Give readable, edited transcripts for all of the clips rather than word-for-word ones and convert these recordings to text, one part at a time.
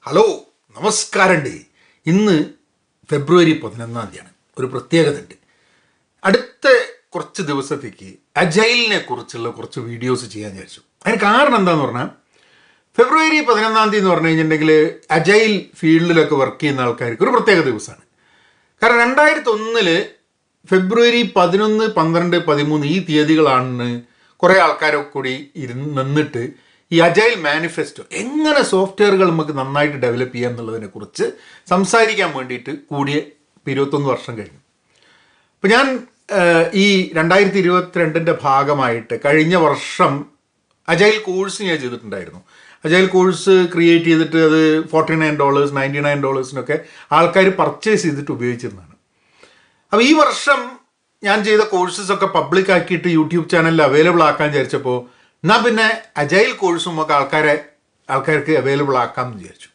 Hello നമസ്കാരമുണ്ട്. ഇന്ന് ഫെബ്രുവരി 11 ഒരു പ്രത്യേകത ഉണ്ട്. അടുത്ത കുറച്ച് ദിവസത്തേക്ക് അജൈലിനെ കുറിച്ചുള്ള കുറച്ച് വീഡിയോസ് ചെയ്യാൻ വിചാരിച്ചു. അതിന് കാരണം എന്താണെന്ന് പറഞ്ഞാൽ ഫെബ്രുവരി 11 എന്ന് പറഞ്ഞു കഴിഞ്ഞിട്ടുണ്ടെങ്കിൽ അജൈൽ ഫീൽഡിലൊക്കെ വർക്ക് ചെയ്യുന്ന ആൾക്കാർക്ക് ഒരു പ്രത്യേക ദിവസമാണ്. കാരണം 2001 ഫെബ്രുവരി 11, 12, 13 ഈ തീയതികളാണ് കുറേ ആൾക്കാരൊക്കെ കൂടി നിന്നിട്ട് ഈ അജൈൽ മാനിഫെസ്റ്റോ എങ്ങനെ സോഫ്റ്റ്വെയറുകൾ നമുക്ക് നന്നായിട്ട് ഡെവലപ്പ് ചെയ്യാം എന്നുള്ളതിനെ കുറിച്ച് സംസാരിക്കാൻ വേണ്ടിയിട്ട് കൂടിയ 21 വർഷം കഴിഞ്ഞു. അപ്പോൾ ഞാൻ ഈ 2022 ഭാഗമായിട്ട് കഴിഞ്ഞ വർഷം അജൈൽ കോഴ്സ് ഞാൻ ചെയ്തിട്ടുണ്ടായിരുന്നു. അജൈൽ കോഴ്സ് ക്രിയേറ്റ് ചെയ്തിട്ട് അത് $49, $99 ആൾക്കാർ പർച്ചേസ് ചെയ്തിട്ട് ഉപയോഗിച്ചിരുന്നതാണ്. അപ്പോൾ ഈ വർഷം ഞാൻ ചെയ്ത കോഴ്സസൊക്കെ പബ്ലിക് ആക്കിയിട്ട് യൂട്യൂബ് ചാനലിൽ അവൈലബിൾ ആക്കാൻ വിചാരിച്ചപ്പോൾ എന്നാൽ പിന്നെ അജൈൽ കോഴ്സും ഒക്കെ ആൾക്കാർക്ക് അവൈലബിൾ ആക്കാം എന്ന് വിചാരിച്ചു.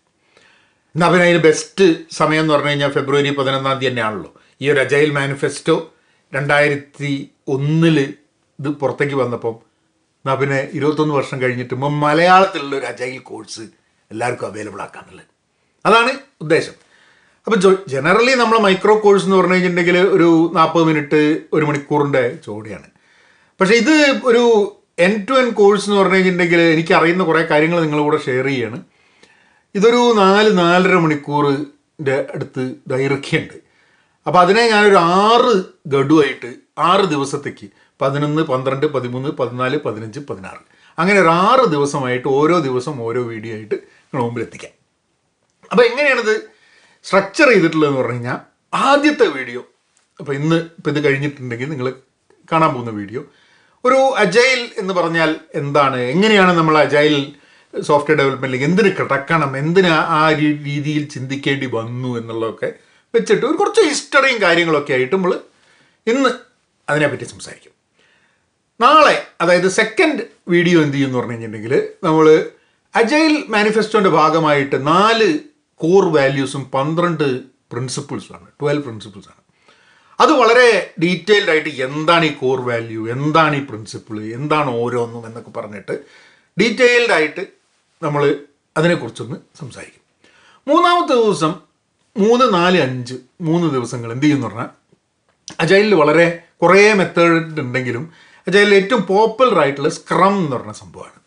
എന്നാൽ പിന്നെ അതിന് ബെസ്റ്റ് സമയം എന്ന് പറഞ്ഞു കഴിഞ്ഞാൽ ഫെബ്രുവരി 11 തന്നെയാണല്ലോ. ഈ ഒരു അജൈൽ മാനിഫെസ്റ്റോ 2001 ഇത് പുറത്തേക്ക് വന്നപ്പം എന്നാൽ പിന്നെ 21 വർഷം കഴിഞ്ഞിട്ട് മലയാളത്തിലുള്ള ഒരു അജൈൽ കോഴ്സ് എല്ലാവർക്കും അവൈലബിൾ ആക്കാന്നുള്ളത്, അതാണ് ഉദ്ദേശം. അപ്പോൾ ജനറലി നമ്മൾ മൈക്രോ കോഴ്സ് എന്ന് പറഞ്ഞു കഴിഞ്ഞിട്ടുണ്ടെങ്കിൽ ഒരു 40 മിനിറ്റ് 1 മണിക്കൂറിൻ്റെ ചോദ്യമാണ്. പക്ഷേ ഇത് ഒരു എൻഡ് ടു എൻഡ് കോഴ്സ് എന്ന് പറഞ്ഞു കഴിഞ്ഞിട്ടുണ്ടെങ്കിൽ എനിക്കറിയുന്ന കുറേ കാര്യങ്ങൾ നിങ്ങളുടെ കൂടെ ഷെയർ ചെയ്യാണ്. ഇതൊരു 4-4.5 മണിക്കൂറിൻ്റെ അടുത്ത് ദൈർഘ്യമുണ്ട്. അപ്പോൾ അതിനെ ഞാനൊരു 6 ഗഡുവായിട്ട് 6 ദിവസത്തേക്ക് 11, 12, 13, 14, 15, 16 അങ്ങനെ ഒരു 6 ദിവസമായിട്ട് ഓരോ ദിവസം ഓരോ വീഡിയോ ആയിട്ട് നിങ്ങൾ മുമ്പിൽ എത്തിക്കാം. അപ്പോൾ എങ്ങനെയാണിത് സ്ട്രക്ചർ ചെയ്തിട്ടുള്ളതെന്ന് പറഞ്ഞു കഴിഞ്ഞാൽ ആദ്യത്തെ വീഡിയോ അപ്പോൾ ഇത് കഴിഞ്ഞിട്ടുണ്ടെങ്കിൽ നിങ്ങൾ കാണാൻ പോകുന്ന വീഡിയോ ഒരു അജൈൽ എന്ന് പറഞ്ഞാൽ എന്താണ്, എങ്ങനെയാണ് നമ്മൾ അജൈൽ സോഫ്റ്റ്വെയർ ഡെവലപ്മെൻറ്റിലേക്ക് എന്തിന് കിടക്കണം, എന്തിന് ആ രീതിയിൽ ചിന്തിക്കേണ്ടി വന്നു എന്നുള്ളതൊക്കെ വെച്ചിട്ട് ഒരു കുറച്ച് ഹിസ്റ്ററിയും കാര്യങ്ങളൊക്കെ ആയിട്ട് നമ്മൾ ഇന്ന് അതിനെപ്പറ്റി സംസാരിക്കും. നാളെ അതായത് സെക്കൻഡ് വീഡിയോ എന്ത് ചെയ്യുമെന്ന് പറഞ്ഞു കഴിഞ്ഞിട്ടുണ്ടെങ്കിൽ നമ്മൾ അജൈൽ മാനിഫെസ്റ്റോൻ്റെ ഭാഗമായിട്ട് 4 കോർ വാല്യൂസും 12 പ്രിൻസിപ്പിൾസുമാണ്, 12 പ്രിൻസിപ്പിൾസാണ്. അത് വളരെ ഡീറ്റെയിൽഡ് ആയിട്ട് എന്താണ് ഈ കോർ വാല്യൂ, എന്താണ് ഈ പ്രിൻസിപ്പിൾ, എന്താണ് ഓരോന്നും എന്നൊക്കെ പറഞ്ഞിട്ട് ഡീറ്റെയിൽഡ് ആയിട്ട് നമ്മൾ അതിനെക്കുറിച്ചൊന്ന് സംസാരിക്കും. മൂന്നാമത്തെ ദിവസം 3, 4, 5 3 ദിവസങ്ങൾ എന്ത് ചെയ്യുമെന്ന് പറഞ്ഞാൽ അജൈലിൽ വളരെ കുറേ മെത്തേഡ് ഉണ്ടെങ്കിലും അജൈലിൽ ഏറ്റവും പോപ്പുലർ ആയിട്ടുള്ള സ്ക്രം എന്ന് പറഞ്ഞ സംഭവമാണ്.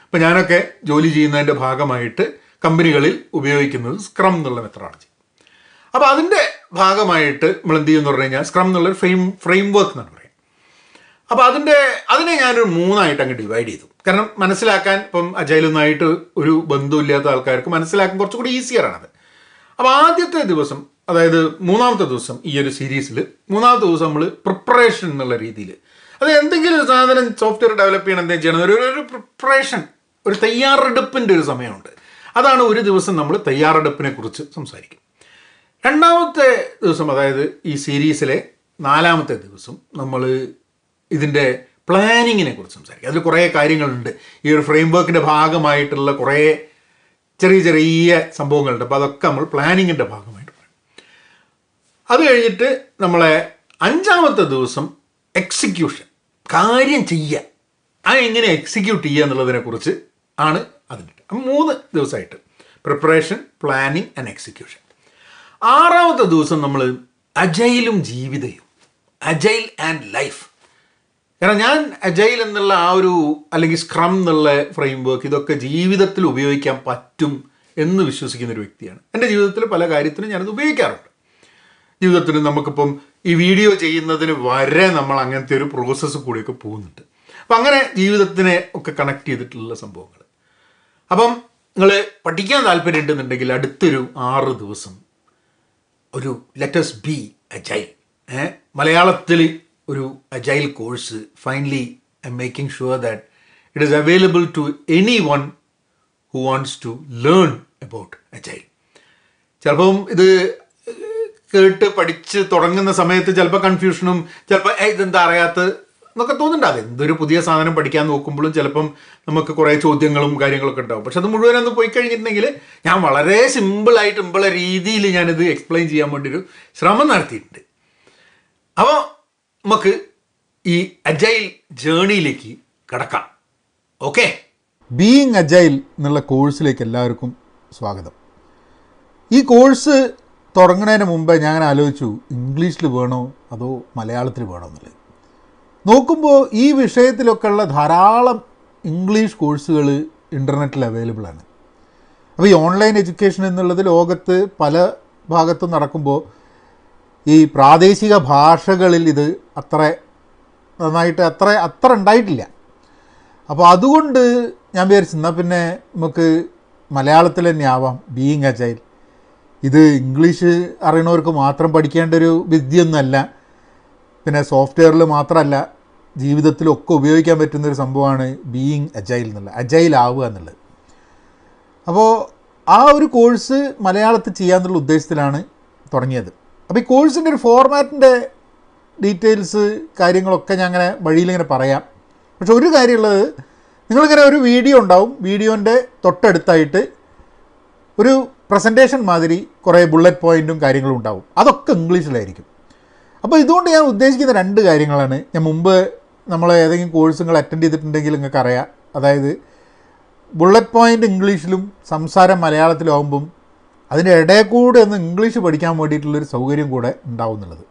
അപ്പോൾ ഞാനൊക്കെ ജോലി ചെയ്യുന്നതിൻ്റെ ഭാഗമായിട്ട് കമ്പനികളിൽ ഉപയോഗിക്കുന്നത് സ്ക്രം എന്നുള്ള മെത്തഡോളജി. അപ്പോൾ അതിൻ്റെ ഭാഗമായിട്ട് നമ്മൾ എന്ത് ചെയ്യുമെന്ന് പറഞ്ഞു കഴിഞ്ഞാൽ സ്ക്രം എന്നുള്ളൊരു ഫ്രെയിം വർക്ക് എന്നാണ് പറയുക. അപ്പോൾ അതിനെ ഞാനൊരു 3 അങ്ങ് ഡിവൈഡ് ചെയ്തു. കാരണം മനസ്സിലാക്കാൻ ഇപ്പം അജൈലൊന്നായിട്ട് ഒരു ബന്ധമില്ലാത്ത ആൾക്കാർക്ക് മനസ്സിലാക്കാൻ കുറച്ചുകൂടി ഈസിയറാണത്. അപ്പോൾ ആദ്യത്തെ ദിവസം അതായത് 3ാമത്തെ ദിവസം ഈ ഒരു സീരീസിൽ 3ാമത്തെ ദിവസം നമ്മൾ പ്രിപ്പറേഷൻ എന്നുള്ള രീതിയിൽ അത് എന്തെങ്കിലും ഒരു സാധനം സോഫ്റ്റ്വെയർ ഡെവലപ്പ് ചെയ്യണം എന്തെങ്കിലും ചെയ്യണം ഒരു പ്രിപ്പറേഷൻ, ഒരു തയ്യാറെടുപ്പിൻ്റെ ഒരു സമയമുണ്ട്. അതാണ് ഒരു ദിവസം നമ്മൾ തയ്യാറെടുപ്പിനെ കുറിച്ച് സംസാരിക്കും. 2ാമത്തെ ദിവസം അതായത് ഈ സീരീസിലെ 4ാമത്തെ ദിവസം നമ്മൾ ഇതിൻ്റെ പ്ലാനിങ്ങിനെ കുറിച്ച് സംസാരിക്കും. അതിൽ കുറേ കാര്യങ്ങളുണ്ട്. ഈ ഒരു ഫ്രെയിം വർക്കിൻ്റെ ഭാഗമായിട്ടുള്ള കുറേ ചെറിയ സംഭവങ്ങളുണ്ട്. അപ്പോൾ അതൊക്കെ നമ്മൾ പ്ലാനിങ്ങിൻ്റെ ഭാഗമായിട്ട് പറയും. അത് കഴിഞ്ഞിട്ട് നമ്മളെ 5ാമത്തെ ദിവസം എക്സിക്യൂഷൻ, കാര്യം ചെയ്യുക, എങ്ങനെ എക്സിക്യൂട്ട് ചെയ്യുക എന്നുള്ളതിനെക്കുറിച്ച് ആണ് അതിൻ്റെ 3 ദിവസമായിട്ട് പ്രിപ്പറേഷൻ, പ്ലാനിങ് ആൻഡ് എക്സിക്യൂഷൻ. 6ാമത്തെ ദിവസം നമ്മൾ അജൈലും ജീവിതവും, അജൈൽ ആൻഡ് ലൈഫ്. കാരണം ഞാൻ അജൈൽ എന്നുള്ള അല്ലെങ്കിൽ സ്ക്രം എന്നുള്ള ഫ്രെയിം വർക്ക് ഇതൊക്കെ ജീവിതത്തിൽ ഉപയോഗിക്കാൻ പറ്റും എന്ന് വിശ്വസിക്കുന്ന ഒരു വ്യക്തിയാണ്. എൻ്റെ ജീവിതത്തിൽ പല കാര്യത്തിനും ഞാനത് ഉപയോഗിക്കാറുണ്ട്. ജീവിതത്തിന് നമുക്കിപ്പം ഈ വീഡിയോ ചെയ്യുന്നതിന് വരെ നമ്മൾ അങ്ങനത്തെ ഒരു പ്രോസസ്സ് കൂടിയൊക്കെ പോകുന്നുണ്ട്. അപ്പം അങ്ങനെ ജീവിതത്തിനെ ഒക്കെ കണക്ട് ചെയ്തിട്ടുള്ള സംഭവങ്ങൾ. അപ്പം നിങ്ങൾ പഠിക്കാൻ താല്പര്യം ഉണ്ടെന്നുണ്ടെങ്കിൽ അടുത്തൊരു 6 ദിവസം ഒരു ലെറ്റസ് ബി അജൈൽ, മലയാളത്തിൽ ഒരു agile course finally I am making sure that it is available to any one who wants to learn about agile. ചിലപ്പം ഇത് കേട്ട് പഠിച്ച് തുടങ്ങുന്ന സമയത്ത് ചിലപ്പോൾ കൺഫ്യൂഷനും ചിലപ്പോൾ ഇതെന്താ അറിയാത്ത എന്നൊക്കെ തോന്നുന്നുണ്ട്. അത് എന്തൊരു പുതിയ സാധനം പഠിക്കാൻ നോക്കുമ്പോഴും ചിലപ്പം നമുക്ക് കുറേ ചോദ്യങ്ങളും കാര്യങ്ങളൊക്കെ ഉണ്ടാവും. പക്ഷെ അത് മുഴുവനൊന്ന് പോയി കഴിഞ്ഞിട്ടുണ്ടെങ്കിൽ ഞാൻ വളരെ സിമ്പിളായിട്ടുള്ള രീതിയിൽ ഞാനിത് എക്സ്പ്ലെയിൻ ചെയ്യാൻ വേണ്ടിയൊരു ശ്രമം നടത്തിയിട്ടുണ്ട്. അപ്പോൾ നമുക്ക് ഈ അജൈൽ ജേണിയിലേക്ക് കടക്കാം. ഓക്കെ, ബീയിങ് അജൈൽ എന്നുള്ള കോഴ്സിലേക്ക് എല്ലാവർക്കും സ്വാഗതം. ഈ കോഴ്സ് തുടങ്ങുന്നതിന് മുമ്പേ ഞാൻ അങ്ങനെ ആലോചിച്ചു, ഇംഗ്ലീഷിൽ വേണോ അതോ മലയാളത്തിൽ വേണോ എന്നുള്ളത്. നോക്കുമ്പോൾ ഈ വിഷയത്തിലൊക്കെ ഉള്ള ധാരാളം ഇംഗ്ലീഷ് കോഴ്സുകൾ ഇൻ്റർനെറ്റിൽ അവൈലബിളാണ്. അപ്പോൾ ഈ ഓൺലൈൻ എഡ്യൂക്കേഷൻ എന്നുള്ളത് ലോകത്ത് പല ഭാഗത്തും നടക്കുമ്പോൾ ഈ പ്രാദേശിക ഭാഷകളിൽ ഇത് അത്ര നന്നായിട്ട് അത്ര ഉണ്ടായിട്ടില്ല. അപ്പോൾ അതുകൊണ്ട് ഞാൻ വിചാരിച്ചു എന്നാൽ പിന്നെ നമുക്ക് മലയാളത്തിൽ തന്നെ ആവാം ബീയിങ് അജൈൽ. ഇത് ഇംഗ്ലീഷ് അറിയണവർക്ക് മാത്രം പഠിക്കേണ്ട ഒരു വിദ്യയൊന്നുമല്ല, പിന്നെ സോഫ്റ്റ്വെയറിൽ മാത്രമല്ല ജീവിതത്തിലൊക്കെ ഉപയോഗിക്കാൻ പറ്റുന്നൊരു സംഭവമാണ് ബീയിങ് അജൈൽ എന്നുള്ളത്, അജൈൽ ആവുക എന്നുള്ളത്. അപ്പോൾ ആ ഒരു കോഴ്സ് മലയാളത്തിൽ ചെയ്യാമെന്നുള്ള ഉദ്ദേശത്തിലാണ് തുടങ്ങിയത്. അപ്പോൾ ഈ കോഴ്സിൻ്റെ ഒരു ഫോർമാറ്റിൻ്റെ ഡീറ്റെയിൽസ് കാര്യങ്ങളൊക്കെ ഞാൻ അങ്ങനെ വഴിയിലിങ്ങനെ പറയാം. പക്ഷെ ഒരു കാര്യമുള്ളത്, നിങ്ങളിങ്ങനെ ഒരു വീഡിയോ ഉണ്ടാവും, വീഡിയോൻ്റെ തൊട്ടടുത്തായിട്ട് ഒരു പ്രസൻറ്റേഷൻ മാതിരി കുറേ ബുള്ളറ്റ് പോയിൻറ്റും കാര്യങ്ങളും ഉണ്ടാവും, അതൊക്കെ ഇംഗ്ലീഷിലായിരിക്കും. അപ്പോൾ ഇതുകൊണ്ട് ഞാൻ ഉദ്ദേശിക്കുന്ന 2 കാര്യങ്ങളാണ്. ഞാൻ മുമ്പ് നമ്മൾ ഏതെങ്കിലും കോഴ്സ് നിങ്ങൾ അറ്റൻഡ് ചെയ്തിട്ടുണ്ടെങ്കിൽ നിങ്ങൾക്ക് അറിയാം. അതായത് ബുള്ളറ്റ് പോയിൻ്റ് ഇംഗ്ലീഷിലും സംസാരം മലയാളത്തിലും ആകുമ്പം അതിൻ്റെ ഇടയിൽ കൂടെ ഒന്ന് ഇംഗ്ലീഷ് പഠിക്കാൻ വേണ്ടിയിട്ടുള്ളൊരു സൗകര്യം കൂടെ ഉണ്ടാവും എന്നുള്ളത്.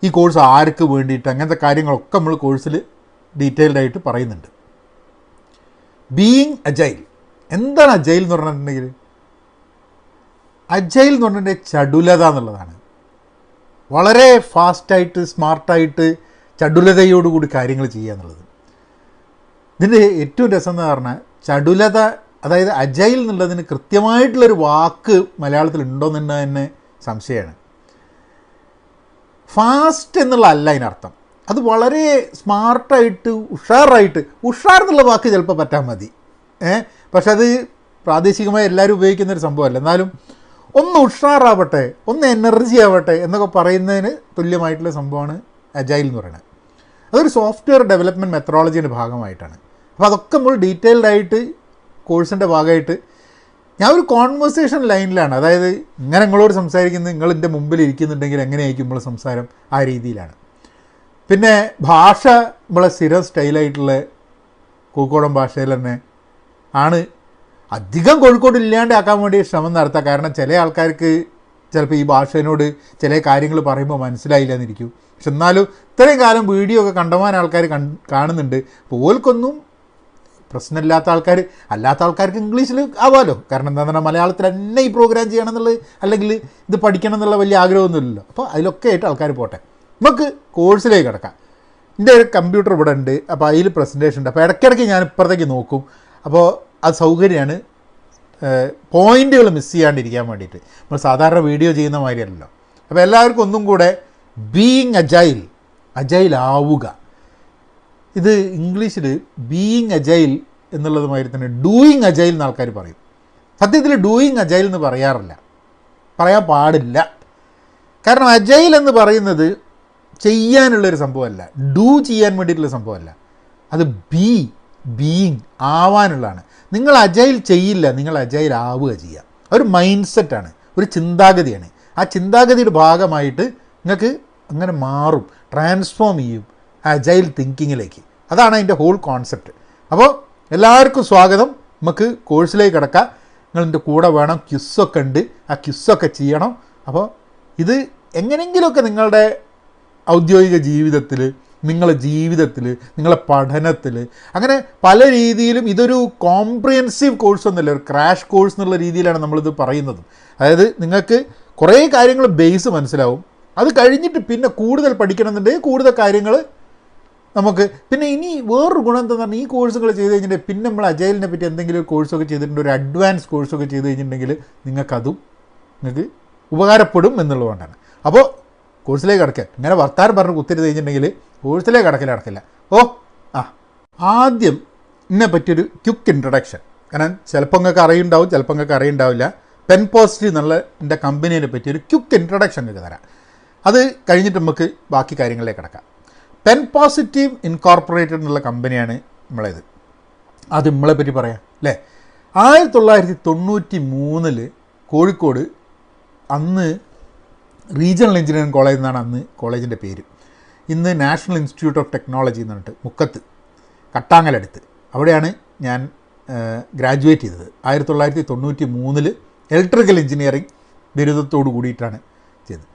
ഈ കോഴ്സ് ആർക്ക് വേണ്ടിയിട്ട് അങ്ങനത്തെ കാര്യങ്ങളൊക്കെ നമ്മൾ കോഴ്സിൽ ഡീറ്റെയിൽഡായിട്ട് പറയുന്നുണ്ട്. ബീയിങ് അജൈൽ, എന്താണ് അജൈൽ എന്ന് പറഞ്ഞിട്ടുണ്ടെങ്കിൽ, അജൈൽ എന്ന് പറഞ്ഞിട്ടുണ്ടെങ്കിൽ ചടുലത എന്നുള്ളതാണ്. വളരെ ഫാസ്റ്റായിട്ട് സ്മാർട്ടായിട്ട് ചടുലതയോടുകൂടി കാര്യങ്ങൾ ചെയ്യുക എന്നുള്ളത്. ഇതിൻ്റെ ഏറ്റവും രസം എന്ന് പറഞ്ഞാൽ ചടുലത, അതായത് അജൈൽ എന്നുള്ളതിന് കൃത്യമായിട്ടുള്ളൊരു വാക്ക് മലയാളത്തിൽ ഉണ്ടോയെന്ന് തന്നെ സംശയമാണ്. ഫാസ്റ്റ് എന്നുള്ള അല്ല അതിനർത്ഥം, അത് വളരെ സ്മാർട്ടായിട്ട് ഉഷാറായിട്ട്, ഉഷാർ എന്നുള്ള വാക്ക് ചിലപ്പോൾ പറ്റാൻ മതി, പക്ഷെ അത് പ്രാദേശികമായി എല്ലാവരും ഉപയോഗിക്കുന്നൊരു സംഭവമല്ല. എന്നാലും ഒന്ന് ഉഷാറാവട്ടെ, ഒന്ന് എനർജി ആവട്ടെ എന്നൊക്കെ പറയുന്നതിന് തുല്യമായിട്ടുള്ള സംഭവമാണ് അജൈൽ എന്ന് പറയുന്നത്. അതൊരു സോഫ്റ്റ്വെയർ ഡെവലപ്മെൻറ്റ് മെത്തഡോളജിയുടെ ഭാഗമായിട്ടാണ്. അപ്പോൾ അതൊക്കെ നമ്മൾ ഡീറ്റെയിൽഡായിട്ട് കോഴ്സിൻ്റെ ഭാഗമായിട്ട് ഞാൻ ഒരു കോൺവെർസേഷൻ ലൈനിലാണ്. അതായത് ഇങ്ങനെ നിങ്ങളോട് സംസാരിക്കുന്നത്, നിങ്ങൾ എൻ്റെ മുമ്പിൽ ഇരിക്കുന്നുണ്ടെങ്കിൽ എങ്ങനെയായിരിക്കും നമ്മളെ സംസാരം, ആ രീതിയിലാണ്. പിന്നെ ഭാഷ നമ്മളെ സ്ഥിരം സ്റ്റൈലായിട്ടുള്ള കോഴിക്കോടൻ ഭാഷയിൽ തന്നെ ആണ്. അധികം കോഴിക്കോട് ഇല്ലാണ്ട് ആക്കാൻ വേണ്ടി ശ്രമം നടത്താം. കാരണം ചില ആൾക്കാർക്ക് ചിലപ്പോൾ ഈ ഭാഷേനോട് ചില കാര്യങ്ങൾ പറയുമ്പോൾ മനസ്സിലായില്ല എന്നിരിക്കും. പക്ഷെ എന്നാലും ഇത്രയും കാലം വീഡിയോ ഒക്കെ കണ്ടമാൻ ആൾക്കാർ കാണുന്നുണ്ട്. പോൽക്കൊന്നും പ്രശ്നമില്ലാത്ത ആൾക്കാർ, അല്ലാത്ത ആൾക്കാർക്ക് ഇംഗ്ലീഷിൽ ആവാമല്ലോ. കാരണം എന്താണെന്ന് പറഞ്ഞാൽ മലയാളത്തിൽ തന്നെ ഈ പ്രോഗ്രാം ചെയ്യണം എന്നുള്ളത്, അല്ലെങ്കിൽ ഇത് പഠിക്കണം എന്നുള്ള വലിയ ആഗ്രഹമൊന്നുമില്ലല്ലോ. അപ്പോൾ അതിലൊക്കെ ആയിട്ട് ആൾക്കാർ പോട്ടെ. നമുക്ക് കോഴ്സിലേക്ക് കിടക്കാം. എൻ്റെ ഒരു കമ്പ്യൂട്ടർ ഇവിടെ ഉണ്ട്, അപ്പോൾ അതിൽ പ്രസൻറ്റേഷൻ ഉണ്ട്. അപ്പോൾ ഇടയ്ക്കിടയ്ക്ക് ഞാൻ ഇപ്പുറത്തേക്ക് നോക്കും. അപ്പോൾ അത് സൗകര്യമാണ് പോയിൻ്റുകൾ മിസ് ചെയ്യാണ്ടിരിക്കാൻ വേണ്ടിയിട്ട്. നമ്മൾ സാധാരണ വീഡിയോ ചെയ്യുന്ന മാതിരിയല്ലല്ലോ. അപ്പോൾ എല്ലാവർക്കും ഒന്നും കൂടെ ബീയിങ് അജൈൽ, അജൈൽ ആവുക. ഇത് ഇംഗ്ലീഷിൽ ബീയിങ് അജൈൽ എന്നുള്ളതുമാതിരി തന്നെ ഡൂയിങ് അജൈൽ എന്ന് ആൾക്കാർ പറയും. സത്യത്തിൽ ഡൂയിങ് അജൈൽ എന്ന് പറയാറില്ല, പറയാൻ പാടില്ല. കാരണം അജൈൽ എന്ന് പറയുന്നത് ചെയ്യാനുള്ളൊരു സംഭവമല്ല, ഡൂ ചെയ്യാൻ വേണ്ടിയിട്ടുള്ള സംഭവമല്ല. അത് ബീയിങ് ആവാനുള്ളതാണ്. നിങ്ങൾ അജൈൽ ചെയ്യില്ല, നിങ്ങൾ അജൈൽ ആവുക ചെയ്യുക. ഒരു മൈൻഡ് സെറ്റാണ്, ഒരു ചിന്താഗതിയാണ്. ആ ചിന്താഗതിയുടെ ഭാഗമായിട്ട് നിങ്ങൾക്ക് അങ്ങനെ മാറും, ട്രാൻസ്ഫോം ചെയ്യും അജൈൽ തിങ്കിങ്ങിലേക്ക്. അതാണ് അതിൻ്റെ ഹോൾ കോൺസെപ്റ്റ്. അപ്പോൾ എല്ലാവർക്കും സ്വാഗതം. നമുക്ക് കോഴ്സിലേക്ക് കിടക്കാം. നിങ്ങളതിൻ്റെ കൂടെ വേണം, ക്വിസൊക്കെ ഉണ്ട്, ആ ക്വിസൊക്കെ ചെയ്യണം. അപ്പോൾ ഇത് എങ്ങനെയെങ്കിലുമൊക്കെ നിങ്ങളുടെ ഔദ്യോഗിക ജീവിതത്തിൽ, നിങ്ങളുടെ ജീവിതത്തിൽ, നിങ്ങളുടെ പഠനത്തിൽ, അങ്ങനെ പല രീതിയിലും ഇതൊരു കോംപ്രിഹെൻസീവ് കോഴ്സൊന്നുമല്ല, ഒരു ക്രാഷ് കോഴ്സ് എന്നുള്ള രീതിയിലാണ് നമ്മളിത് പറയുന്നത്. അതായത് നിങ്ങൾക്ക് കുറേ കാര്യങ്ങൾ ബേസ് മനസ്സിലാവും. അത് കഴിഞ്ഞിട്ട് പിന്നെ കൂടുതൽ പഠിക്കണമെന്നുണ്ടെങ്കിൽ കൂടുതൽ കാര്യങ്ങൾ നമുക്ക്. പിന്നെ ഇനി വേറൊരു ഗുണം എന്താണെന്ന് പറഞ്ഞാൽ, ഈ കോഴ്സുകൾ ചെയ്ത് കഴിഞ്ഞിട്ടുണ്ടെങ്കിൽ പിന്നെ നമ്മൾ അജൈലിനെ പറ്റി എന്തെങ്കിലും ഒരു കോഴ്സൊക്കെ ചെയ്തിട്ടുണ്ട്, ഒരു അഡ്വാൻസ് കോഴ്സൊക്കെ ചെയ്ത് കഴിഞ്ഞിട്ടുണ്ടെങ്കിൽ നിങ്ങൾക്ക് ഉപകാരപ്പെടും എന്നുള്ളതുകൊണ്ടാണ്. അപ്പോൾ കോഴ്സിലേക്ക് കിടക്കുക. ഇങ്ങനെ വർത്താനം പറഞ്ഞ് കുത്തിരി കഴിഞ്ഞിട്ടുണ്ടെങ്കിൽ കോഴ്സിലേക്ക് കിടക്കില്ല. ആദ്യം ഇതിനെ പറ്റിയൊരു ക്വിക്ക് ഇൻട്രൊഡക്ഷൻ. കാരണം ചിലപ്പോൾ നിങ്ങൾക്ക് അറിയുണ്ടാവും, ചിലപ്പോൾ നിങ്ങൾക്ക് അറിയുണ്ടാവില്ല. പെൻ പോസിറ്റീവ് എന്നുള്ള എൻ്റെ കമ്പനീനെ പറ്റിയൊരു ക്വിക്ക് ഇൻട്രൊഡക്ഷൻ നിങ്ങൾക്ക് തരാം. അത് കഴിഞ്ഞിട്ട് നമുക്ക് ബാക്കി കാര്യങ്ങളിലേക്ക് കിടക്കാം. പെൻ പോസിറ്റീവ് ഇൻകോർപ്പറേറ്റഡ് എന്നുള്ള കമ്പനിയാണ് നമ്മളേത്. അത് നമ്മളെ പറ്റി പറയാം അല്ലേ. 1993 കോഴിക്കോട്, അന്ന് റീജിയണൽ എഞ്ചിനീയറിംഗ് കോളേജ് എന്നാണ് അന്ന് കോളേജിൻ്റെ പേര്. ഇന്ന് നാഷണൽ ഇൻസ്റ്റിറ്റ്യൂട്ട് ഓഫ് ടെക്നോളജി എന്ന് പറഞ്ഞിട്ട് മുക്കത്ത്, കട്ടാങ്ങലടുത്ത്, അവിടെയാണ് ഞാൻ ഗ്രാജുവേറ്റ് ചെയ്തത്. 1993 ഇലക്ട്രിക്കൽ എഞ്ചിനീയറിംഗ് ബിരുദത്തോട് കൂടിയിട്ടാണ് ചെയ്തത്.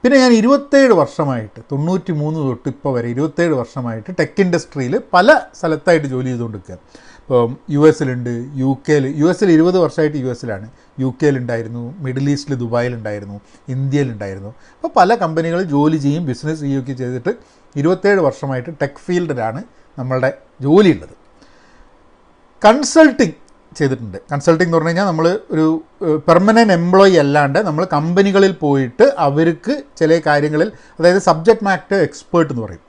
പിന്നെ ഞാൻ 27 വർഷമായിട്ട് 93 തൊട്ട് ഇപ്പോൾ വരെ 27 വർഷമായിട്ട് ടെക് ഇൻഡസ്ട്രിയിൽ പല സ്ഥലത്തായിട്ട് ജോലി ചെയ്തുകൊണ്ടിരിക്കുക. ഇപ്പം യു എസിലുണ്ട്, യു എസിൽ 20 വർഷമായിട്ട് യു എസിലാണ്, യു കെയിലുണ്ടായിരുന്നു, മിഡിൽ ഈസ്റ്റിൽ ദുബായിലുണ്ടായിരുന്നു, ഇന്ത്യയിലുണ്ടായിരുന്നു. അപ്പോൾ പല കമ്പനികൾ ജോലി ചെയ്യും, ബിസിനസ് ചെയ്യുകയൊക്കെ ചെയ്തിട്ട് 27 വർഷമായിട്ട് ടെക് ഫീൽഡിലാണ് നമ്മളുടെ ജോലിയുള്ളത്. കൺസൾട്ടിങ് ചെയ്തിട്ടുണ്ട്. കൺസൾട്ടിങ് എന്ന് പറഞ്ഞു കഴിഞ്ഞാൽ നമ്മൾ ഒരു പെർമനൻറ്റ് എംപ്ലോയി അല്ലാണ്ട് നമ്മൾ കമ്പനികളിൽ പോയിട്ട് അവർക്ക് ചില കാര്യങ്ങളിൽ, അതായത് സബ്ജക്റ്റ് മാറ്റർ എക്സ്പേർട്ട് എന്ന് പറയും.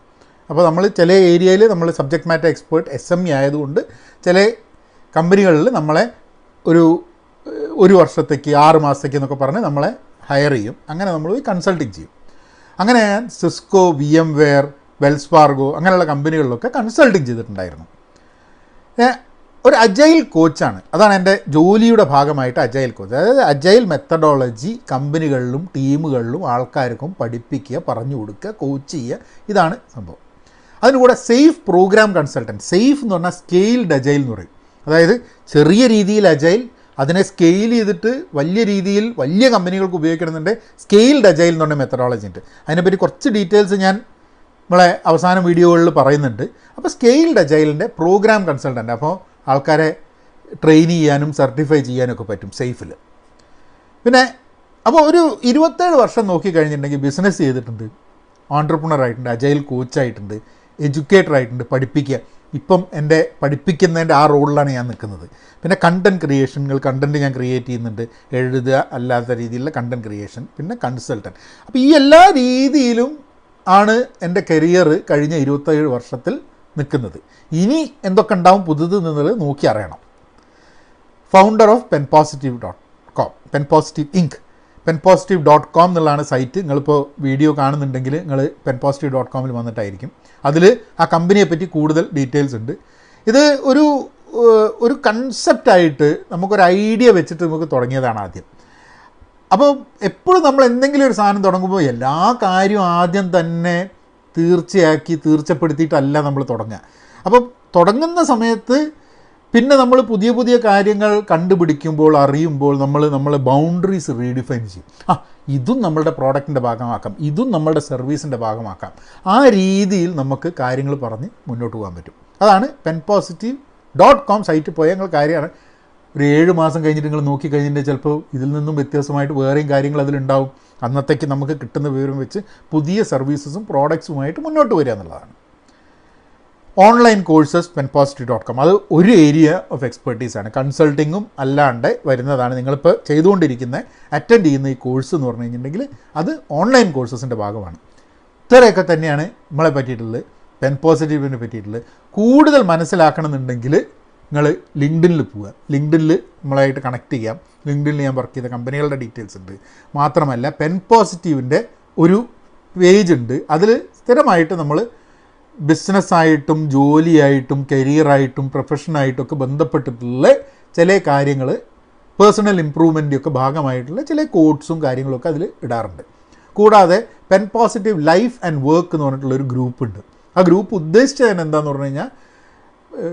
അപ്പോൾ നമ്മൾ ചില ഏരിയയിൽ നമ്മൾ സബ്ജക്റ്റ് മാറ്റർ എക്സ്പേർട്ട് SME ആയതുകൊണ്ട് ചില കമ്പനികളിൽ നമ്മളെ ഒരു വർഷത്തേക്ക് 6 മാസത്തേക്ക് എന്നൊക്കെ പറഞ്ഞ് നമ്മളെ ഹയർ ചെയ്യും. അങ്ങനെ നമ്മൾ പോയി കൺസൾട്ടിങ് ചെയ്യും. അങ്ങനെ സിസ്കോ, VMware, വെൽസ് ഫാർഗോ അങ്ങനെയുള്ള കമ്പനികളിലൊക്കെ കൺസൾട്ടിങ് ചെയ്തിട്ടുണ്ടായിരുന്നു. ഒരു അജൈൽ കോച്ചാണ്, അതാണ് എൻ്റെ ജോലിയുടെ ഭാഗമായിട്ട് അജൈൽ കോച്ച്. അതായത് അജൈൽ മെത്തഡോളജി കമ്പനികളിലും ടീമുകളിലും ആൾക്കാർക്കും പഠിപ്പിക്കുക, പറഞ്ഞു കൊടുക്കുക, കോച്ച് ചെയ്യുക, ഇതാണ് സംഭവം. അതിനുകൂടെ സേഫ് പ്രോഗ്രാം കൺസൾട്ടൻറ്റ്. സേഫ് എന്ന് പറഞ്ഞാൽ സ്കെയിൽഡ് അജൈൽ എന്ന് പറയും. അതായത് ചെറിയ രീതിയിൽ അജൈൽ, അതിനെ സ്കെയിൽ ചെയ്തിട്ട് വലിയ രീതിയിൽ വലിയ കമ്പനികൾക്ക് ഉപയോഗിക്കണമെന്നുണ്ട് സ്കെയിൽഡ് അജൈൽ എന്ന് പറഞ്ഞ മെത്തഡോളജി ഉണ്ട്. അതിനെപ്പറ്റി കുറച്ച് ഡീറ്റെയിൽസ് ഞാൻ നമ്മളെ അവസാന വീഡിയോകളിൽ പറയുന്നുണ്ട്. അപ്പോൾ സ്കെയിൽഡ് അജൈലിൻ്റെ പ്രോഗ്രാം കൺസൾട്ടൻ്റ്, അപ്പോൾ ആൾക്കാരെ ട്രെയിൻ ചെയ്യാനും സർട്ടിഫൈ ചെയ്യാനൊക്കെ പറ്റും സേഫിൽ. പിന്നെ അപ്പോൾ ഒരു 27 വർഷം നോക്കിക്കഴിഞ്ഞിട്ടുണ്ടെങ്കിൽ ബിസിനസ് ചെയ്തിട്ടുണ്ട്, ഓൺട്രപ്രണർ ആയിട്ടുണ്ട്, അജൈൽ കോച്ചായിട്ടുണ്ട്, എഡ്യൂക്കേറ്റർ ആയിട്ടുണ്ട്, പഠിപ്പിക്കുക. ഇപ്പം എൻ്റെ പഠിപ്പിക്കുന്നതിൻ്റെ ആ റോളിലാണ് ഞാൻ നിൽക്കുന്നത്. പിന്നെ കണ്ടൻറ് ക്രിയേഷനുകൾ, കണ്ടൻറ്റ് ഞാൻ ക്രിയേറ്റ് ചെയ്യുന്നുണ്ട്, എഴുതുക, അല്ലാത്ത രീതിയിലുള്ള കണ്ടൻറ് ക്രിയേഷൻ, പിന്നെ കൺസൾട്ടൻറ്റ്. അപ്പോൾ ഈ എല്ലാ രീതിയിലും ആണ് എൻ്റെ കരിയർ കഴിഞ്ഞ 27 വർഷത്തിൽ നിൽക്കുന്നത്. ഇനി എന്തൊക്കെ ഉണ്ടാവും പുതുത് എന്നുള്ളത് നോക്കി അറിയണം. Founder of penpositive.com, Penpositive ink, penpositive.com എന്നുള്ളതാണ് സൈറ്റ്. നിങ്ങളിപ്പോൾ വീഡിയോ കാണുന്നുണ്ടെങ്കിൽ നിങ്ങൾ penpositive.comൽ വന്നിട്ടായിരിക്കും. അതിൽ ആ കമ്പനിയെ പറ്റി കൂടുതൽ ഡീറ്റെയിൽസ് ഉണ്ട്. ഇത് ഒരു കൺസെപ്റ്റായിട്ട് നമുക്കൊരു ഐഡിയ വെച്ചിട്ട് നമുക്ക് തുടങ്ങിയതാണ് ആദ്യം. അപ്പോൾ എപ്പോഴും നമ്മൾ എന്തെങ്കിലും ഒരു സാധനം തുടങ്ങുമ്പോൾ എല്ലാ കാര്യവും ആദ്യം തന്നെ തീർച്ചപ്പെടുത്തിയിട്ടല്ല നമ്മൾ തുടങ്ങുക. അപ്പോൾ തുടങ്ങുന്ന സമയത്ത് പിന്നെ നമ്മൾ പുതിയ പുതിയ കാര്യങ്ങൾ കണ്ടുപിടിക്കുമ്പോൾ, അറിയുമ്പോൾ നമ്മൾ ബൗണ്ടറീസ് റീഡിഫൈൻ ചെയ്യും. ഇതും നമ്മളുടെ പ്രോഡക്റ്റിൻ്റെ ഭാഗമാക്കാം, ഇതും നമ്മളുടെ സർവീസിൻ്റെ ഭാഗമാക്കാം. ആ രീതിയിൽ നമുക്ക് കാര്യങ്ങൾ പറഞ്ഞ് മുന്നോട്ട് പോകാൻ പറ്റും. അതാണ് penpositive.com സൈറ്റിൽ പോയാൽ നിങ്ങൾ കാര്യമാണ്. ഒരു 7 മാസം കഴിഞ്ഞിട്ട് നിങ്ങൾ നോക്കിക്കഴിഞ്ഞിട്ടുണ്ടെങ്കിൽ ചിലപ്പോൾ ഇതിൽ നിന്നും വ്യത്യസ്തമായിട്ട് വേറെയും കാര്യങ്ങൾ അതിലുണ്ടാവും. അന്നത്തേക്ക് നമുക്ക് കിട്ടുന്ന വിവരം വെച്ച് പുതിയ സർവീസസും പ്രോഡക്ട്സുമായിട്ട് മുന്നോട്ട് വരിക എന്നുള്ളതാണ്. ഓൺലൈൻ കോഴ്സസ് penpositive.com, അത് ഒരു ഏരിയ ഓഫ് എക്സ്പെർട്ടീസാണ്. കൺസൾട്ടിങ്ങും അല്ലാണ്ട് വരുന്നതാണ്. നിങ്ങളിപ്പോൾ ചെയ്തുകൊണ്ടിരിക്കുന്ന അറ്റൻഡ് ചെയ്യുന്ന ഈ കോഴ്സ് എന്ന് പറഞ്ഞു കഴിഞ്ഞിട്ടുണ്ടെങ്കിൽ അത് ഓൺലൈൻ കോഴ്സസിൻ്റെ ഭാഗമാണ്. ഇത്രയൊക്കെ തന്നെയാണ് നമ്മളെ പറ്റിയിട്ടുള്ളത്, പെൻപോസിറ്റീവിനെ പറ്റിയിട്ടുള്ളത്. കൂടുതൽ മനസ്സിലാക്കണമെന്നുണ്ടെങ്കിൽ നിങ്ങൾ ലിങ്ക്ഡിനിൽ പോവുക. ലിങ്ക്ഡിനിൽ നമ്മളായിട്ട് കണക്ട് ചെയ്യാം. ലിങ്ക്ഡിനിൽ ഞാൻ വർക്ക് ചെയ്ത കമ്പനികളുടെ ഡീറ്റെയിൽസ് ഉണ്ട്. മാത്രമല്ല പെൻപോസിറ്റീവിൻ്റെ ഒരു പേജ് ഉണ്ട്. അതിൽ സ്ഥിരമായിട്ട് നമ്മൾ ബിസിനസ്സായിട്ടും ജോലിയായിട്ടും കരിയറായിട്ടും പ്രൊഫഷനായിട്ടൊക്കെ ബന്ധപ്പെട്ടിട്ടുള്ള ചില കാര്യങ്ങൾ, പേഴ്സണൽ ഇമ്പ്രൂവ്മെൻ്റെയൊക്കെ ഭാഗമായിട്ടുള്ള ചില കോഡ്സും കാര്യങ്ങളൊക്കെ അതിൽ ഇടാറുണ്ട്. കൂടാതെ പെൻപോസിറ്റീവ് ലൈഫ് ആൻഡ് വർക്ക് എന്ന് പറഞ്ഞിട്ടുള്ളൊരു ഗ്രൂപ്പുണ്ട്. ആ ഗ്രൂപ്പ് ഉദ്ദേശിച്ചത് എന്താണെന്ന് പറഞ്ഞു കഴിഞ്ഞാൽ,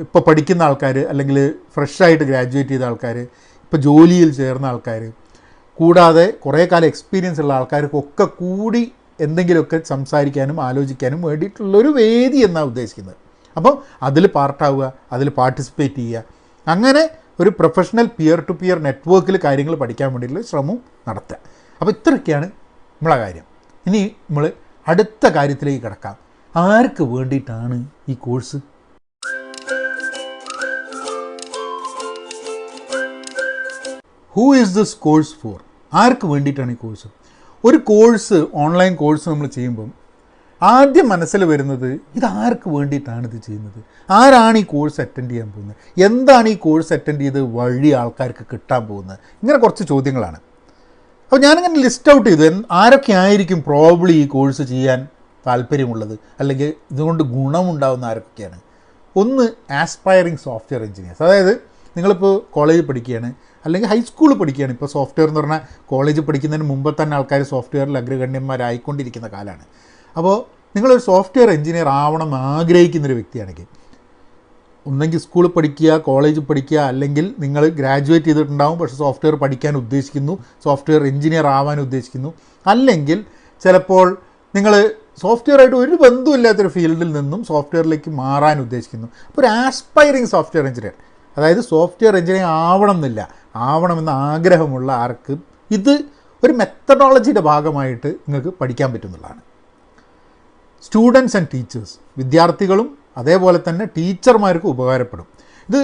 ഇപ്പോൾ പഠിക്കുന്ന ആൾക്കാർ, അല്ലെങ്കിൽ ഫ്രഷായിട്ട് ഗ്രാജുവേറ്റ് ചെയ്ത ആൾക്കാർ, ഇപ്പോൾ ജോലിയിൽ ചേർന്ന ആൾക്കാർ, കൂടാതെ കുറേ കാലം എക്സ്പീരിയൻസ് ഉള്ള ആൾക്കാർക്കൊക്കെ കൂടി എന്തെങ്കിലുമൊക്കെ സംസാരിക്കാനും ആലോചിക്കാനും വേണ്ടിയിട്ടുള്ളൊരു വേദി എന്നാണ് ഉദ്ദേശിക്കുന്നത്. അപ്പോൾ അതിൽ പാർട്ടാവുക, അതിൽ പാർട്ടിസിപ്പേറ്റ് ചെയ്യുക, അങ്ങനെ ഒരു പ്രൊഫഷണൽ പിയർ ടു പിയർ നെറ്റ്വർക്കിൽ കാര്യങ്ങൾ പഠിക്കാൻ വേണ്ടിയിട്ടുള്ള ശ്രമവും നടത്തുക. അപ്പോൾ ഇത്രയൊക്കെയാണ് നമ്മളെ കാര്യം. ഇനി നമ്മൾ അടുത്ത കാര്യത്തിലേക്ക് കിടക്കാം. ആർക്ക് വേണ്ടിയിട്ടാണ് ഈ course? Who is this course for? ആർക്ക് വേണ്ടിയിട്ടാണ് ഈ കോഴ്സ്? ഒരു കോഴ്സ്, ഓൺലൈൻ കോഴ്സ് നമ്മൾ ചെയ്യുമ്പം ആദ്യം മനസ്സിൽ വരുന്നത് ഇതാർക്ക് വേണ്ടിയിട്ടാണ് ഇത് ചെയ്യുന്നത്, ആരാണ് ഈ കോഴ്സ് അറ്റൻഡ് ചെയ്യാൻ പോകുന്നത്, എന്താണ് ഈ കോഴ്സ് അറ്റൻഡ് ചെയ്ത് വഴി ആൾക്കാർക്ക് കിട്ടാൻ പോകുന്നത്, ഇങ്ങനെ കുറച്ച് ചോദ്യങ്ങളാണ്. അപ്പോൾ ഞാനിങ്ങനെ ലിസ്റ്റ് ഔട്ട് ചെയ്തു ആരൊക്കെ ആയിരിക്കും പ്രോബ്ലി ഈ കോഴ്സ് ചെയ്യാൻ താല്പര്യമുള്ളത്, അല്ലെങ്കിൽ ഇതുകൊണ്ട് ഗുണമുണ്ടാകുന്ന ആരൊക്കെയാണ്. ഒന്ന്, ആസ്പയറിങ് സോഫ്റ്റ്വെയർ എഞ്ചിനീയേഴ്സ്. അതായത് നിങ്ങളിപ്പോൾ കോളേജിൽ പഠിക്കുകയാണ്, അല്ലെങ്കിൽ ഹൈസ്കൂളിൽ പഠിക്കുകയാണ്. ഇപ്പോൾ സോഫ്റ്റ്വെയർ എന്ന് പറഞ്ഞാൽ കോളേജിൽ പഠിക്കുന്നതിന് മുമ്പ് തന്നെ ആൾക്കാർ സോഫ്റ്റ്വെയറിൽ അഗ്രഗണ്യന്മാരായിക്കൊണ്ടിരിക്കുന്ന കാലമാണ്. അപ്പോൾ നിങ്ങളൊരു സോഫ്റ്റ്വെയർ എഞ്ചിനീയർ ആവണം ആഗ്രഹിക്കുന്നൊരു വ്യക്തിയാണെങ്കിൽ ഒന്നെങ്കിൽ സ്കൂളിൽ പഠിക്കുക, കോളേജിൽ പഠിക്കുക, അല്ലെങ്കിൽ നിങ്ങൾ ഗ്രാജുവേറ്റ് ചെയ്തിട്ടുണ്ടാവും പക്ഷേ സോഫ്റ്റ്വെയർ പഠിക്കാൻ ഉദ്ദേശിക്കുന്നു, സോഫ്റ്റ്വെയർ എഞ്ചിനീയർ ആവാൻ ഉദ്ദേശിക്കുന്നു. അല്ലെങ്കിൽ ചിലപ്പോൾ നിങ്ങൾ സോഫ്റ്റ്വെയറായിട്ട് ഒരു ബന്ധമില്ലാത്തൊരു ഫീൽഡിൽ നിന്നും സോഫ്റ്റ്വെയറിലേക്ക് മാറാൻ ഉദ്ദേശിക്കുന്നു. അപ്പോൾ ഒരു ആസ്പയറിങ് സോഫ്റ്റ്വെയർ എഞ്ചിനീയർ, അതായത് സോഫ്റ്റ്വെയർ എഞ്ചിനീയർ ആവണമെന്ന ആഗ്രഹമുള്ള ആർക്ക് ഇത് ഒരു മെത്തഡോളജിയുടെ ഭാഗമായിട്ട് നിങ്ങൾക്ക് പഠിക്കാൻ പറ്റുന്നതാണ്. സ്റ്റുഡൻസ് ആൻഡ് ടീച്ചേഴ്സ്, വിദ്യാർത്ഥികളും അതേപോലെ തന്നെ ടീച്ചർമാർക്കും ഉപകാരപ്പെടും ഇത്.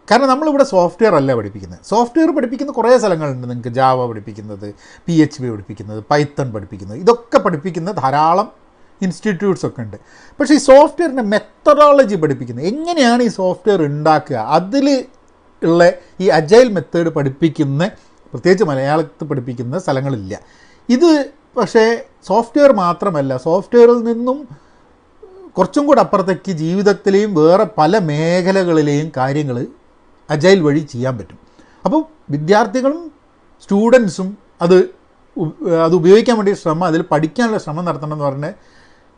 കാരണം നമ്മളിവിടെ സോഫ്റ്റ്വെയർ അല്ല പഠിപ്പിക്കുന്നത്. സോഫ്റ്റ്വെയർ പഠിപ്പിക്കുന്ന കുറേ സ്ഥലങ്ങളുണ്ട്. നിങ്ങൾക്ക് ജാവ പഠിപ്പിക്കുന്നത്, PHP പഠിപ്പിക്കുന്നത്, പൈത്തൺ പഠിപ്പിക്കുന്നത്, ഇതൊക്കെ പഠിപ്പിക്കുന്ന ധാരാളം ഇൻസ്റ്റിറ്റ്യൂട്ട്സ് ഒക്കെ ഉണ്ട്. പക്ഷേ ഈ സോഫ്റ്റ്വെയറിൻ്റെ മെത്തഡോളജി പഠിപ്പിക്കുന്നത്, എങ്ങനെയാണ് ഈ സോഫ്റ്റ്വെയർ ഉണ്ടാക്കുക, അതിൽ ഉള്ള ഈ അജൈൽ മെത്തേഡ് പഠിപ്പിക്കുന്ന, പ്രത്യേകിച്ച് മലയാളത്തിൽ പഠിപ്പിക്കുന്ന സ്ഥലങ്ങളില്ല. ഇത് പക്ഷേ സോഫ്റ്റ്വെയർ മാത്രമല്ല, സോഫ്റ്റ്വെയറിൽ നിന്നും കുറച്ചും കൂടെ അപ്പുറത്തേക്ക് ജീവിതത്തിലെയും വേറെ പല മേഖലകളിലെയും കാര്യങ്ങൾ അജൈൽ വഴി ചെയ്യാൻ പറ്റും. അപ്പോൾ വിദ്യാർത്ഥികളും സ്റ്റുഡൻസും അത് ഉപയോഗിക്കാൻ വേണ്ടി അതിൽ പഠിക്കാനുള്ള ശ്രമം നടത്തണമെന്ന് പറഞ്ഞാൽ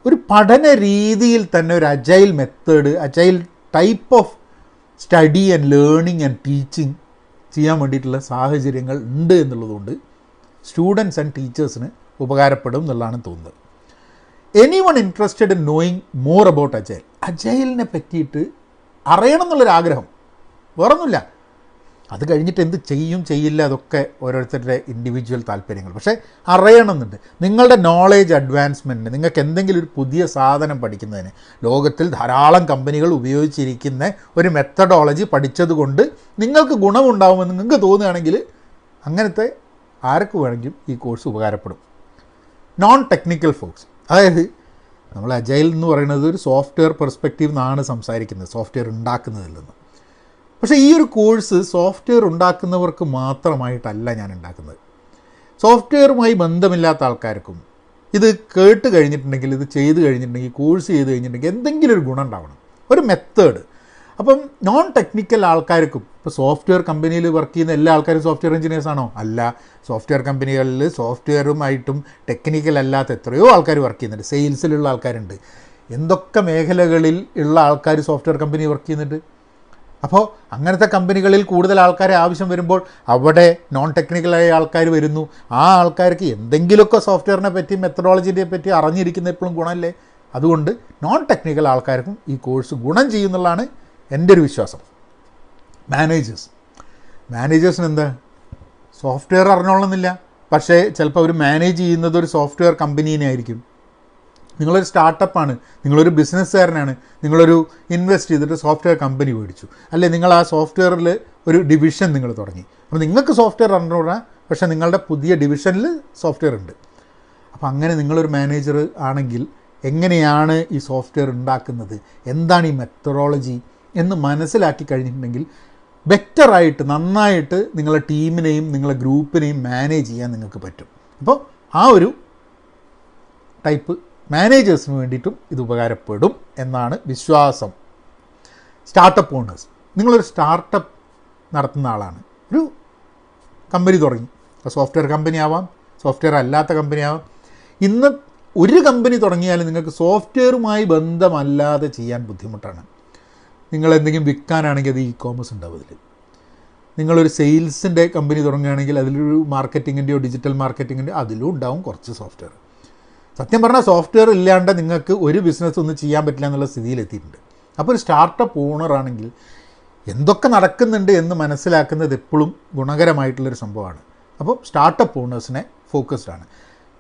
ഒരു പഠന രീതിയിൽ തന്നെ ഒരു agile method, agile type of study and learning and teaching ചെയ്യാൻ വേണ്ടിയിട്ടുള്ള സാഹചര്യങ്ങൾ ഉണ്ട് എന്നുള്ളതുകൊണ്ട് സ്റ്റുഡൻസ് ആൻഡ് ടീച്ചേഴ്സിന് ഉപകാരപ്പെടും എന്നുള്ളതാണ് തോന്നുന്നത്. Anyone interested in knowing more about agile, അജൈലിനെ പറ്റിയിട്ട് അറിയണം എന്നുള്ളൊരാഗ്രഹം, വേറൊന്നുമില്ല. അത് കഴിഞ്ഞിട്ട് എന്ത് ചെയ്യും ചെയ്യില്ല അതൊക്കെ ഓരോരുത്തരുടെ ഇൻഡിവിജ്വൽ താല്പര്യങ്ങൾ. പക്ഷേ അറിയണമെന്നുണ്ട്. നിങ്ങളുടെ നോളേജ് അഡ്വാൻസ്മെൻറ്റിന്, നിങ്ങൾക്ക് എന്തെങ്കിലും ഒരു പുതിയ സാധനം പഠിക്കുന്നതിന്, ലോകത്തിൽ ധാരാളം കമ്പനികൾ ഉപയോഗിച്ചിരിക്കുന്ന ഒരു മെത്തഡോളജി പഠിച്ചതുകൊണ്ട് നിങ്ങൾക്ക് ഗുണമുണ്ടാകുമെന്ന് നിങ്ങൾക്ക് തോന്നുകയാണെങ്കിൽ അങ്ങനത്തെ ആർക്ക് വേണമെങ്കിലും ഈ കോഴ്സ് ഉപകാരപ്പെടും. നോൺ ടെക്നിക്കൽ ഫോക്സ്, അതായത് നമ്മൾ അജൈൽ എന്ന് പറയുന്നത് ഒരു സോഫ്റ്റ്വെയർ പെർസ്പെക്റ്റീവ് നിന്നാണ് സംസാരിക്കുന്നത്, സോഫ്റ്റ്വെയർ ഉണ്ടാക്കുന്നതിൽ നിന്ന്. പക്ഷേ ഈ ഒരു കോഴ്സ് സോഫ്റ്റ്വെയർ ഉണ്ടാക്കുന്നവർക്ക് മാത്രമായിട്ടല്ല ഞാൻ ഉണ്ടാക്കുന്നത്. സോഫ്റ്റ്വെയറുമായി ബന്ധമില്ലാത്ത ആൾക്കാർക്കും ഇത് കേട്ട് കഴിഞ്ഞിട്ടുണ്ടെങ്കിൽ, ഇത് ചെയ്ത് കഴിഞ്ഞിട്ടുണ്ടെങ്കിൽ, കോഴ്സ് ചെയ്ത് കഴിഞ്ഞിട്ടുണ്ടെങ്കിൽ എന്തെങ്കിലും ഒരു ഗുണം ഉണ്ടാവണം, ഒരു മെത്തേഡ്. അപ്പം നോൺ ടെക്നിക്കൽ ആൾക്കാർക്കും, ഇപ്പോൾ സോഫ്റ്റ്വെയർ കമ്പനിയിൽ വർക്ക് ചെയ്യുന്ന എല്ലാ ആൾക്കാരും സോഫ്റ്റ്വെയർ എഞ്ചിനീയേഴ്സ് ആണോ? അല്ല. സോഫ്റ്റ്വെയർ കമ്പനികളിൽ സോഫ്റ്റ്വെയറുമായിട്ടും ടെക്നിക്കൽ അല്ലാത്ത എത്രയോ ആൾക്കാർ വർക്ക് ചെയ്യുന്നുണ്ട്. സെയിൽസിലുള്ള ആൾക്കാരുണ്ട്, എന്തൊക്കെ മേഖലകളിൽ ഉള്ള ആൾക്കാർ സോഫ്റ്റ്വെയർ കമ്പനി വർക്ക് ചെയ്യുന്നുണ്ട്. അപ്പോൾ അങ്ങനത്തെ കമ്പനികളിൽ കൂടുതൽ ആൾക്കാരെ ആവശ്യം വരുമ്പോൾ അവിടെ നോൺ ടെക്നിക്കലായ ആൾക്കാർ വരുന്നു. ആ ആൾക്കാർക്ക് എന്തെങ്കിലുമൊക്കെ സോഫ്റ്റ്വെയറിനെ പറ്റി, മെത്തഡോളജിയെ പറ്റി അറിഞ്ഞിരിക്കുന്ന എപ്പോഴും ഗുണമല്ലേ? അതുകൊണ്ട് നോൺ ടെക്നിക്കൽ ആൾക്കാർക്കും ഈ കോഴ്സ് ഗുണം ചെയ്യുന്നുള്ളതാണ് എൻ്റെ ഒരു വിശ്വാസം. മാനേജേഴ്സിന് എന്താ, സോഫ്റ്റ്വെയർ അറിഞ്ഞോളണമെന്നില്ല. പക്ഷേ ചിലപ്പോൾ അവർ മാനേജ് ചെയ്യുന്നത് ഒരു സോഫ്റ്റ്വെയർ കമ്പനീനെ ആയിരിക്കും. നിങ്ങളൊരു സ്റ്റാർട്ടപ്പാണ്, നിങ്ങളൊരു ബിസിനസ്സുകാരനാണ്, നിങ്ങളൊരു ഇൻവെസ്റ്റ് ചെയ്തിട്ട് സോഫ്റ്റ്വെയർ കമ്പനി മേടിച്ചു, അല്ലെ നിങ്ങൾ ആ സോഫ്റ്റ്വെയറിൽ ഒരു ഡിവിഷൻ നിങ്ങൾ തുടങ്ങി. അപ്പോൾ നിങ്ങൾക്ക് സോഫ്റ്റ്വെയർ അറിഞ്ഞൂടാ, പക്ഷേ നിങ്ങളുടെ പുതിയ ഡിവിഷനിൽ സോഫ്റ്റ്വെയർ ഉണ്ട്. അപ്പോൾ അങ്ങനെ നിങ്ങളൊരു മാനേജർ ആണെങ്കിൽ എങ്ങനെയാണ് ഈ സോഫ്റ്റ്വെയർ ഉണ്ടാക്കുന്നത്, എന്താണ് ഈ മെത്തഡോളജി എന്ന് മനസ്സിലാക്കി കഴിഞ്ഞിട്ടുണ്ടെങ്കിൽ ബെറ്ററായിട്ട്, നന്നായിട്ട് നിങ്ങളെ ടീമിനെയും നിങ്ങളെ ഗ്രൂപ്പിനെയും മാനേജ് ചെയ്യാൻ നിങ്ങൾക്ക് പറ്റും. അപ്പോൾ ആ ഒരു ടൈപ്പ് മാനേജേഴ്സിന് വേണ്ടിയിട്ടും ഇത് ഉപകാരപ്പെടും എന്നാണ് വിശ്വാസം. സ്റ്റാർട്ടപ്പ് ഓണേഴ്സ്, നിങ്ങളൊരു സ്റ്റാർട്ടപ്പ് നടത്തുന്ന ആളാണ്, ഒരു കമ്പനി തുടങ്ങി. സോഫ്റ്റ്വെയർ കമ്പനി ആവാം, സോഫ്റ്റ്വെയർ അല്ലാത്ത കമ്പനി ആവാം. ഇന്ന് ഒരു കമ്പനി തുടങ്ങിയാലും നിങ്ങൾക്ക് സോഫ്റ്റ്വെയറുമായി ബന്ധമല്ലാതെ ചെയ്യാൻ ബുദ്ധിമുട്ടാണ്. നിങ്ങളെന്തെങ്കിലും വിൽക്കാനാണെങ്കിൽ അത് ഇ-കോമേഴ്സ് ഉണ്ടാവും അതിൽ. നിങ്ങളൊരു സെയിൽസിൻ്റെ കമ്പനി തുടങ്ങുകയാണെങ്കിൽ അതിലൊരു മാർക്കറ്റിങ്ങിൻ്റെയോ ഡിജിറ്റൽ മാർക്കറ്റിങ്ങിൻ്റെയോ അതിലും ഉണ്ടാവും കുറച്ച് സോഫ്റ്റ്വെയർ. സത്യം പറഞ്ഞാൽ സോഫ്റ്റ്വെയർ ഇല്ലാണ്ട് നിങ്ങൾക്ക് ഒരു ബിസിനസ് ഒന്നും ചെയ്യാൻ പറ്റില്ല എന്നുള്ള സ്ഥിതിയിലെത്തിയിട്ടുണ്ട്. അപ്പോൾ ഒരു സ്റ്റാർട്ടപ്പ് ഓണറാണെങ്കിൽ എന്തൊക്കെ നടക്കുന്നുണ്ട് എന്ന് മനസ്സിലാക്കുന്നത് എപ്പോഴും ഗുണകരമായിട്ടുള്ളൊരു സംഭവമാണ്. അപ്പോൾ സ്റ്റാർട്ടപ്പ് ഓണേഴ്സിനെ ഫോക്കസ്ഡാണ്.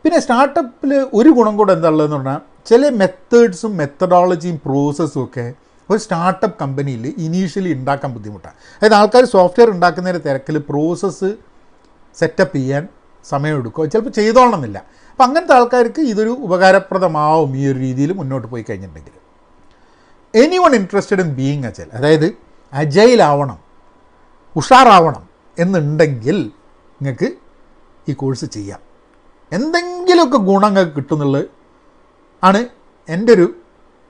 പിന്നെ സ്റ്റാർട്ടപ്പിൽ ഒരു ഗുണം കൂടെ എന്താ ഉള്ളതെന്ന് പറഞ്ഞാൽ, ചില മെത്തേഡ്സും മെത്തഡോളജിയും പ്രോസസ്സും ഒക്കെ ഒരു സ്റ്റാർട്ടപ്പ് കമ്പനിയിൽ ഇനീഷ്യലി ഉണ്ടാക്കാൻ ബുദ്ധിമുട്ടാണ്. അതായത് ആൾക്കാർ സോഫ്റ്റ്വെയർ ഉണ്ടാക്കുന്നതിൻ്റെ തിരക്കിൽ പ്രോസസ്സ് സെറ്റപ്പ് ചെയ്യാൻ സമയമെടുക്കുക, ചിലപ്പോൾ ചെയ്തോളണമെന്നില്ല. അപ്പോൾ അങ്ങനത്തെ ആൾക്കാർക്ക് ഇതൊരു ഉപകാരപ്രദമാവും ഈ ഒരു രീതിയിൽ മുന്നോട്ട് പോയി കഴിഞ്ഞിട്ടുണ്ടെങ്കിൽ. Anyone interested in being agile, അതായത് അജൈൽ ആവണം, ഉഷാറാവണം എന്നുണ്ടെങ്കിൽ നിങ്ങൾക്ക് ഈ കോഴ്സ് ചെയ്യാം. എന്തെങ്കിലുമൊക്കെ ഗുണങ്ങൾ കിട്ടുന്നുള്ളത് ആണ് എൻ്റെ ഒരു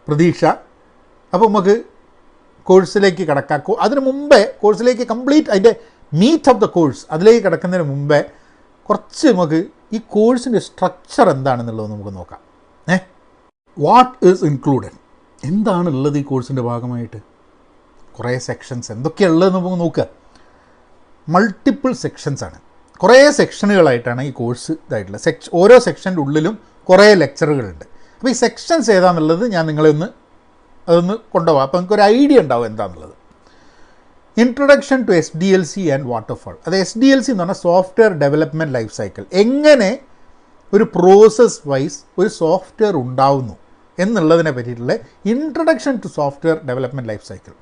പ്രതീക്ഷ. അപ്പോൾ നമുക്ക് കോഴ്സിലേക്ക് കിടക്കാം. അതിന് മുമ്പേ കോഴ്സിലേക്ക് കംപ്ലീറ്റ് അതിൻ്റെ മീറ്റ് ഓഫ് ദ കോഴ്സ് അതിലേക്ക് കിടക്കുന്നതിന് മുമ്പേ കുറച്ച് നമുക്ക് ഈ കോഴ്സിൻ്റെ സ്ട്രക്ചർ എന്താണെന്നുള്ളത് നമുക്ക് നോക്കാം. വാട്ട് ഈസ് ഇൻക്ലൂഡഡ്, എന്താണുള്ളത് ഈ കോഴ്സിൻ്റെ ഭാഗമായിട്ട്. കുറേ സെക്ഷൻസ് എന്തൊക്കെയുള്ളതെന്ന് നമുക്ക് നോക്കുക. മൾട്ടിപ്പിൾ സെക്ഷൻസാണ്, കുറേ സെക്ഷനുകളായിട്ടാണ് ഈ കോഴ്സ് ഇതായിട്ടുള്ളത്. ഓരോ സെക്ഷൻ്റെ ഉള്ളിലും കുറേ ലെക്ചറുകളുണ്ട്. അപ്പോൾ ഈ സെക്ഷൻസ് ഏതാണെന്നുള്ളത് ഞാൻ നിങ്ങളെ അതൊന്ന് കൊണ്ടുപോകാം. അപ്പോൾ നമുക്കൊരു ഐഡിയ ഉണ്ടാവും എന്താണെന്നുള്ളത്. Introduction to SDLC and waterfall. അത് SDLC എന്ന് പറഞ്ഞാൽ സോഫ്റ്റ്വെയർ ഡെവലപ്മെൻറ്റ് ലൈഫ് സൈക്കിൾ. എങ്ങനെ ഒരു പ്രോസസ് വൈസ് ഒരു സോഫ്റ്റ്വെയർ ഉണ്ടാവുന്നു എന്നുള്ളതിനെ പറ്റിയിട്ടുള്ള introduction to software development life cycle.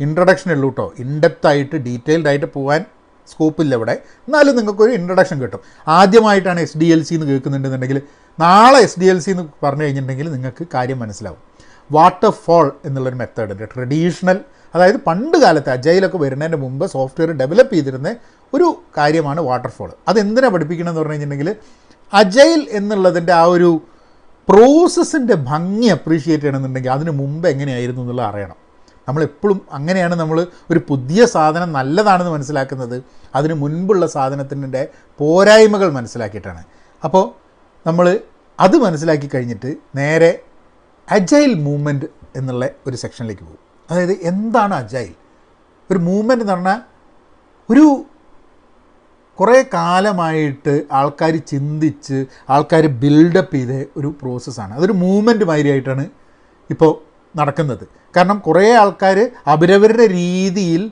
Introduction ഉള്ളൂ കേട്ടോ, ഇൻഡെപ്തായിട്ട് ഡീറ്റെയിൽഡ് ആയിട്ട് പോകാൻ സ്കോപ്പില്ല ഇവിടെ. എന്നാലും നിങ്ങൾക്കൊരു ഇൻട്രൊഡക്ഷൻ കിട്ടും. ആദ്യമായിട്ടാണ് SDLC എന്ന് കേൾക്കുന്നുണ്ടെന്നുണ്ടെങ്കിൽ നാളെ SDLC എന്ന് പറഞ്ഞു കഴിഞ്ഞിട്ടുണ്ടെങ്കിൽ നിങ്ങൾക്ക് കാര്യം മനസ്സിലാവും. വാട്ടർഫാൾ എന്നുള്ളൊരു മെത്തേഡുണ്ട്. ട്രഡീഷണൽ, അതായത് പണ്ട് കാലത്ത് അജൈലൊക്കെ വരുന്നതിൻ്റെ മുമ്പ് സോഫ്റ്റ്വെയർ ഡെവലപ്പ് ചെയ്തിരുന്ന ഒരു കാര്യമാണ് വാട്ടർഫാൾ. അതെന്തിനാണ് പഠിപ്പിക്കണമെന്ന് പറഞ്ഞു കഴിഞ്ഞിട്ടുണ്ടെങ്കിൽ അജൈൽ എന്നുള്ളതിൻ്റെ ആ ഒരു പ്രോസസ്സിൻ്റെ ഭംഗി അപ്രീഷിയേറ്റ് ചെയ്യണമെന്നുണ്ടെങ്കിൽ അതിന് മുമ്പ് എങ്ങനെയായിരുന്നു എന്നുള്ളത് അറിയണം. നമ്മളെപ്പോഴും അങ്ങനെയാണ് നമ്മൾ ഒരു പുതിയ സാധനം നല്ലതാണെന്ന് മനസ്സിലാക്കുന്നത്, അതിന് മുൻപുള്ള സാധനത്തിൻ്റെ പോരായ്മകൾ മനസ്സിലാക്കിയിട്ടാണ്. അപ്പോൾ നമ്മൾ അത് മനസ്സിലാക്കി കഴിഞ്ഞിട്ട് നേരെ അജൈൽ മൂവ്മെൻറ്റ് എന്നുള്ള ഒരു സെക്ഷനിലേക്ക് പോകും. അതായത് എന്താണ് അജൈൽ? ഒരു മൂവ്മെൻറ്റ് എന്ന് പറഞ്ഞാൽ ഒരു കുറേ കാലമായിട്ട് ആൾക്കാർ ചിന്തിച്ച് ആൾക്കാർ ബിൽഡപ്പ് ചെയ്ത ഒരു പ്രോസസ്സാണ്. അതൊരു മൂവ്മെൻറ്റ് മാതിരിയായിട്ടാണ് ഇപ്പോൾ നടക്കുന്നത്. കാരണം കുറേ ആൾക്കാർ അവരവരുടെ രീതിയിൽ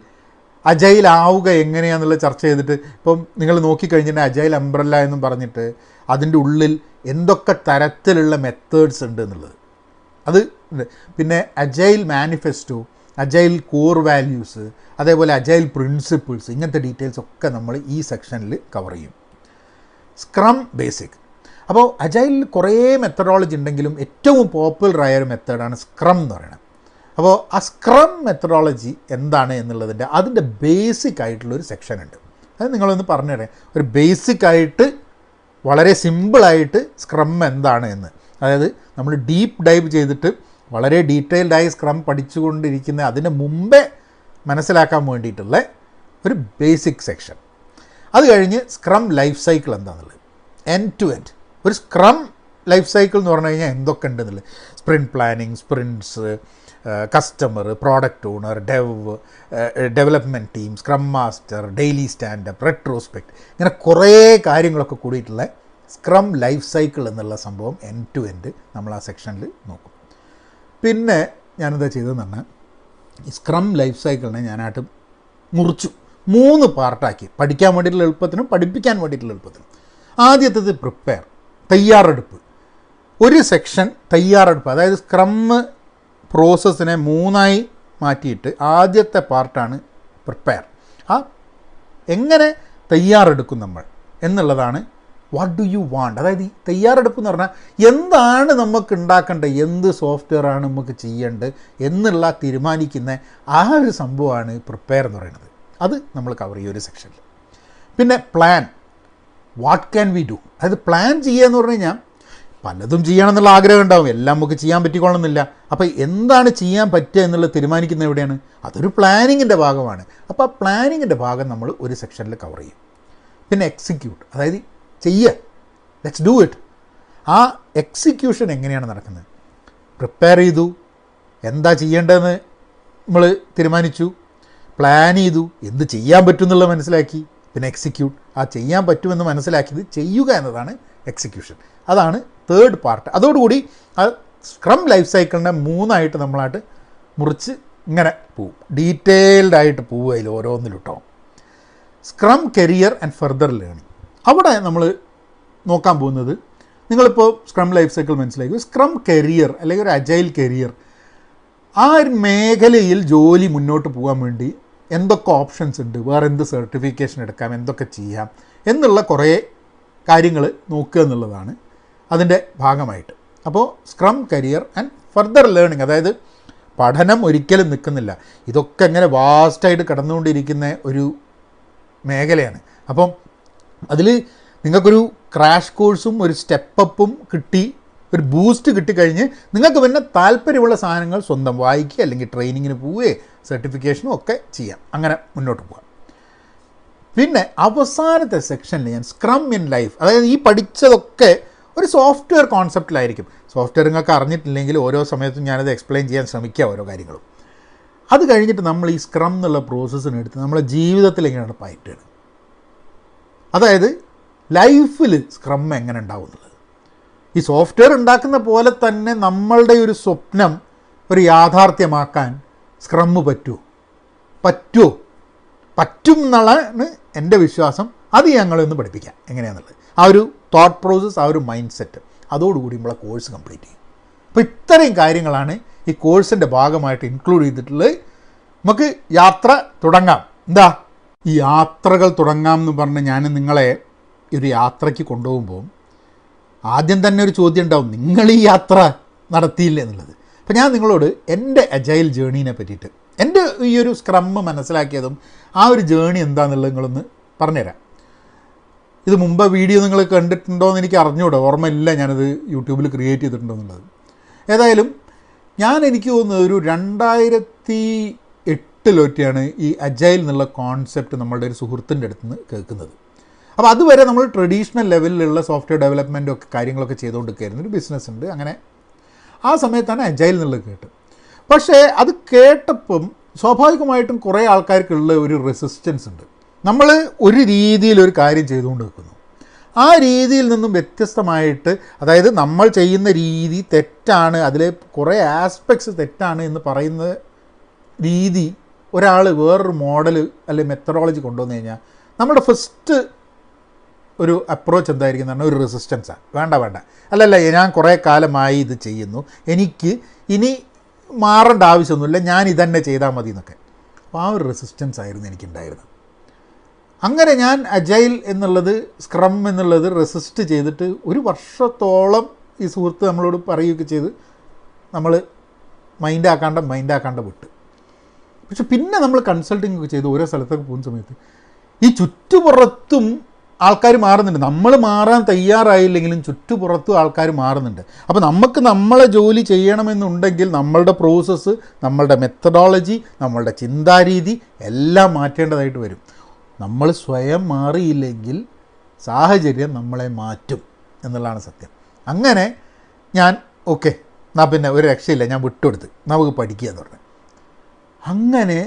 അജൈൽ ആവുക എങ്ങനെയാണെന്നുള്ള ചർച്ച ചെയ്തിട്ട് ഇപ്പം നിങ്ങൾ നോക്കിക്കഴിഞ്ഞിട്ടുണ്ടെങ്കിൽ അജൈൽ അംബ്രല്ല എന്നും പറഞ്ഞിട്ട് അതിൻ്റെ ഉള്ളിൽ എന്തൊക്കെ തരത്തിലുള്ള മെത്തേഡ്സ് ഉണ്ട് എന്നുള്ളത് അത്. പിന്നെ agile manifesto, agile core values, അതേപോലെ അജൈൽ പ്രിൻസിപ്പിൾസ്, ഇങ്ങനത്തെ ഡീറ്റെയിൽസ് ഒക്കെ നമ്മൾ ഈ സെക്ഷനിൽ കവർ ചെയ്യും. Scrum basic. അപ്പോൾ അജൈലിൽ കുറേ മെത്തഡോളജി ഉണ്ടെങ്കിലും ഏറ്റവും പോപ്പുലറായ ഒരു മെത്തേഡാണ് സ്ക്രം എന്ന് പറയുന്നത്. അപ്പോൾ ആ സ്ക്രം മെത്തഡോളജി എന്താണ് എന്നുള്ളതിൻ്റെ അതിൻ്റെ ബേസിക് ആയിട്ടുള്ളൊരു സെക്ഷൻ ഉണ്ട്. അത് നിങ്ങളൊന്ന് പറഞ്ഞുതരാം. ഒരു ബേസിക്കായിട്ട് വളരെ സിമ്പിളായിട്ട് സ്ക്രം എന്താണ് എന്ന്, അതായത് നമ്മൾ ഡീപ്പ് ഡൈവ് ചെയ്തിട്ട് വളരെ ഡീറ്റെയിൽഡായി സ്ക്രം പഠിച്ചുകൊണ്ടിരിക്കുന്ന അതിന് മുമ്പേ മനസ്സിലാക്കാൻ വേണ്ടിയിട്ടുള്ള ഒരു ബേസിക് സെക്ഷൻ. അത് കഴിഞ്ഞ് സ്ക്രം ലൈഫ് സൈക്കിൾ എന്താണെന്നുള്ളത്, എൻഡ് ടു എൻഡ് ഒരു സ്ക്രം ലൈഫ് സൈക്കിൾ എന്ന് പറഞ്ഞു കഴിഞ്ഞാൽ എന്തൊക്കെ ഉണ്ടെന്നുള്ളത്. Sprint planning, sprints, customer, product owner, development team, scrum master, daily standup, retrospect, ഇങ്ങനെ കുറേ കാര്യങ്ങളൊക്കെ കൂടിയിട്ടുള്ള സ്ക്രം ലൈഫ് സൈക്കിൾ എന്നുള്ള സംഭവം എൻഡ് ടു എൻഡ് നമ്മൾ ആ സെക്ഷനിൽ നോക്കും. പിന്നെ ഞാനെന്താ ചെയ്തതെന്ന് പറഞ്ഞാൽ ഈ സ്ക്രം ലൈഫ് സൈക്കിളിനെ ഞാനായിട്ട് മുറിച്ചു 3 പാർട്ടാക്കി, പഠിക്കാൻ വേണ്ടിയിട്ടുള്ള എളുപ്പത്തിനും പഠിപ്പിക്കാൻ വേണ്ടിയിട്ടുള്ള എളുപ്പത്തിനും. ആദ്യത്തേത് പ്രിപ്പയർ, തയ്യാറെടുപ്പ്. ഒരു സെക്ഷൻ തയ്യാറെടുപ്പ്, അതായത് സ്ക്രം പ്രോസസ്സിനെ 3ആയി മാറ്റിയിട്ട് ആദ്യത്തെ പാർട്ടാണ് പ്രിപ്പയർ. ആ എങ്ങനെ തയ്യാറെടുക്കും നമ്മൾ എന്നുള്ളതാണ് വാട്ട് ഡു യു വാണ്ട്. അതായത് ഈ തയ്യാറെടുപ്പ് എന്ന് പറഞ്ഞാൽ എന്താണ് നമുക്ക് ഉണ്ടാക്കേണ്ടത്, എന്ത് സോഫ്റ്റ്വെയറാണ് നമുക്ക് ചെയ്യേണ്ടത് എന്നുള്ള തീരുമാനിക്കുന്ന ആ ഒരു സംഭവമാണ് പ്രിപ്പയർ എന്ന് പറയുന്നത്. അത് നമ്മൾ കവർ ചെയ്യും ഒരു സെക്ഷനിൽ. പിന്നെ plan, what can we do. അതായത് പ്ലാൻ ചെയ്യുക എന്ന് പറഞ്ഞു കഴിഞ്ഞാൽ പലതും ചെയ്യണമെന്നുള്ള ആഗ്രഹം ഉണ്ടാവും, എല്ലാം നമുക്ക് ചെയ്യാൻ പറ്റിക്കൊള്ളുന്നില്ല. അപ്പോൾ എന്താണ് ചെയ്യാൻ പറ്റുക എന്നുള്ളത് തീരുമാനിക്കുന്നത് എവിടെയാണ്? അതൊരു പ്ലാനിങ്ങിൻ്റെ ഭാഗമാണ്. അപ്പോൾ ആ പ്ലാനിങ്ങിൻ്റെ ഭാഗം നമ്മൾ ഒരു സെക്ഷനിൽ കവർ ചെയ്യും. പിന്നെ എക്സിക്യൂട്ട്, അതായത് ചെയ്യുക, ലെറ്റ്സ് ഡു ഇറ്റ്. ആ എക്സിക്യൂഷൻ എങ്ങനെയാണ് നടക്കുന്നത്? പ്രിപ്പയർ ചെയ്തു, എന്താ ചെയ്യേണ്ടതെന്ന് നമ്മൾ തീരുമാനിച്ചു, പ്ലാൻ ചെയ്തു, എന്ത് ചെയ്യാൻ പറ്റും എന്നുള്ളത് മനസ്സിലാക്കി, പിന്നെ എക്സിക്യൂട്ട്, ആ ചെയ്യാൻ പറ്റുമെന്ന് മനസ്സിലാക്കിയത് ചെയ്യുക എന്നതാണ് എക്സിക്യൂഷൻ. അതാണ് തേർഡ് പാർട്ട്. അതോടുകൂടി ആ സ്ക്രം ലൈഫ് സൈക്കിളിനെ 3ആയിട്ട് നമ്മളായിട്ട് മുറിച്ച് ഇങ്ങനെ പോവും, ഡീറ്റെയിൽഡായിട്ട് പോവുക അതിൽ ഓരോന്നിലും കേട്ടോ. Scrum career and further learning. അവിടെ നമ്മൾ നോക്കാൻ പോകുന്നത്, നിങ്ങളിപ്പോൾ സ്ക്രം ലൈഫ് സൈക്കിൾ മനസ്സിലാക്കി, സ്ക്രം കരിയർ അല്ലെങ്കിൽ ഒരു അജൈൽ കരിയർ, ആ ഒരു മേഖലയിൽ ജോലി മുന്നോട്ട് പോകാൻ വേണ്ടി എന്തൊക്കെ ഓപ്ഷൻസ് ഉണ്ട്, വേറെ എന്ത് സർട്ടിഫിക്കേഷൻ എടുക്കാം, എന്തൊക്കെ ചെയ്യാം എന്നുള്ള കുറേ കാര്യങ്ങൾ നോക്കുക എന്നുള്ളതാണ് അതിൻ്റെ ഭാഗമായിട്ട്. അപ്പോൾ scrum career and further learning, അതായത് പഠനം ഒരിക്കലും നിൽക്കുന്നില്ല, ഇതൊക്കെ ഇങ്ങനെ വാസ്റ്റായിട്ട് കടന്നുകൊണ്ടിരിക്കുന്ന ഒരു മേഖലയാണ്. അപ്പം അതിൽ നിങ്ങൾക്കൊരു ക്രാഷ് കോഴ്സും ഒരു സ്റ്റെപ്പപ്പും കിട്ടി, ഒരു ബൂസ്റ്റ് കിട്ടിക്കഴിഞ്ഞ് നിങ്ങൾക്ക് പിന്നെ താല്പര്യമുള്ള സാധനങ്ങൾ സ്വന്തം വായിക്കുക, അല്ലെങ്കിൽ ട്രെയിനിങ്ങിന് പോവുകയോ സർട്ടിഫിക്കേഷനും ഒക്കെ ചെയ്യാം, അങ്ങനെ മുന്നോട്ട് പോകാം. പിന്നെ അവസാനത്തെ സെക്ഷനിൽ ഞാൻ സ്ക്രം ഇൻ ലൈഫ്, അതായത് ഈ പഠിച്ചതൊക്കെ ഒരു സോഫ്റ്റ്വെയർ കോൺസെപ്റ്റിലായിരിക്കും. സോഫ്റ്റ്വെയർ നിങ്ങൾക്ക് അറിഞ്ഞിട്ടില്ലെങ്കിൽ ഓരോ സമയത്തും ഞാനത് എക്സ്പ്ലെയിൻ ചെയ്യാൻ ശ്രമിക്കുക ഓരോ കാര്യങ്ങളും. അത് കഴിഞ്ഞിട്ട് നമ്മൾ ഈ സ്ക്രം എന്നുള്ള പ്രോസസ്സിനെടുത്ത് നമ്മളെ ജീവിതത്തിൽ എങ്ങനെയാണ് പയറ്റുകയാണ്. അതായത് ലൈഫിൽ സ്ക്രം എങ്ങനെ ഉണ്ടാവും എന്നുള്ളത്. ഈ സോഫ്റ്റ്വെയർ ഉണ്ടാക്കുന്ന പോലെ തന്നെ നമ്മളുടെ ഒരു സ്വപ്നം ഒരു യാഥാർത്ഥ്യമാക്കാൻ സ്ക്രം പറ്റും എന്നുള്ളതാണ് എൻ്റെ വിശ്വാസം. അത് ഞങ്ങളൊന്ന് പഠിപ്പിക്കാം എങ്ങനെയാണെന്നുള്ളത്. ആ ഒരു തോട്ട് പ്രോസസ്സ്, ആ ഒരു മൈൻഡ് സെറ്റ്, അതോടുകൂടി നമ്മളെ കോഴ്സ് കംപ്ലീറ്റ് ചെയ്യും. അപ്പോൾ ഇത്രയും കാര്യങ്ങളാണ് ഈ കോഴ്സിൻ്റെ ഭാഗമായിട്ട് ഇൻക്ലൂഡ് ചെയ്തിട്ടുള്ളത്. നമുക്ക് യാത്ര തുടങ്ങാം. എന്താ ഈ യാത്രകൾ തുടങ്ങാം എന്ന് പറഞ്ഞ് ഞാൻ നിങ്ങളെ ഒരു യാത്രയ്ക്ക് കൊണ്ടുപോകുമ്പോൾ ആദ്യം തന്നെ ഒരു ചോദ്യം ഉണ്ടാവും, നിങ്ങൾ ഈ യാത്ര നടത്തിയില്ലേ എന്നുള്ളത്. അപ്പോൾ ഞാൻ നിങ്ങളോട് എൻ്റെ അജൈൽ ജേണീനെ പറ്റിയിട്ട്, എൻ്റെ ഈ ഒരു സ്ക്രം മനസ്സിലാക്കിയതും ആ ഒരു ജേണി എന്താണെന്നുള്ളത് നിങ്ങളൊന്ന് പറഞ്ഞുതരാം. ഇത് മുമ്പ് വീഡിയോ നിങ്ങൾ കണ്ടിട്ടുണ്ടോ എന്ന് എനിക്ക് അറിഞ്ഞൂടോ, ഓർമ്മയില്ല ഞാനത് യൂട്യൂബിൽ ക്രിയേറ്റ് ചെയ്തിട്ടുണ്ടോ എന്നുള്ളത്. ഏതായാലും എനിക്ക് തോന്നുന്നത് ഒരു 2008 ഈ അജൈൽ എന്നുള്ള കോൺസെപ്റ്റ് നമ്മളുടെ ഒരു സുഹൃത്തിൻ്റെ അടുത്ത് നിന്ന് കേൾക്കുന്നത്. അപ്പോൾ അതുവരെ നമ്മൾ ട്രഡീഷണൽ ലെവലിലുള്ള സോഫ്റ്റ്വെയർ ഡെവലപ്മെൻറ്റും ഒക്കെ കാര്യങ്ങളൊക്കെ ചെയ്തുകൊണ്ടിരിക്കുകയായിരുന്നു. ഒരു ബിസിനസ് ഉണ്ട്. അങ്ങനെ ആ സമയത്താണ് അജൈൽ എന്നുള്ളത് കേട്ടത്. പക്ഷേ അത് കേട്ടപ്പം സ്വാഭാവികമായിട്ടും കുറേ ആൾക്കാർക്കുള്ള ഒരു റെസിസ്റ്റൻസ് ഉണ്ട്. നമ്മൾ ഒരു രീതിയിൽ ഒരു കാര്യം ചെയ്തുകൊണ്ട് വെക്കുന്നു, ആ രീതിയിൽ നിന്നും വ്യത്യസ്തമായിട്ട്, അതായത് നമ്മൾ ചെയ്യുന്ന രീതി തെറ്റാണ്, അതിലെ കുറേ ആസ്പെക്ട്സ് തെറ്റാണ് എന്ന് പറയുന്ന രീതി ഒരാൾ വേറൊരു മോഡൽ അല്ലെങ്കിൽ മെത്തഡോളജി കൊണ്ടുവന്നു കഴിഞ്ഞാൽ നമ്മുടെ ഫസ്റ്റ് ഒരു അപ്രോച്ച് എന്തായിരിക്കും എന്ന് പറഞ്ഞാൽ ഒരു റെസിസ്റ്റൻസാണ്. വേണ്ട അല്ലല്ല, ഞാൻ കുറേ കാലമായി ഇത് ചെയ്യുന്നു, എനിക്ക് ഇനി മാറേണ്ട ആവശ്യമൊന്നുമില്ല, ഞാൻ ഇതന്നെ ചെയ്താൽ മതി എന്നൊക്കെ. അപ്പോൾ ആ ഒരു റെസിസ്റ്റൻസ് ആയിരുന്നു എനിക്കുണ്ടായിരുന്നത്. അങ്ങനെ ഞാൻ അജൈൽ എന്നുള്ളത്, സ്ക്രം എന്നുള്ളത് റെസിസ്റ്റ് ചെയ്തിട്ട് ഒരു വർഷത്തോളം ഈ സുഹൃത്ത് നമ്മളോട് പറയുകയൊക്കെ ചെയ്ത് നമ്മൾ മൈൻഡാക്കാണ്ട് വിട്ട്. പക്ഷെ പിന്നെ നമ്മൾ കൺസൾട്ടിങ് ഒക്കെ ചെയ്ത് ഓരോ സ്ഥലത്തൊക്കെ പോകുന്ന സമയത്ത് ഈ ചുറ്റുപുറത്തും ആൾക്കാർ മാറുന്നുണ്ട്. നമ്മൾ മാറാൻ തയ്യാറായില്ലെങ്കിലും ചുറ്റുപുറത്തും ആൾക്കാർ മാറുന്നുണ്ട്. അപ്പോൾ നമുക്ക് നമ്മളെ ജോലി ചെയ്യണമെന്നുണ്ടെങ്കിൽ നമ്മളുടെ പ്രോസസ്സ്, നമ്മളുടെ മെത്തഡോളജി, നമ്മളുടെ ചിന്താരീതി എല്ലാം മാറ്റേണ്ടതായിട്ട് വരും. നമ്മൾ സ്വയം മാറിയില്ലെങ്കിൽ സാഹചര്യം നമ്മളെ മാറ്റും എന്നുള്ളതാണ് സത്യം. അങ്ങനെ ഞാൻ എന്നാൽ പിന്നെ ഒരു രക്ഷയില്ല, ഞാൻ വിട്ടുകൊടുത്ത് നമുക്ക് പഠിക്കുക എന്ന് പറഞ്ഞു. അങ്ങനെ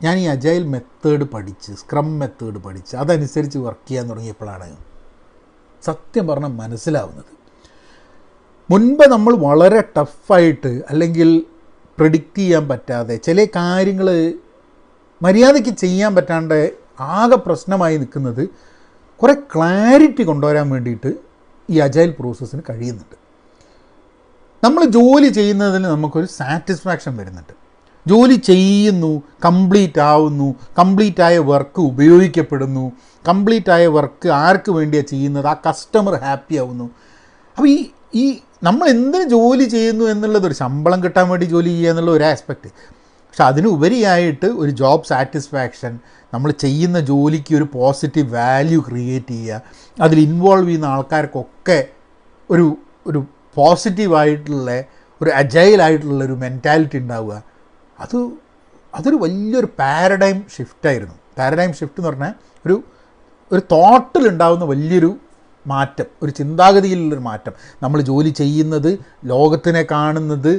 ഞാൻ ഈ അജൈൽ മെത്തേഡ് പഠിച്ച്, സ്ക്രം മെത്തേഡ് പഠിച്ച് അതനുസരിച്ച് വർക്ക് ചെയ്യാൻ തുടങ്ങിയപ്പോഴാണ് സത്യം പറഞ്ഞാൽ മനസ്സിലാവുന്നത്. മുൻപ് നമ്മൾ വളരെ ടഫായിട്ട് അല്ലെങ്കിൽ പ്രെഡിക്റ്റ് ചെയ്യാൻ പറ്റാതെ ചില കാര്യങ്ങൾ മര്യാദയ്ക്ക് ചെയ്യാൻ പറ്റാണ്ട് ആകെ പ്രശ്നമായി നിൽക്കുന്നത് കുറേ ക്ലാരിറ്റി കൊണ്ടുവരാൻ വേണ്ടിയിട്ട് ഈ അജൈൽ പ്രോസസ്സിന് കഴിയുന്നുണ്ട്. നമ്മൾ ജോലി ചെയ്യുന്നതിന് നമുക്കൊരു സാറ്റിസ്ഫാക്ഷൻ വരുന്നുണ്ട്. ജോലി ചെയ്യുന്നു, കംപ്ലീറ്റ് ആവുന്നു, കംപ്ലീറ്റായ വർക്ക് ഉപയോഗിക്കപ്പെടുന്നു, കംപ്ലീറ്റായ വർക്ക് ആർക്ക് വേണ്ടിയാണ് ചെയ്യുന്നത്, ആ കസ്റ്റമർ ഹാപ്പി ആവുന്നു. അപ്പോൾ ഈ നമ്മൾ എന്തിന് ജോലി ചെയ്യുന്നു എന്നുള്ളതൊരു ശമ്പളം കിട്ടാൻ വേണ്ടി ജോലി ചെയ്യുക എന്നുള്ള ഒരു ആസ്പെക്റ്റ്. പക്ഷെ അതിനുപരിയായിട്ട് ഒരു ജോബ് സാറ്റിസ്ഫാക്ഷൻ, നമ്മൾ ചെയ്യുന്ന ജോലിക്ക് ഒരു പോസിറ്റീവ് വാല്യൂ ക്രിയേറ്റ് ചെയ്യുക, അതിൽ ഇൻവോൾവ് ചെയ്യുന്ന ആൾക്കാർക്കൊക്കെ ഒരു പോസിറ്റീവായിട്ടുള്ള ഒരു അജൈലായിട്ടുള്ളൊരു മെൻറ്റാലിറ്റി ഉണ്ടാവുക, അതൊരു വലിയൊരു പാരഡൈം ഷിഫ്റ്റായിരുന്നു. പാരഡൈം ഷിഫ്റ്റ് എന്ന് പറഞ്ഞാൽ ഒരു തോട്ടിലുണ്ടാകുന്ന വലിയൊരു മാറ്റം, ഒരു ചിന്താഗതിയിലുള്ളൊരു മാറ്റം, നമ്മൾ ജോലി ചെയ്യുന്നത്, ലോകത്തിനെ കാണുന്നത്,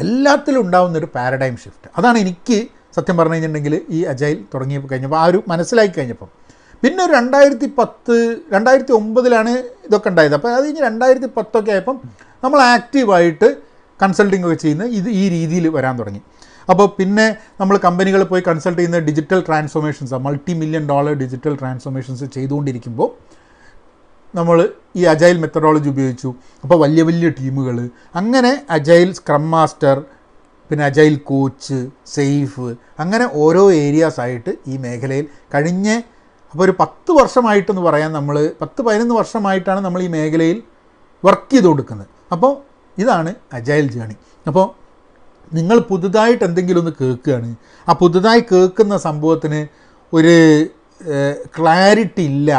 എല്ലാത്തിലും ഉണ്ടാകുന്നൊരു പാരഡൈം ഷിഫ്റ്റ്. അതാണ് എനിക്ക് സത്യം പറഞ്ഞു കഴിഞ്ഞിട്ടുണ്ടെങ്കിൽ ഈ അജൈൽ തുടങ്ങിയപ്പോൾ കഴിഞ്ഞപ്പോൾ ആ ഒരു മനസ്സിലാക്കി കഴിഞ്ഞപ്പം. പിന്നെ ഒരു 2009 ഇതൊക്കെ ഉണ്ടായത്. അപ്പോൾ അത് കഴിഞ്ഞ് 2010 ആയപ്പം നമ്മൾ ആക്റ്റീവായിട്ട് കൺസൾട്ടിംഗ് ഒക്കെ ചെയ്യുന്ന ഈ രീതിയിൽ വരാൻ തുടങ്ങി. അപ്പോൾ പിന്നെ നമ്മൾ കമ്പനികളിൽ പോയി കൺസൾട്ട് ചെയ്യുന്ന digital transformations, $multi-million digital transformations ചെയ്തുകൊണ്ടിരിക്കുമ്പോൾ നമ്മൾ ഈ അജൈൽ മെത്തഡോളജി ഉപയോഗിച്ചു. അപ്പോൾ വലിയ വലിയ ടീമുകൾ, അങ്ങനെ അജൈൽ സ്ക്രം മാസ്റ്റർ, പിന്നെ അജൈൽ കോച്ച്, സേഫ്, അങ്ങനെ ഓരോ ഏരിയാസായിട്ട് ഈ മേഖലയിൽ അപ്പോൾ ഒരു 10 വർഷമായിട്ടെന്ന് പറയാൻ, നമ്മൾ 10-11 വർഷമായിട്ടാണ് നമ്മൾ ഈ മേഖലയിൽ വർക്ക് ചെയ്ത് കൊടുക്കുന്നത്. അപ്പോൾ ഇതാണ് അജൈൽ ജേണി. അപ്പോൾ നിങ്ങൾ പുതുതായിട്ട് എന്തെങ്കിലും ഒന്ന് കേൾക്കുകയാണ്, ആ പുതുതായി കേൾക്കുന്ന സംഭവത്തിന് ഒരു ക്ലാരിറ്റി ഇല്ല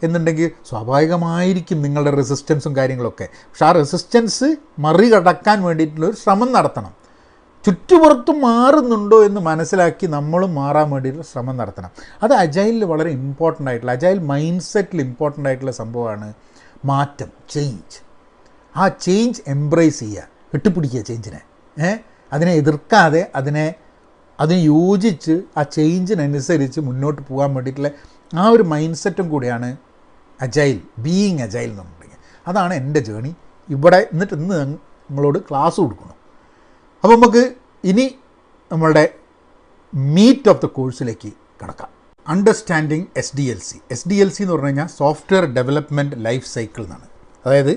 എന്നുണ്ടെങ്കിൽ സ്വാഭാവികമായിരിക്കും നിങ്ങളുടെ റെസിസ്റ്റൻസും കാര്യങ്ങളൊക്കെ. പക്ഷെ ആ റെസിസ്റ്റൻസ് മറികടക്കാൻ വേണ്ടിയിട്ടുള്ള ഒരു ശ്രമം നടത്തണം. ചുറ്റുപുറത്തും മാറുന്നുണ്ടോ എന്ന് മനസ്സിലാക്കി നമ്മളും മാറാൻ വേണ്ടിയിട്ടുള്ള ശ്രമം നടത്തണം. അത് അജൈലിൽ വളരെ ഇമ്പോർട്ടൻ്റ് ആയിട്ടുള്ള, അജൈൽ മൈൻഡ് സെറ്റിൽ ഇമ്പോർട്ടൻ്റ് ആയിട്ടുള്ള സംഭവമാണ് മാറ്റം, ചേഞ്ച്. ആ ചേഞ്ച് എംബ്രേസ് ചെയ്യുക, കെട്ടിപ്പിടിക്കുക ചേഞ്ചിനെ, അതിനെ എതിർക്കാതെ അതിനെ അതിന് യോജിച്ച് ആ ചേഞ്ചിനനുസരിച്ച് മുന്നോട്ട് പോകാൻ വേണ്ടിയിട്ടുള്ള ആ ഒരു മൈൻഡ് സെറ്റും കൂടിയാണ് അജൈൽ, ബീയിങ് അജൈൽ എന്നുണ്ടെങ്കിൽ. അതാണ് എൻ്റെ ജേണി ഇവിടെ. എന്നിട്ട് ഇന്ന് നിങ്ങളോട് ക്ലാസ് കൊടുക്കണം. അപ്പോൾ നമുക്ക് ഇനി നമ്മളുടെ മീറ്റ് ഓഫ് ദ കോഴ്സിലേക്ക് കിടക്കാം. Understanding SDLC. SDLC എന്ന് പറഞ്ഞു കഴിഞ്ഞാൽ സോഫ്റ്റ്വെയർ ഡെവലപ്മെൻറ്റ് ലൈഫ് സൈക്കിൾ എന്നാണ്. അതായത്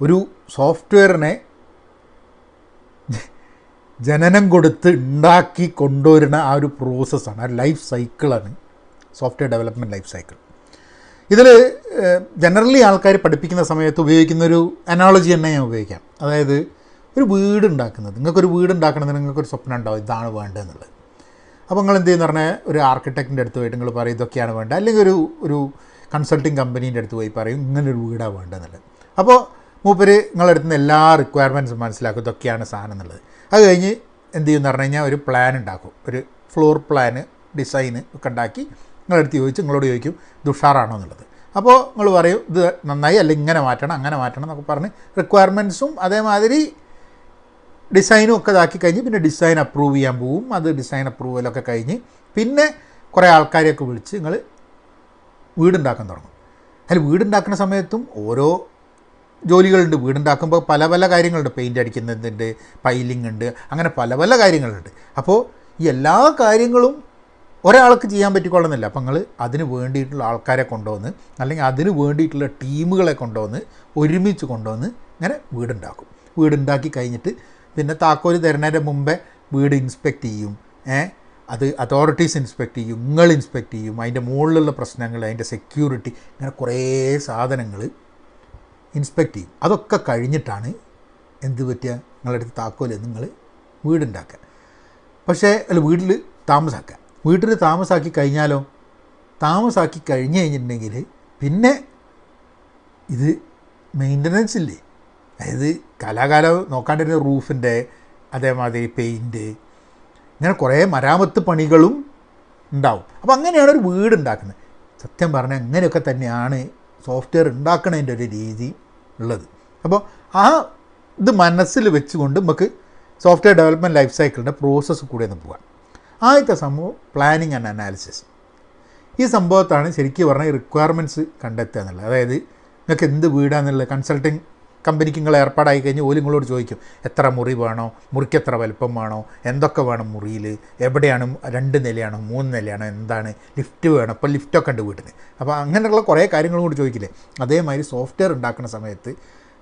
ഒരു സോഫ്റ്റ്വെയറിനെ ജനനം കൊടുത്ത് ഉണ്ടാക്കി കൊണ്ടുവരുന്ന ആ ഒരു പ്രോസസ്സാണ്, ആ ലൈഫ് സൈക്കിളാണ് സോഫ്റ്റ്വെയർ ഡെവലപ്മെൻറ്റ് ലൈഫ് സൈക്കിൾ. ഇതിൽ ജനറലി ആൾക്കാർ പഠിപ്പിക്കുന്ന സമയത്ത് ഉപയോഗിക്കുന്നൊരു അനോളജി തന്നെ ഞാൻ ഉപയോഗിക്കാം. അതായത് ഒരു വീട് ഉണ്ടാക്കുന്നത്, നിങ്ങൾക്കൊരു വീട് ഉണ്ടാക്കണമെന്ന് നിങ്ങൾക്കൊരു സ്വപ്നം ഉണ്ടാവും, ഇതാണ് വേണ്ടതെന്നുള്ളത്. അപ്പോൾ നിങ്ങൾ എന്ത് ചെയ്യുന്ന പറഞ്ഞാൽ ഒരു ആർക്കിടെക്റ്റിൻ്റെ അടുത്ത് പോയിട്ട് നിങ്ങൾ പറയും ഇതൊക്കെയാണ് വേണ്ടത്, അല്ലെങ്കിൽ ഒരു കൺസൾട്ടിങ് കമ്പനീൻ്റെ അടുത്ത് പോയി പറയും ഇങ്ങനൊരു വീടാണ് വേണ്ടതെന്നുള്ളത്. അപ്പോൾ മൂപ്പര് നിങ്ങളുടെ അടുത്ത് നിന്ന് എല്ലാ റിക്വയർമെൻറ്റ്സും മനസ്സിലാക്കും, ഇതൊക്കെയാണ് സാധനം എന്നുള്ളത്. അത് കഴിഞ്ഞ് എന്ത് ചെയ്യുമെന്ന് പറഞ്ഞു കഴിഞ്ഞാൽ ഒരു പ്ലാൻ ഉണ്ടാക്കും, ഒരു ഫ്ലോർ പ്ലാന് ഡിസൈന് ഒക്കെ ഉണ്ടാക്കി നിങ്ങളടുത്ത് ചോദിച്ച് നിങ്ങളോട് ചോദിക്കും ഇത് ഉഷാറാണോ എന്നുള്ളത്. അപ്പോൾ നിങ്ങൾ പറയും ഇത് നന്നായി, അല്ലെങ്കിൽ ഇങ്ങനെ മാറ്റണം അങ്ങനെ മാറ്റണം എന്നൊക്കെ പറഞ്ഞ് റിക്വയർമെൻറ്റ്സും അതേമാതിരി ഡിസൈനും ഒക്കെ ഇതാക്കി കഴിഞ്ഞ് പിന്നെ ഡിസൈൻ അപ്രൂവ് ചെയ്യാൻ പോവും. അത് ഡിസൈൻ അപ്രൂവലൊക്കെ കഴിഞ്ഞ് പിന്നെ കുറേ ആൾക്കാരെയൊക്കെ വിളിച്ച് നിങ്ങൾ വീടുണ്ടാക്കാൻ തുടങ്ങും. അതിൽ വീടുണ്ടാക്കുന്ന സമയത്തും ഓരോ ജോലികളുണ്ട്. വീടുണ്ടാക്കുമ്പോൾ പല പല കാര്യങ്ങളുണ്ട്, പെയിൻ്റ് അടിക്കുന്നതുണ്ട്, പൈലിംഗ് ഉണ്ട്, അങ്ങനെ പല പല കാര്യങ്ങളുണ്ട്. അപ്പോൾ ഈ എല്ലാ കാര്യങ്ങളും ഒരാൾക്ക് ചെയ്യാൻ പറ്റിക്കൊള്ളുന്നില്ല. അപ്പം നിങ്ങൾ അതിന് വേണ്ടിയിട്ടുള്ള ആൾക്കാരെ കൊണ്ടുവന്ന് അല്ലെങ്കിൽ അതിന് വേണ്ടിയിട്ടുള്ള ടീമുകളെ കൊണ്ടുവന്ന് ഒരുമിച്ച് കൊണ്ടുവന്ന് ഇങ്ങനെ വീടുണ്ടാക്കും. വീടുണ്ടാക്കി കഴിഞ്ഞിട്ട് പിന്നെ താക്കോൽ തരുന്നതിൻ്റെ മുമ്പേ വീട് ഇൻസ്പെക്റ്റ് ചെയ്യും. അത് അതോറിറ്റീസ് ഇൻസ്പെക്റ്റ് ചെയ്യും, നിങ്ങൾ ഇൻസ്പെക്റ്റ് ചെയ്യും, അതിൻ്റെ മുകളിലുള്ള പ്രശ്നങ്ങൾ, അതിൻ്റെ സെക്യൂരിറ്റി, ഇങ്ങനെ കുറേ സാധനങ്ങൾ ഇൻസ്പെക്റ്റ് ചെയ്യും. അതൊക്കെ കഴിഞ്ഞിട്ടാണ് എന്ത് പറ്റുക, നിങ്ങളടുത്ത് താക്കോൽ നിങ്ങൾ വീടുണ്ടാക്കുക. പക്ഷേ അല്ല വീട്ടിൽ താമസാക്കുക. വീട്ടിൽ താമസാക്കി കഴിഞ്ഞാലോ, താമസാക്കി കഴിഞ്ഞ് കഴിഞ്ഞിട്ടുണ്ടെങ്കിൽ പിന്നെ ഇത് മെയിൻ്റനൻസ് ഇല്ലേ, അതായത് കാലാകാലം നോക്കാണ്ടിരുന്ന റൂഫിൻ്റെ അതേമാതിരി പെയിൻറ്റ്, ഇങ്ങനെ കുറേ മരാമത്ത് പണികളും ഉണ്ടാവും. അപ്പോൾ അങ്ങനെയാണ് ഒരു വീട് ഉണ്ടാക്കുന്നത്. സത്യം പറഞ്ഞാൽ അങ്ങനെയൊക്കെ തന്നെയാണ് സോഫ്റ്റ്വെയർ ഉണ്ടാക്കുന്നതിൻ്റെ ഒരു രീതി ഉള്ളത്. അപ്പോൾ ആ ഇത് മനസ്സിൽ വെച്ചുകൊണ്ട് നമുക്ക് സോഫ്റ്റ്വെയർ ഡെവലപ്മെൻറ്റ് ലൈഫ് സൈക്കിളിൻ്റെ പ്രോസസ്സ് കൂടെ ഒന്ന് പോകാം. ആദ്യത്തെ സംഭവം പ്ലാനിങ് ആൻഡ് അനാലിസിസ്. ഈ സംഭവത്താണ് ശരിക്കും പറഞ്ഞാൽ റിക്വയർമെൻറ്റ്സ് കണ്ടെത്തുക എന്നുള്ളത്. അതായത് നിങ്ങൾക്ക് എന്ത് വീടാണെന്നുള്ളത് കൺസൾട്ടിങ് കമ്പനിക്ക് നിങ്ങൾ ഏർപ്പാടായി കഴിഞ്ഞ് ഓല് നിങ്ങളോട് ചോദിക്കും എത്ര മുറി വേണോ, മുറിക്ക് എത്ര വലുപ്പം വേണോ, എന്തൊക്കെ വേണം മുറിയിൽ, എവിടെയാണ് 2 നിലയാണോ 3 നിലയാണോ, എന്താണ് ലിഫ്റ്റ് വേണം, ഇപ്പോൾ ലിഫ്റ്റൊക്കെ ഉണ്ട് വീട്ടിന്. അപ്പോൾ അങ്ങനെയുള്ള കുറേ കാര്യങ്ങളും കൂടി ചോദിക്കില്ലേ. അതേമാതിരി സോഫ്റ്റ്വെയർ ഉണ്ടാക്കുന്ന സമയത്ത്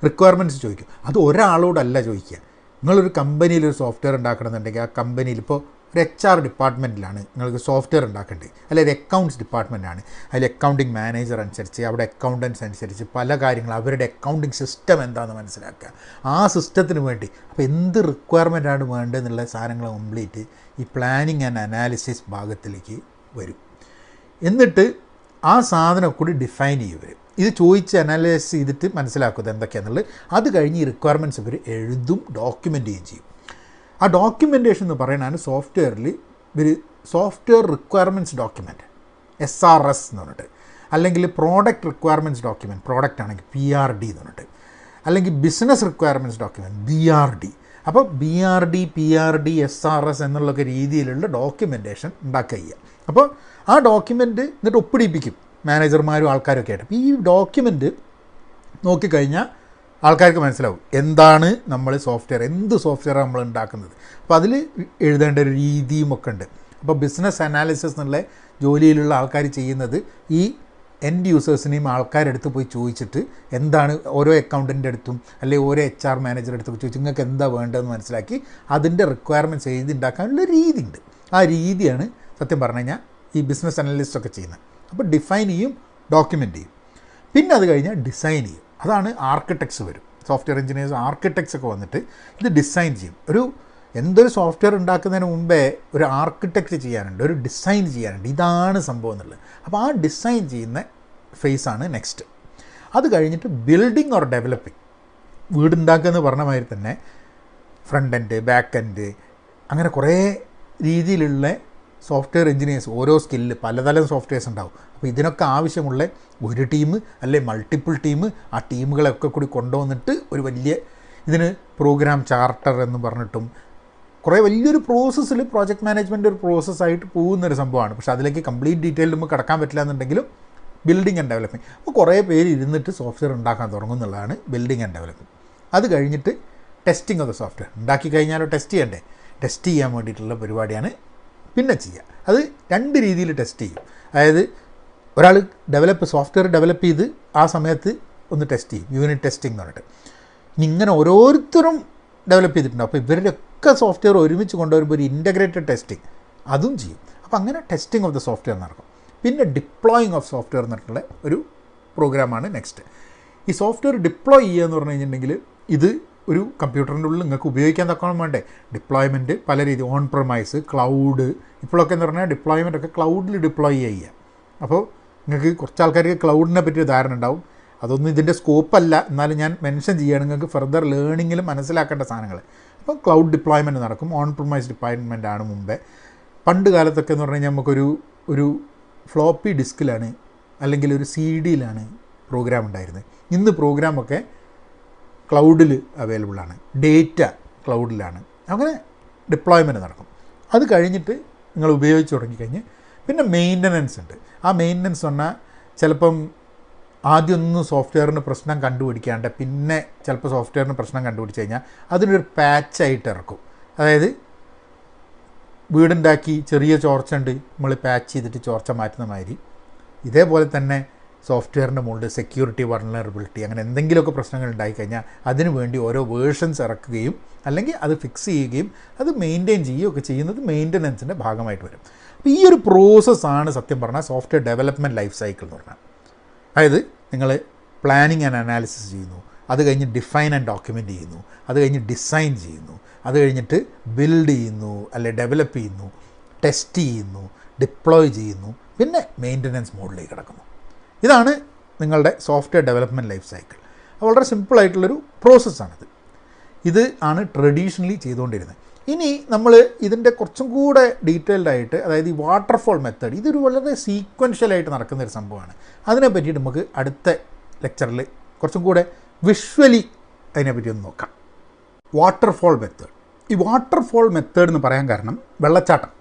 റിക്വയർമെൻറ്റ്സ് ചോദിക്കും. അത് ഒരാളോടല്ല ചോദിക്കുക. നിങ്ങളൊരു കമ്പനിയിൽ ഒരു സോഫ്റ്റ്വെയർ ഉണ്ടാക്കണമെന്നുണ്ടെങ്കിൽ ആ കമ്പനിയിൽ ഇപ്പോൾ ഒരു HR ഡിപ്പാർട്ട്മെൻറ്റിലാണ് നിങ്ങൾക്ക് സോഫ്റ്റ്വെയർ ഉണ്ടാക്കേണ്ടത്, അല്ലെങ്കിൽ ഒരു അക്കൗണ്ട്സ് ഡിപ്പാർട്ട്മെൻറ്റാണ്, അതിൽ അക്കൗണ്ടിങ് മാനേജർ അനുസരിച്ച് അവിടെ അക്കൗണ്ടൻസ് അനുസരിച്ച് പല കാര്യങ്ങൾ അവരുടെ അക്കൗണ്ടിങ് സിസ്റ്റം എന്താണെന്ന് മനസ്സിലാക്കുക. ആ സിസ്റ്റത്തിന് വേണ്ടി അപ്പോൾ എന്ത് റിക്വയർമെൻറ്റാണ് വേണ്ടതെന്നുള്ള സാധനങ്ങൾ കംപ്ലീറ്റ് ഈ പ്ലാനിങ് ആൻഡ് അനാലിസിസ് ഭാഗത്തിലേക്ക് വരും. എന്നിട്ട് ആ സാധനം കൂടി ഡിഫൈൻ ചെയ്യും ഇവർ. ഇത് ചോദിച്ച് അനാലിസിസ് ചെയ്തിട്ട് മനസ്സിലാക്കുന്നത് എന്തൊക്കെയാണെന്നുള്ളത്. അത് കഴിഞ്ഞ് ഈ റിക്വയർമെൻറ്റ്സ് ഇവർ എഴുതും, ഡോക്യുമെൻ്റ് ചെയ്യുകയും ചെയ്യും. ആ ഡോക്യുമെൻറ്റേഷൻ എന്ന് പറയുന്നതാണ് സോഫ്റ്റ്വെയറിൽ ഒരു സോഫ്റ്റ്വെയർ റിക്വയർമെൻറ്റ്സ് ഡോക്യുമെൻറ്റ്, SRS എന്ന് പറഞ്ഞിട്ട്, അല്ലെങ്കിൽ പ്രോഡക്റ്റ് റിക്വയർമെൻറ്റ്സ് ഡോക്യുമെൻറ്റ്, പ്രോഡക്റ്റ് ആണെങ്കിൽ PRD എന്ന് പറഞ്ഞിട്ട്, അല്ലെങ്കിൽ ബിസിനസ് റിക്വയർമെൻറ്റ്സ് ഡോക്യുമെൻറ്റ് BRD. അപ്പോൾ BRD, PRD, SRS എന്നുള്ളൊക്കെ രീതിയിലുള്ള ഡോക്യുമെൻറ്റേഷൻ ഉണ്ടാക്കുക ചെയ്യുക. അപ്പോൾ ആ ഡോക്യുമെൻറ്റ് എന്നിട്ട് ഒപ്പിടിപ്പിക്കും മാനേജർമാരും ആൾക്കാരൊക്കെ ആയിട്ട്. അപ്പോൾ ഈ ഡോക്യുമെൻറ്റ് നോക്കിക്കഴിഞ്ഞാൽ ആൾക്കാർക്ക് മനസ്സിലാവും എന്താണ് നമ്മൾ സോഫ്റ്റ്വെയർ, എന്ത് സോഫ്റ്റ്വെയറാണ് നമ്മൾ ഉണ്ടാക്കുന്നത്. അപ്പോൾ അതിൽ എഴുതേണ്ട ഒരു രീതിയും ഒക്കെ ഉണ്ട്. അപ്പോൾ ബിസിനസ് അനാലിസിസ് എന്നുള്ള ജോലിയിലുള്ള ആൾക്കാർ ചെയ്യുന്നത് ഈ എൻഡ് യൂസേഴ്സിനെയും ആൾക്കാരെടുത്ത് പോയി ചോദിച്ചിട്ട് എന്താണ് ഓരോ അക്കൗണ്ടൻ്റ് അടുത്തും അല്ലെങ്കിൽ ഓരോ HR മാനേജറുടെ അടുത്ത് ചോദിച്ചു നിങ്ങൾക്ക് എന്താ വേണ്ടതെന്ന് മനസ്സിലാക്കി അതിൻ്റെ റിക്വയർമെൻറ്റ്സ് എഴുതി ഉണ്ടാക്കാനുള്ള രീതി ഉണ്ട്. ആ രീതിയാണ് സത്യം പറഞ്ഞു കഴിഞ്ഞാൽ ഈ ബിസിനസ് അനലിസ്റ്റൊക്കെ ചെയ്യുന്നത്. അപ്പോൾ ഡിഫൈൻ ചെയ്യും, ഡോക്യുമെൻ്റ് ചെയ്യും, പിന്നെ അത് കഴിഞ്ഞാൽ ഡിസൈൻ ചെയ്യും. അതാണ് ആർക്കിടെക്ട്സ് വരും, സോഫ്റ്റ്വെയർ എഞ്ചിനീയേഴ്സ് ആർക്കിടെക്ട്സ് ഒക്കെ വന്നിട്ട് ഇത് ഡിസൈൻ ചെയ്യും. എന്തൊരു സോഫ്റ്റ്വെയർ ഉണ്ടാക്കുന്നതിന് മുമ്പേ ഒരു ആർക്കിടെക്റ്റ് ചെയ്യാനുണ്ട്, ഒരു ഡിസൈൻ ചെയ്യാനുണ്ട്. ഇതാണ് സംഭവം എന്നുള്ളത്. അപ്പോൾ ആ ഡിസൈൻ ചെയ്യുന്ന ഫേസാണ് നെക്സ്റ്റ്. അത് കഴിഞ്ഞിട്ട് ബിൽഡിംഗ് ഓർ ഡെവലപ്പിംഗ്. വീടുണ്ടാക്കുക എന്ന് പറഞ്ഞ മാതിരി തന്നെ ഫ്രണ്ട് എൻഡ്, ബാക്ക് എൻഡ്, അങ്ങനെ കുറേ രീതിയിലുള്ള സോഫ്റ്റ്വെയർ എഞ്ചിനീയേഴ്സ്, ഓരോ സ്കില്ല് പലതരം സോഫ്റ്റ്വെയർസ് ഉണ്ടാവും. അപ്പോൾ ഇതിനൊക്കെ ആവശ്യമുള്ള ഒരു ടീം അല്ലെങ്കിൽ മൾട്ടിപ്പിൾ ടീം, ആ ടീമുകളൊക്കെ കൂടി കൊണ്ടുവന്നിട്ട് ഒരു വലിയ ഇതിന് പ്രോഗ്രാം ചാർട്ടർ എന്ന് പറഞ്ഞിട്ടും കുറേ വലിയൊരു പ്രോസസ്സിൽ പ്രോജക്റ്റ് മാനേജ്മെൻറ്റ് ഒരു പ്രോസസ്സായിട്ട് പോകുന്നൊരു സംഭവമാണ്. പക്ഷേ അതിലേക്ക് കംപ്ലീറ്റ് ഡീറ്റെയിൽ നമുക്ക് കടക്കാൻ പറ്റില്ല എന്നുണ്ടെങ്കിലും ബിൽഡിംഗ് ആൻഡ് ഡെവലപ്പിംഗ്, അപ്പോൾ കുറേ പേര് ഇരുന്നിട്ട് സോഫ്റ്റ്വെയർ ഉണ്ടാക്കാൻ തുടങ്ങും എന്നുള്ളതാണ് ബിൽഡിംഗ് ആൻഡ് ഡെവലപ്പിംഗ്. അത് കഴിഞ്ഞിട്ട് ടെസ്റ്റിംഗ് ഓഫ് ദ സോഫ്റ്റ്വെയർ, ഉണ്ടാക്കി കഴിഞ്ഞാലോ ടെസ്റ്റ് ചെയ്യണ്ടേ, ടെസ്റ്റ് ചെയ്യാൻ വേണ്ടിയിട്ടുള്ള പരിപാടിയാണ് പിന്നെ ചെയ്യുക. അത് 2 രീതിയിൽ ടെസ്റ്റ് ചെയ്യും. അതായത് ഒരാൾ സോഫ്റ്റ്വെയർ ഡെവലപ്പ് ചെയ്ത് ആ സമയത്ത് ഒന്ന് ടെസ്റ്റ് ചെയ്യും, യൂണിറ്റ് ടെസ്റ്റിംഗ് എന്ന് പറഞ്ഞിട്ട്. ഇനി ഇങ്ങനെ ഓരോരുത്തരും ഡെവലപ്പ് ചെയ്തിട്ടുണ്ട്. അപ്പോൾ ഇവരുടെയൊക്കെ സോഫ്റ്റ്വെയർ ഒരുമിച്ച് കൊണ്ടുവരുമ്പോൾ ഒരു ഇൻ്റഗ്രേറ്റഡ് ടെസ്റ്റിംഗ് അതും ചെയ്യും. അപ്പോൾ അങ്ങനെ ടെസ്റ്റിംഗ് ഓഫ് ദ സോഫ്റ്റ്വെയർ നടക്കും. പിന്നെ ഡിപ്ലോയിങ് ഓഫ് സോഫ്റ്റ്വെയർ എന്നിട്ടുള്ള ഒരു പ്രോഗ്രാമാണ് നെക്സ്റ്റ്. ഈ സോഫ്റ്റ്വെയർ ഡിപ്ലോയ് ചെയ്യുക എന്ന് പറഞ്ഞു കഴിഞ്ഞിട്ടുണ്ടെങ്കിൽ ഇത് ഒരു കമ്പ്യൂട്ടറിൻ്റെ ഉള്ളിൽ നിങ്ങൾക്ക് ഉപയോഗിക്കാൻ തക്കണം വേണ്ടേ. ഡിപ്ലോയ്മെൻറ്റ് പല രീതി, ഓൺ പ്രൊമൈസ്, ക്ലൗഡ്. ഇപ്പോഴൊക്കെ എന്ന് പറഞ്ഞാൽ ഡിപ്ലോയ്മെൻ്റ് ഒക്കെ ക്ലൗഡിൽ ഡിപ്ലോയ് ചെയ്യുക. അപ്പോൾ നിങ്ങൾക്ക് കുറച്ച് ആൾക്കാർക്ക് ക്ലൗഡിനെ പറ്റിയ ധാരണ ഉണ്ടാവും. അതൊന്നും ഇതിൻ്റെ സ്കോപ്പല്ല, എന്നാലും ഞാൻ മെൻഷൻ ചെയ്യുകയാണ് നിങ്ങൾക്ക് ഫർദർ ലേണിങ്ങിൽ മനസ്സിലാക്കേണ്ട സാധനങ്ങൾ. അപ്പോൾ ക്ലൗഡ് ഡിപ്ലോയ്മെൻറ്റ് നടക്കും. ഓൺ പ്രൊമൈസ് ഡിപ്ലോയ്മെൻ്റ് ആണ് മുമ്പേ. പണ്ട് കാലത്തൊക്കെ എന്ന് പറഞ്ഞു കഴിഞ്ഞാൽ നമുക്കൊരു ഫ്ലോപ്പി ഡിസ്കിലാണ് അല്ലെങ്കിൽ ഒരു CD-യിലാണ് പ്രോഗ്രാം ഉണ്ടായിരുന്നത്. ഇന്ന് പ്രോഗ്രാമൊക്കെ ക്ലൗഡിൽ അവൈലബിളാണ്, ഡേറ്റ ക്ലൗഡിലാണ്. അങ്ങനെ ഡിപ്ലോയ്മെൻറ്റ് നടക്കും. അത് കഴിഞ്ഞിട്ട് നിങ്ങൾ ഉപയോഗിച്ച് തുടങ്ങിക്കഴിഞ്ഞ് പിന്നെ മെയിൻ്റനൻസ് ഉണ്ട്. ആ മെയിൻ്റനൻസ് പറഞ്ഞാൽ ചിലപ്പം ആദ്യമൊന്നും സോഫ്റ്റ്വെയറിന് പ്രശ്നം കണ്ടുപിടിക്കാണ്ട് പിന്നെ ചിലപ്പോൾ സോഫ്റ്റ്വെയറിന് പ്രശ്നം കണ്ടുപിടിച്ച് കഴിഞ്ഞാൽ അതിനൊരു പാച്ചായിട്ട് ഇറക്കും. അതായത് വീടുണ്ടാക്കി ചെറിയ ചോർച്ച ഉണ്ട്, നമ്മൾ പാച്ച് ചെയ്തിട്ട് ചോർച്ച മാറ്റുന്ന മാതിരി ഇതേപോലെ തന്നെ സോഫ്റ്റ്വെയറിൻ്റെ മുകളിൽ സെക്യൂരിറ്റി, വൾനറബിലിറ്റി, അങ്ങനെ എന്തെങ്കിലുമൊക്കെ പ്രശ്നങ്ങൾ ഉണ്ടായിക്കഴിഞ്ഞാൽ അതിനു വേണ്ടി ഓരോ വേർഷൻസ് ഇറക്കുകയും അല്ലെങ്കിൽ അത് ഫിക്സ് ചെയ്യുകയും അത് മെയിൻറ്റെയിൻ ചെയ്യുകയൊക്കെ ചെയ്യുന്നത് മെയിൻ്റനൻസിൻ്റെ ഭാഗമായിട്ട് വരും. അപ്പോൾ ഈ ഒരു പ്രോസസ്സാണ് സത്യം പറഞ്ഞാൽ സോഫ്റ്റ്വെയർ ഡെവലപ്മെൻറ്റ് ലൈഫ് സൈക്കിൾ എന്ന് പറഞ്ഞാൽ. അതായത് നിങ്ങൾ പ്ലാനിങ് ആൻഡ് അനാലിസിസ് ചെയ്യുന്നു, അത് കഴിഞ്ഞ് ഡിഫൈൻ ആൻഡ് ഡോക്യുമെൻ്റ് ചെയ്യുന്നു, അത് കഴിഞ്ഞ് ഡിസൈൻ ചെയ്യുന്നു, അത് കഴിഞ്ഞിട്ട് ബിൽഡ് ചെയ്യുന്നു അല്ലെ ഡെവലപ്പ് ചെയ്യുന്നു, ടെസ്റ്റ് ചെയ്യുന്നു, ഡിപ്ലോയ് ചെയ്യുന്നു, പിന്നെ മെയിൻ്റനൻസ് മോഡിലേക്ക് കിടക്കുന്നു. ഇതാണ് നിങ്ങളുടെ സോഫ്റ്റ്വെയർ ഡെവലപ്മെൻറ്റ് ലൈഫ് സൈക്കിൾ. വളരെ സിമ്പിളായിട്ടുള്ളൊരു പ്രോസസ്സാണിത്. ഇത് ആണ് ട്രഡീഷണലി ചെയ്തുകൊണ്ടിരുന്നത്. ഇനി നമ്മൾ ഇതിൻ്റെ കുറച്ചും കൂടെ ഡീറ്റെയിൽഡായിട്ട്, അതായത് ഈ വാട്ടർഫോൾ മെത്തേഡ്, ഇതൊരു വളരെ സീക്വൻഷ്യലായിട്ട് നടക്കുന്നൊരു സംഭവമാണ്. അതിനെ പറ്റിയിട്ട് നമുക്ക് അടുത്ത ലെക്ചറിൽ കുറച്ചും കൂടെ വിഷ്വലി അതിനെപ്പറ്റി ഒന്ന് നോക്കാം. Waterfall method. ഈ വാട്ടർഫോൾ മെത്തേഡ് എന്ന് പറയാൻ കാരണം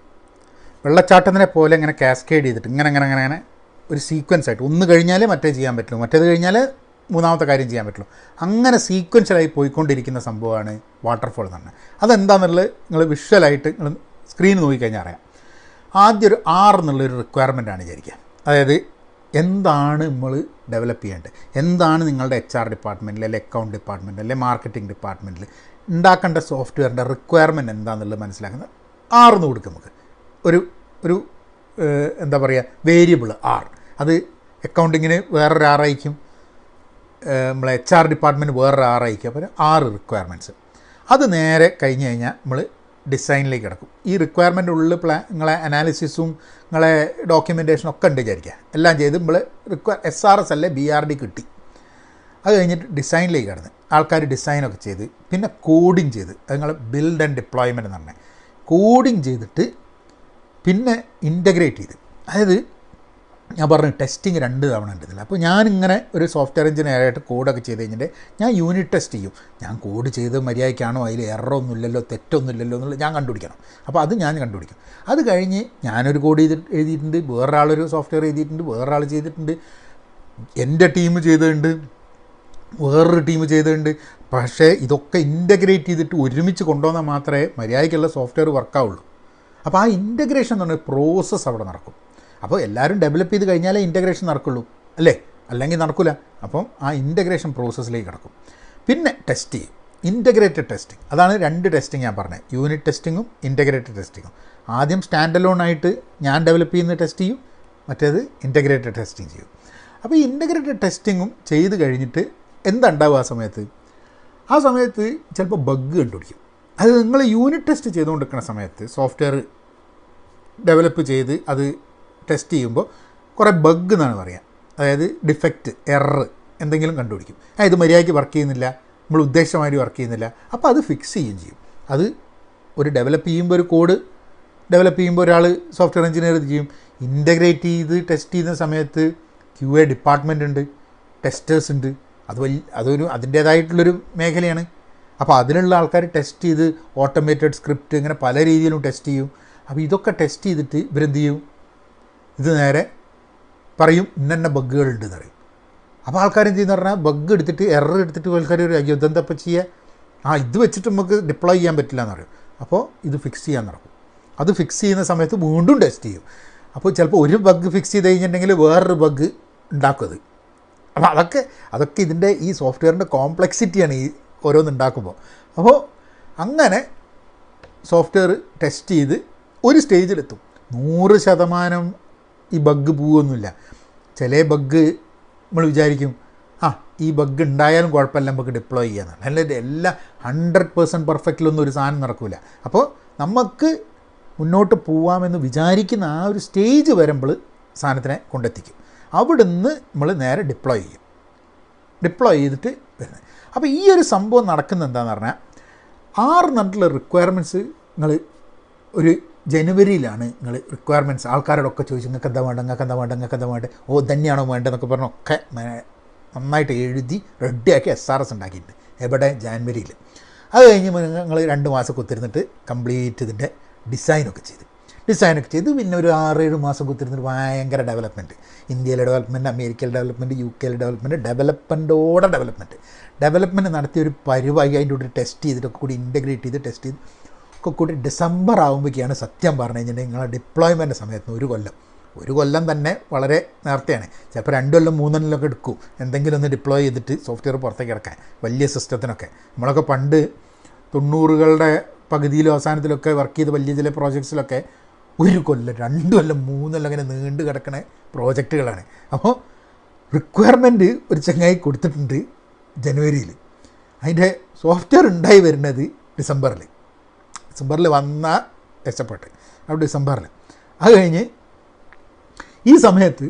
വെള്ളച്ചാട്ടത്തിനെ പോലെ ഇങ്ങനെ കാസ്കേഡ് ചെയ്തിട്ട് ഇങ്ങനെ ഒരു സീക്വൻസ് ആയിട്ട് ഒന്ന് കഴിഞ്ഞാലേ മറ്റേ ചെയ്യാൻ പറ്റുള്ളൂ, മറ്റേത് കഴിഞ്ഞാൽ മൂന്നാമത്തെ കാര്യം ചെയ്യാൻ പറ്റുള്ളൂ. അങ്ങനെ സീക്വൻഷ്യലായി പോയിക്കൊണ്ടിരിക്കുന്ന സംഭവമാണ് വാട്ടർഫോൾ എന്ന് പറഞ്ഞാൽ. അതെന്താണെന്നുള്ളത് നിങ്ങൾ വിഷ്വലായിട്ട് നിങ്ങൾ സ്ക്രീൻ നോക്കിക്കഴിഞ്ഞാൽ അറിയാം. ആദ്യം ഒരു R എന്നുള്ളൊരു റിക്വയർമെൻറ്റാണ് വിചാരിക്കുക. അതായത് എന്താണ് നമ്മൾ ഡെവലപ്പ് ചെയ്യേണ്ടത്, എന്താണ് നിങ്ങളുടെ HR ഡിപ്പാർട്ട്മെൻറ്റിൽ അല്ലെങ്കിൽ അക്കൗണ്ട് ഡിപ്പാർട്ട്മെൻറ്റിൽ അല്ലെങ്കിൽ മാർക്കറ്റിംഗ് ഡിപ്പാർട്ട്മെൻറ്റിൽ ഉണ്ടാക്കേണ്ട സോഫ്റ്റ്വെയറിൻ്റെ റിക്വയർമെൻറ്റ് എന്താണെന്നുള്ളത് മനസ്സിലാക്കുന്നത് R എന്ന് കൊടുക്കും. നമുക്ക് ഒരു എന്താ പറയുക, വേരിയബിൾ R. അത് അക്കൗണ്ടിങ്ങിന് വേറൊരു R ആയിരിക്കും, നമ്മളെ HR ഡിപ്പാർട്ട്മെൻറ്റ് വേറൊരു R ആയിരിക്കും. അപ്പോൾ 6 റിക്വയർമെൻറ്റ്സ്. അത് നേരെ കഴിഞ്ഞ് കഴിഞ്ഞാൽ നമ്മൾ ഡിസൈനിലേക്ക് കിടക്കും. ഈ റിക്വയർമെൻ്റ് ഉള്ളിൽ നിങ്ങളെ അനാലിസിസും നിങ്ങളെ ഡോക്യുമെൻറ്റേഷനും ഒക്കെ ഉണ്ട് വിചാരിക്കുക. എല്ലാം ചെയ്ത് നമ്മൾ SRS അല്ലേ BRD കിട്ടി. അത് കഴിഞ്ഞിട്ട് ഡിസൈനിലേക്ക് കിടന്ന് ആൾക്കാർ ഡിസൈനൊക്കെ ചെയ്ത് പിന്നെ കോഡിങ് ചെയ്ത്, അത് നിങ്ങൾ ബിൽഡ് ആൻഡ് ഡിപ്ലോയ്മെൻറ്റ് എന്ന് പറഞ്ഞാൽ കോഡിങ് ചെയ്തിട്ട് പിന്നെ ഇൻ്റഗ്രേറ്റ് ചെയ്ത്, അതായത് ഞാൻ പറഞ്ഞു ടെസ്റ്റിങ് 2 തവണ ഉണ്ടെന്നില്ല. അപ്പോൾ ഞാനിങ്ങനെ ഒരു സോഫ്റ്റ്വെയർ എഞ്ചിനീയറായിട്ട് കോഡൊക്കെ ചെയ്ത് കഴിഞ്ഞിട്ട് ഞാൻ യൂണിറ്റ് ടെസ്റ്റ് ചെയ്യും. ഞാൻ കോഡ് ചെയ്ത് മര്യാദയ്ക്കാണോ, അതിൽ എററൊന്നുമില്ലല്ലോ, തെറ്റൊന്നുമില്ലല്ലോ എന്നുള്ളത് ഞാൻ കണ്ടുപിടിക്കണം. അപ്പോൾ അത് ഞാൻ കണ്ടുപിടിക്കും. അത് കഴിഞ്ഞ് ഞാനൊരു കോഡ് എഴുതിയിട്ടുണ്ട്, വേറൊരാളൊരു സോഫ്റ്റ്വെയർ എഴുതിയിട്ടുണ്ട്, വേറൊരാൾ ചെയ്തിട്ടുണ്ട്, എൻ്റെ ടീം ചെയ്തിട്ടുണ്ട്, വേറൊരു ടീം ചെയ്തിട്ടുണ്ട്. പക്ഷേ ഇതൊക്കെ ഇൻ്റഗ്രേറ്റ് ചെയ്തിട്ട് ഒരുമിച്ച് കൊണ്ടുവന്നാൽ മാത്രമേ മര്യാദയ്ക്കുള്ള സോഫ്റ്റ്വെയർ വർക്കാവുള്ളൂ. അപ്പോൾ ആ ഇൻ്റഗ്രേഷൻ എന്ന് പറഞ്ഞ പ്രോസസ്സ് അവിടെ നടക്കും. അപ്പോൾ എല്ലാവരും ഡെവലപ്പ് ചെയ്ത് കഴിഞ്ഞാലേ ഇൻ്റഗ്രേഷൻ നടക്കുള്ളൂ അല്ലേ, അല്ലെങ്കിൽ നടക്കില്ല. അപ്പം ആ ഇൻ്റഗ്രേഷൻ പ്രോസസ്സിലേക്ക് കിടക്കും. പിന്നെ ടെസ്റ്റ് ചെയ്യും, ഇൻ്റഗ്രേറ്റഡ് ടെസ്റ്റിംഗ്. അതാണ് 2 ടെസ്റ്റിംഗ് ഞാൻ പറഞ്ഞത്, യൂണിറ്റ് ടെസ്റ്റിങ്ങും ഇൻ്റഗ്രേറ്റഡ് ടെസ്റ്റിങ്ങും. ആദ്യം സ്റ്റാൻഡ് അലോൺ ആയിട്ട് ഞാൻ ഡെവലപ്പ് ചെയ്യുന്ന ടെസ്റ്റ് ചെയ്യും, മറ്റേത് ഇൻ്റഗ്രേറ്റഡ് ടെസ്റ്റിംഗ് ചെയ്യും. അപ്പോൾ ഈ ഇൻ്റഗ്രേറ്റഡ് ടെസ്റ്റിങ്ങും ചെയ്ത് കഴിഞ്ഞിട്ട് എന്തുണ്ടാവും ആ സമയത്ത് ചിലപ്പോൾ ബഗ് കണ്ടുപിടിക്കും. അത് നിങ്ങൾ യൂണിറ്റ് ടെസ്റ്റ് ചെയ്തുകൊണ്ടിരിക്കുന്ന സമയത്ത് സോഫ്റ്റ്വെയർ ഡെവലപ്പ് ചെയ്ത് അത് ടെസ്റ്റ് ചെയ്യുമ്പോൾ കുറേ ബഗ് എന്നാണ് പറയുക. അതായത് ഡിഫക്റ്റ്, എറർ എന്തെങ്കിലും കണ്ടുപിടിക്കും. ഇത് മര്യാദയ്ക്ക് വർക്ക് ചെയ്യുന്നില്ല, നമ്മൾ ഉദ്ദേശമായിട്ട് വർക്ക് ചെയ്യുന്നില്ല. അപ്പോൾ അത് ഫിക്സ് ചെയ്യും. അത് ഒരു ഡെവലപ്പ് ചെയ്യുമ്പോൾ, ഒരു കോഡ് ഡെവലപ്പ് ചെയ്യുമ്പോൾ ഒരാൾ സോഫ്റ്റ്വെയർ എഞ്ചിനീയർ ചെയ്യും. ഇൻ്റഗ്രേറ്റ് ചെയ്ത് ടെസ്റ്റ് ചെയ്യുന്ന സമയത്ത് QA ഡിപ്പാർട്ട്മെൻ്റ് ഉണ്ട്, ടെസ്റ്റേഴ്സ് ഉണ്ട്. അതൊരു അതിൻ്റേതായിട്ടുള്ളൊരു മേഖലയാണ്. അപ്പോൾ അതിലുള്ള ആൾക്കാർ ടെസ്റ്റ് ചെയ്ത് ഓട്ടോമേറ്റഡ് സ്ക്രിപ്റ്റ് ഇങ്ങനെ പല രീതിയിലും ടെസ്റ്റ് ചെയ്യും. അപ്പോൾ ഇതൊക്കെ ടെസ്റ്റ് ചെയ്തിട്ട് ഇവരെന്ത് ചെയ്യും, ഇത് നേരെ പറയും ഇന്ന ബഗ്ഗുകളുണ്ട് എന്ന് പറയും. അപ്പോൾ ആൾക്കാരെന്ത് ചെയ്യുന്ന പറഞ്ഞാൽ ബഗ് എടുത്തിട്ട് എറർ എടുത്തിട്ട് ആൾക്കാർ ഒരു അയ്യോ ഇതെന്തപ്പോൾ ചെയ്യുക, ഇത് വെച്ചിട്ട് നമുക്ക് ഡിപ്ലോയ് ചെയ്യാൻ പറ്റില്ല എന്ന് പറയും. അപ്പോൾ ഇത് ഫിക്സ് ചെയ്യാൻ നടക്കും. അത് ഫിക്സ് ചെയ്യുന്ന സമയത്ത് വീണ്ടും ടെസ്റ്റ് ചെയ്യും. അപ്പോൾ ചിലപ്പോൾ ഒരു ബഗ് ഫിക്സ് ചെയ്ത് കഴിഞ്ഞിട്ടുണ്ടെങ്കിൽ വേറൊരു ബഗ് ഉണ്ടാക്കും അത്. അപ്പോൾ അതൊക്കെ ഇതിൻ്റെ ഈ സോഫ്റ്റ്വെയറിൻ്റെ കോംപ്ലക്സിറ്റിയാണ് ഈ ഓരോന്നുണ്ടാക്കുമ്പോൾ. അപ്പോൾ അങ്ങനെ സോഫ്റ്റ്വെയർ ടെസ്റ്റ് ചെയ്ത് ഒരു സ്റ്റേജിലെത്തും. 100% ഈ ബഗ് പോവുമൊന്നുമില്ല. ചില ബഗ് നമ്മൾ വിചാരിക്കും ഈ ബഗ് ഉണ്ടായാലും കുഴപ്പമില്ല നമുക്ക് ഡിപ്ലോയ് ചെയ്യാന്നാണ്. അല്ലാതെ എല്ലാം 100% പെർഫെക്റ്റിലൊന്നും ഒരു സാധനം നടക്കില്ല. അപ്പോൾ നമുക്ക് മുന്നോട്ട് പോവാമെന്ന് വിചാരിക്കുന്ന ആ ഒരു സ്റ്റേജ് വരുമ്പോൾ സാധനത്തിനെ കൊണ്ടെത്തിക്കും. അവിടുന്ന് നമ്മൾ നേരെ ഡിപ്ലോയ് ചെയ്യും. ഡിപ്ലോയ് ചെയ്തിട്ട് വരുന്നത്. അപ്പോൾ ഈ ഒരു സംഭവം നടക്കുന്നത് എന്താണെന്ന് പറഞ്ഞാൽ 6 നട്ടുള്ള റിക്വയർമെൻറ്റ്സ് നിങ്ങൾ ഒരു ജനുവരിയിലാണ് നിങ്ങൾ റിക്വയർമെൻറ്റ്സ് ആൾക്കാരോടൊക്കെ ചോദിച്ചു നിങ്ങൾക്ക് എന്താ വേണ്ട, നിങ്ങൾക്ക് എന്താ വേണ്ട, നിങ്ങൾക്ക് എന്താ വേണ്ട, തന്നെയാണോ വേണ്ടതെന്നൊക്കെ പറഞ്ഞൊക്കെ നന്നായിട്ട് എഴുതി റെഡിയാക്കി SRS ഉണ്ടാക്കിയിട്ടുണ്ട്. എവിടെ? ജാനുവരിയിൽ. അത് കഴിഞ്ഞ് നിങ്ങൾ 2 മാസം കുത്തിരുന്നിട്ട് കംപ്ലീറ്റ് ഇതിൻ്റെ ഡിസൈനൊക്കെ ചെയ്ത് പിന്നെ ഒരു 6-7 മാസം കുത്തിരുന്നിട്ട് ഭയങ്കര ഡെവലപ്മെൻറ്റ്. ഇന്ത്യയിലെ ഡെവലപ്മെൻറ്റ്, അമേരിക്കയിലെ ഡെവലപ്മെൻറ്റ്, UK ഡെവലപ്മെൻറ്റ്, ഡെവലപ്മെൻറ്റ് നടത്തിയ ഒരു പരിപാടി അതിൻ്റെ കൂടി ടെസ്റ്റ് ചെയ്തിട്ടൊക്കെ കൂടി ഇൻറ്റഗ്രേറ്റ് ചെയ്ത് ടെസ്റ്റ് ചെയ്ത് ഒക്കെ കൂടി ഡിസംബർ ആകുമ്പോഴേക്കാണ് സത്യം പറഞ്ഞു കഴിഞ്ഞിട്ടുണ്ടെങ്കിൽ നിങ്ങളെ ഡിപ്ലോയ്മെൻറ്റ് സമയത്ത് ഒരു കൊല്ലം തന്നെ വളരെ നേരത്തെയാണ്. ചിലപ്പോൾ 2 കൊല്ലം 3 കൊല്ലമൊക്കെ എടുക്കും എന്തെങ്കിലും ഒന്ന് ഡിപ്ലോയ് ചെയ്തിട്ട് സോഫ്റ്റ്വെയർ പുറത്തേക്ക് ഇറക്കാൻ വലിയ സിസ്റ്റത്തിനൊക്കെ. നമ്മളൊക്കെ പണ്ട് 90കളുടെ പകുതിയിലും അവസാനത്തിലൊക്കെ വർക്ക് ചെയ്ത് വലിയ ചില പ്രോജക്ട്സിലൊക്കെ 1 കൊല്ലം 2 കൊല്ലം 3 കൊല്ലം അങ്ങനെ നീണ്ടു കിടക്കുന്ന പ്രോജക്റ്റുകളാണ്. അപ്പോൾ റിക്വയർമെൻറ്റ് ഒരു ചങ്ങായി കൊടുത്തിട്ടുണ്ട് ജനുവരിയിൽ. അതിൻ്റെ സോഫ്റ്റ്വെയർ ഉണ്ടായി വരുന്നത് ഡിസംബറിൽ വന്നാൽ രക്ഷപ്പെട്ട്. അപ്പോൾ ഡിസംബറിൽ അത് കഴിഞ്ഞ് ഈ സമയത്ത്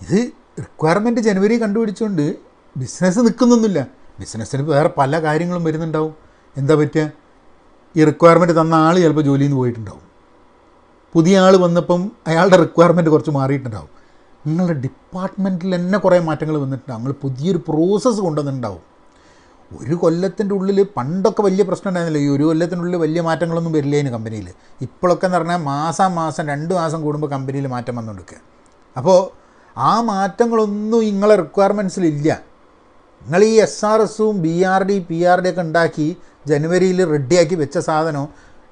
ഇത് റിക്വയർമെൻറ്റ് ജനുവരി കണ്ടുപിടിച്ചുകൊണ്ട് ബിസിനസ് നിൽക്കുന്നൊന്നുമില്ല. ബിസിനസ്സിന് വേറെ പല കാര്യങ്ങളും വരുന്നുണ്ടാവും. എന്താ പറ്റുക, ഈ റിക്വയർമെൻറ്റ് തന്ന ആൾ ചിലപ്പോൾ ജോലിയിൽ നിന്ന് പോയിട്ടുണ്ടാവും. പുതിയ ആൾ വന്നപ്പം അയാളുടെ റിക്വയർമെൻറ്റ് കുറച്ച് മാറിയിട്ടുണ്ടാവും. നിങ്ങളുടെ ഡിപ്പാർട്ട്മെൻറ്റിൽ തന്നെ കുറേ മാറ്റങ്ങൾ വന്നിട്ടുണ്ടാവും. നിങ്ങൾ പുതിയൊരു പ്രോസസ്സ് കൊണ്ടുവന്നിട്ടുണ്ടാവും. 1 കൊല്ലത്തിൻ്റെ ഉള്ളിൽ പണ്ടൊക്കെ വലിയ പ്രശ്നം ഉണ്ടായിരുന്നില്ല. ഈ 1 കൊല്ലത്തിനുള്ളിൽ വലിയ മാറ്റങ്ങളൊന്നും വരില്ല അതിന് കമ്പനിയിൽ. ഇപ്പോഴൊക്കെ എന്ന് പറഞ്ഞാൽ മാസം 2 മാസം കൂടുമ്പോൾ കമ്പനിയിൽ മാറ്റം വന്നുകൊടുക്കുക. അപ്പോൾ ആ മാറ്റങ്ങളൊന്നും നിങ്ങളെ റിക്വയർമെൻറ്റ്സിലില്ല. നിങ്ങൾ ഈ SRSഉം BRD PRD ഒക്കെ ഉണ്ടാക്കി ജനുവരിയിൽ റെഡിയാക്കി വെച്ച സാധനം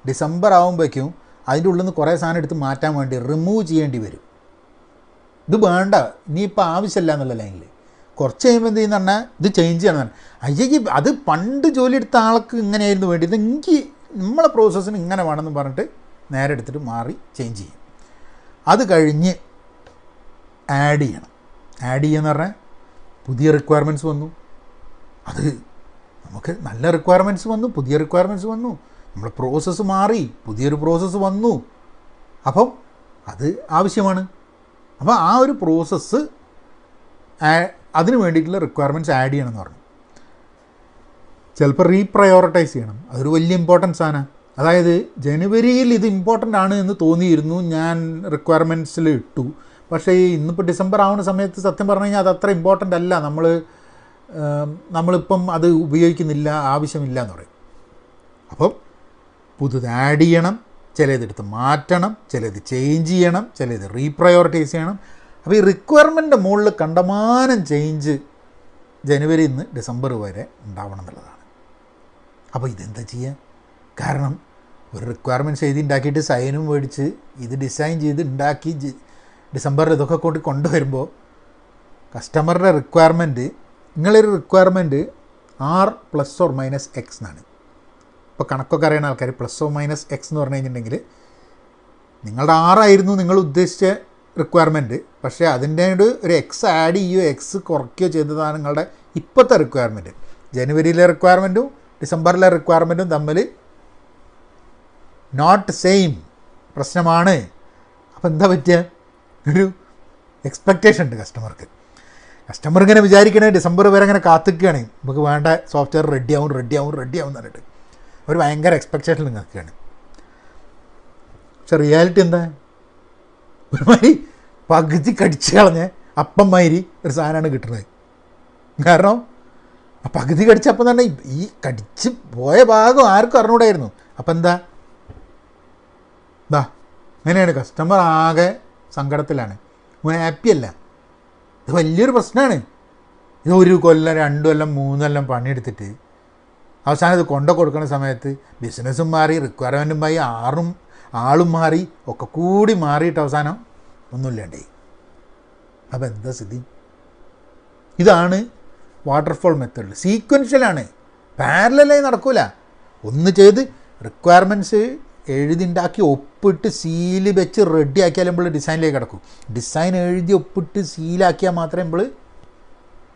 ഡിസംബർ ആകുമ്പോഴേക്കും അതിൻ്റെ ഉള്ളിൽ നിന്ന് കുറേ സാധനം എടുത്ത് മാറ്റാൻ വേണ്ടി റിമൂവ് ചെയ്യേണ്ടി വരും. ഇത് വേണ്ട, ഇനിയിപ്പോൾ ആവശ്യമില്ല എന്നുള്ള ലൈനിൽ കുറച്ച് കഴിയുമ്പോൾ എന്ത് ചെയ്യുന്ന പറഞ്ഞാൽ ഇത് ചേഞ്ച് ചെയ്യണം. അയ്യക്ക് അത് പണ്ട് ജോലി എടുത്ത ആൾക്ക് ഇങ്ങനെയായിരുന്നു വേണ്ടി, ഇത് എനിക്ക് നമ്മളെ പ്രോസസ്സിന് ഇങ്ങനെ വേണമെന്ന് പറഞ്ഞിട്ട് നേരെ എടുത്തിട്ട് മാറി ചേഞ്ച് ചെയ്യും. അത് കഴിഞ്ഞ് ആഡ് ചെയ്യുമെന്ന് പറഞ്ഞാൽ പുതിയ റിക്വയർമെൻറ്റ്സ് വന്നു. അത് നമുക്ക് നല്ല റിക്വയർമെൻറ്റ്സ് വന്നു, പുതിയ റിക്വയർമെൻറ്റ്സ് വന്നു, നമ്മുടെ പ്രോസസ്സ് മാറി, പുതിയൊരു പ്രോസസ്സ് വന്നു. അപ്പം അത് ആവശ്യമാണ്. അപ്പോൾ ആ ഒരു പ്രോസസ്സ് അതിന് വേണ്ടിയിട്ടുള്ള റിക്വയർമെൻറ്റ്സ് ആഡ് ചെയ്യണമെന്ന് പറഞ്ഞു. ചിലപ്പോൾ റീപ്രയോറിറ്റൈസ് ചെയ്യണം. അതൊരു വലിയ ഇമ്പോർട്ടൻസ് ആണ്. അതായത് ജനുവരിയിൽ ഇത് ഇമ്പോർട്ടൻ്റ് ആണ് എന്ന് തോന്നിയിരുന്നു, ഞാൻ റിക്വയർമെൻറ്റ്സിൽ ഇട്ടു. പക്ഷേ ഇന്നിപ്പോൾ ഡിസംബർ ആവുന്ന സമയത്ത് സത്യം പറഞ്ഞു കഴിഞ്ഞാൽ അത് അത്ര ഇമ്പോർട്ടൻ്റ് അല്ല, നമ്മളിപ്പം അത് ഉപയോഗിക്കുന്നില്ല, ആവശ്യമില്ല എന്ന് പറയും. അപ്പം പുതുത് ആഡ് ചെയ്യണം, ചിലതെടുത്ത് മാറ്റണം, ചിലത് ചേഞ്ച് ചെയ്യണം, ചിലത് റീപ്രയോറിറ്റൈസ് ചെയ്യണം. അപ്പോൾ ഈ റിക്വയർമെൻറ്റിൻ്റെ മുകളിൽ കണ്ടമാനം ചേഞ്ച് ജനുവരിയിൽ നിന്ന് ഡിസംബർ വരെ ഉണ്ടാവണം എന്നുള്ളതാണ്. അപ്പോൾ ഇതെന്താ ചെയ്യുക? കാരണം ഒരു റിക്വയർമെൻറ്റ്സ് എഴുതി ഉണ്ടാക്കിയിട്ട് സൈനും മേടിച്ച് ഇത് ഡിസൈൻ ചെയ്ത് ഉണ്ടാക്കി ഡിസംബറിൽ ഇതൊക്കെ കൊണ്ടുവരുമ്പോൾ കസ്റ്റമറുടെ റിക്വയർമെൻറ്റ്, നിങ്ങളൊരു റിക്വയർമെൻറ്റ് R+or-X എന്നാണ്. ഇപ്പോൾ കണക്കൊക്കെ അറിയുന്ന ആൾക്കാർ +or-X എന്ന് പറഞ്ഞു കഴിഞ്ഞിട്ടുണ്ടെങ്കിൽ നിങ്ങളുടെ 6 ആയിരുന്നു നിങ്ങൾ ഉദ്ദേശിച്ച റിക്വയർമെൻറ്റ്, പക്ഷേ അതിൻ്റെ ഒരു എക്സ് ആഡ് ചെയ്യുകയോ എക്സ് കുറയ്ക്കുകയോ ചെയ്തതാണ് നിങ്ങളുടെ ഇപ്പോഴത്തെ റിക്വയർമെൻറ്റ്. ജനുവരിയിലെ റിക്വയർമെൻറ്റും ഡിസംബറിലെ റിക്വയർമെൻറ്റും തമ്മിൽ നോട്ട് സെയിം പ്രശ്നമാണ്. അപ്പോൾ എന്താ പറ്റുക? ഒരു എക്സ്പെക്റ്റേഷൻ ഉണ്ട് കസ്റ്റമർ ഇങ്ങനെ വിചാരിക്കണേ ഡിസംബർ വരെ അങ്ങനെ കാത്തിക്കുകയാണ്, നമുക്ക് വേണ്ട സോഫ്റ്റ്വെയർ റെഡിയാവും എന്ന് പറഞ്ഞിട്ട് ഒരു ഭയങ്കര എക്സ്പെക്റ്റേഷൻ നിൽക്കുകയാണ്. പക്ഷെ റിയാലിറ്റി എന്താ? ഒരുമാതിരി പകുതി കടിച്ച് കളഞ്ഞ് അപ്പം മാതിരി ഒരു സാധനമാണ് കിട്ടുന്നത്. കാരണം ആ പകുതി കടിച്ചപ്പോൾ തന്നെ ഈ കടിച്ച് പോയ ഭാഗം ആർക്കും അറിഞ്ഞൂടായിരുന്നു. അപ്പം എന്താ അങ്ങനെയാണ്, കസ്റ്റമർ ആകെ സങ്കടത്തിലാണ്, ഹാപ്പിയല്ല. ഇത് വലിയൊരു പ്രശ്നമാണ്. ഇത് 1 കൊല്ലം 2 കൊല്ലം 3 കൊല്ലം പണിയെടുത്തിട്ട് അവസാനം ഇത് കൊടുക്കുന്ന സമയത്ത് ബിസിനസ്സും മാറി, റിക്വയർമെൻറ്റും മാറി, ആളും മാറി, ഒക്കെ കൂടി മാറിയിട്ട് അവസാനം ഒന്നുമില്ലാണ്ടേ. അപ്പോൾ എന്താ സ്ഥിതി? ഇതാണ് വാട്ടർഫോൾ മെത്തേഡിൽ. സീക്വൻഷ്യലാണ്, പാരലലായി നടക്കില്ല. ഒന്ന് ചെയ്ത് റിക്വയർമെൻറ്റ്സ് എഴുതിണ്ടാക്കി ഒപ്പിട്ട് സീല് വെച്ച് റെഡി ആക്കിയാൽ നമ്മൾ ഡിസൈനിലേക്ക് കിടക്കും. ഡിസൈൻ എഴുതി ഒപ്പിട്ട് സീലാക്കിയാൽ മാത്രമേ നമ്മൾ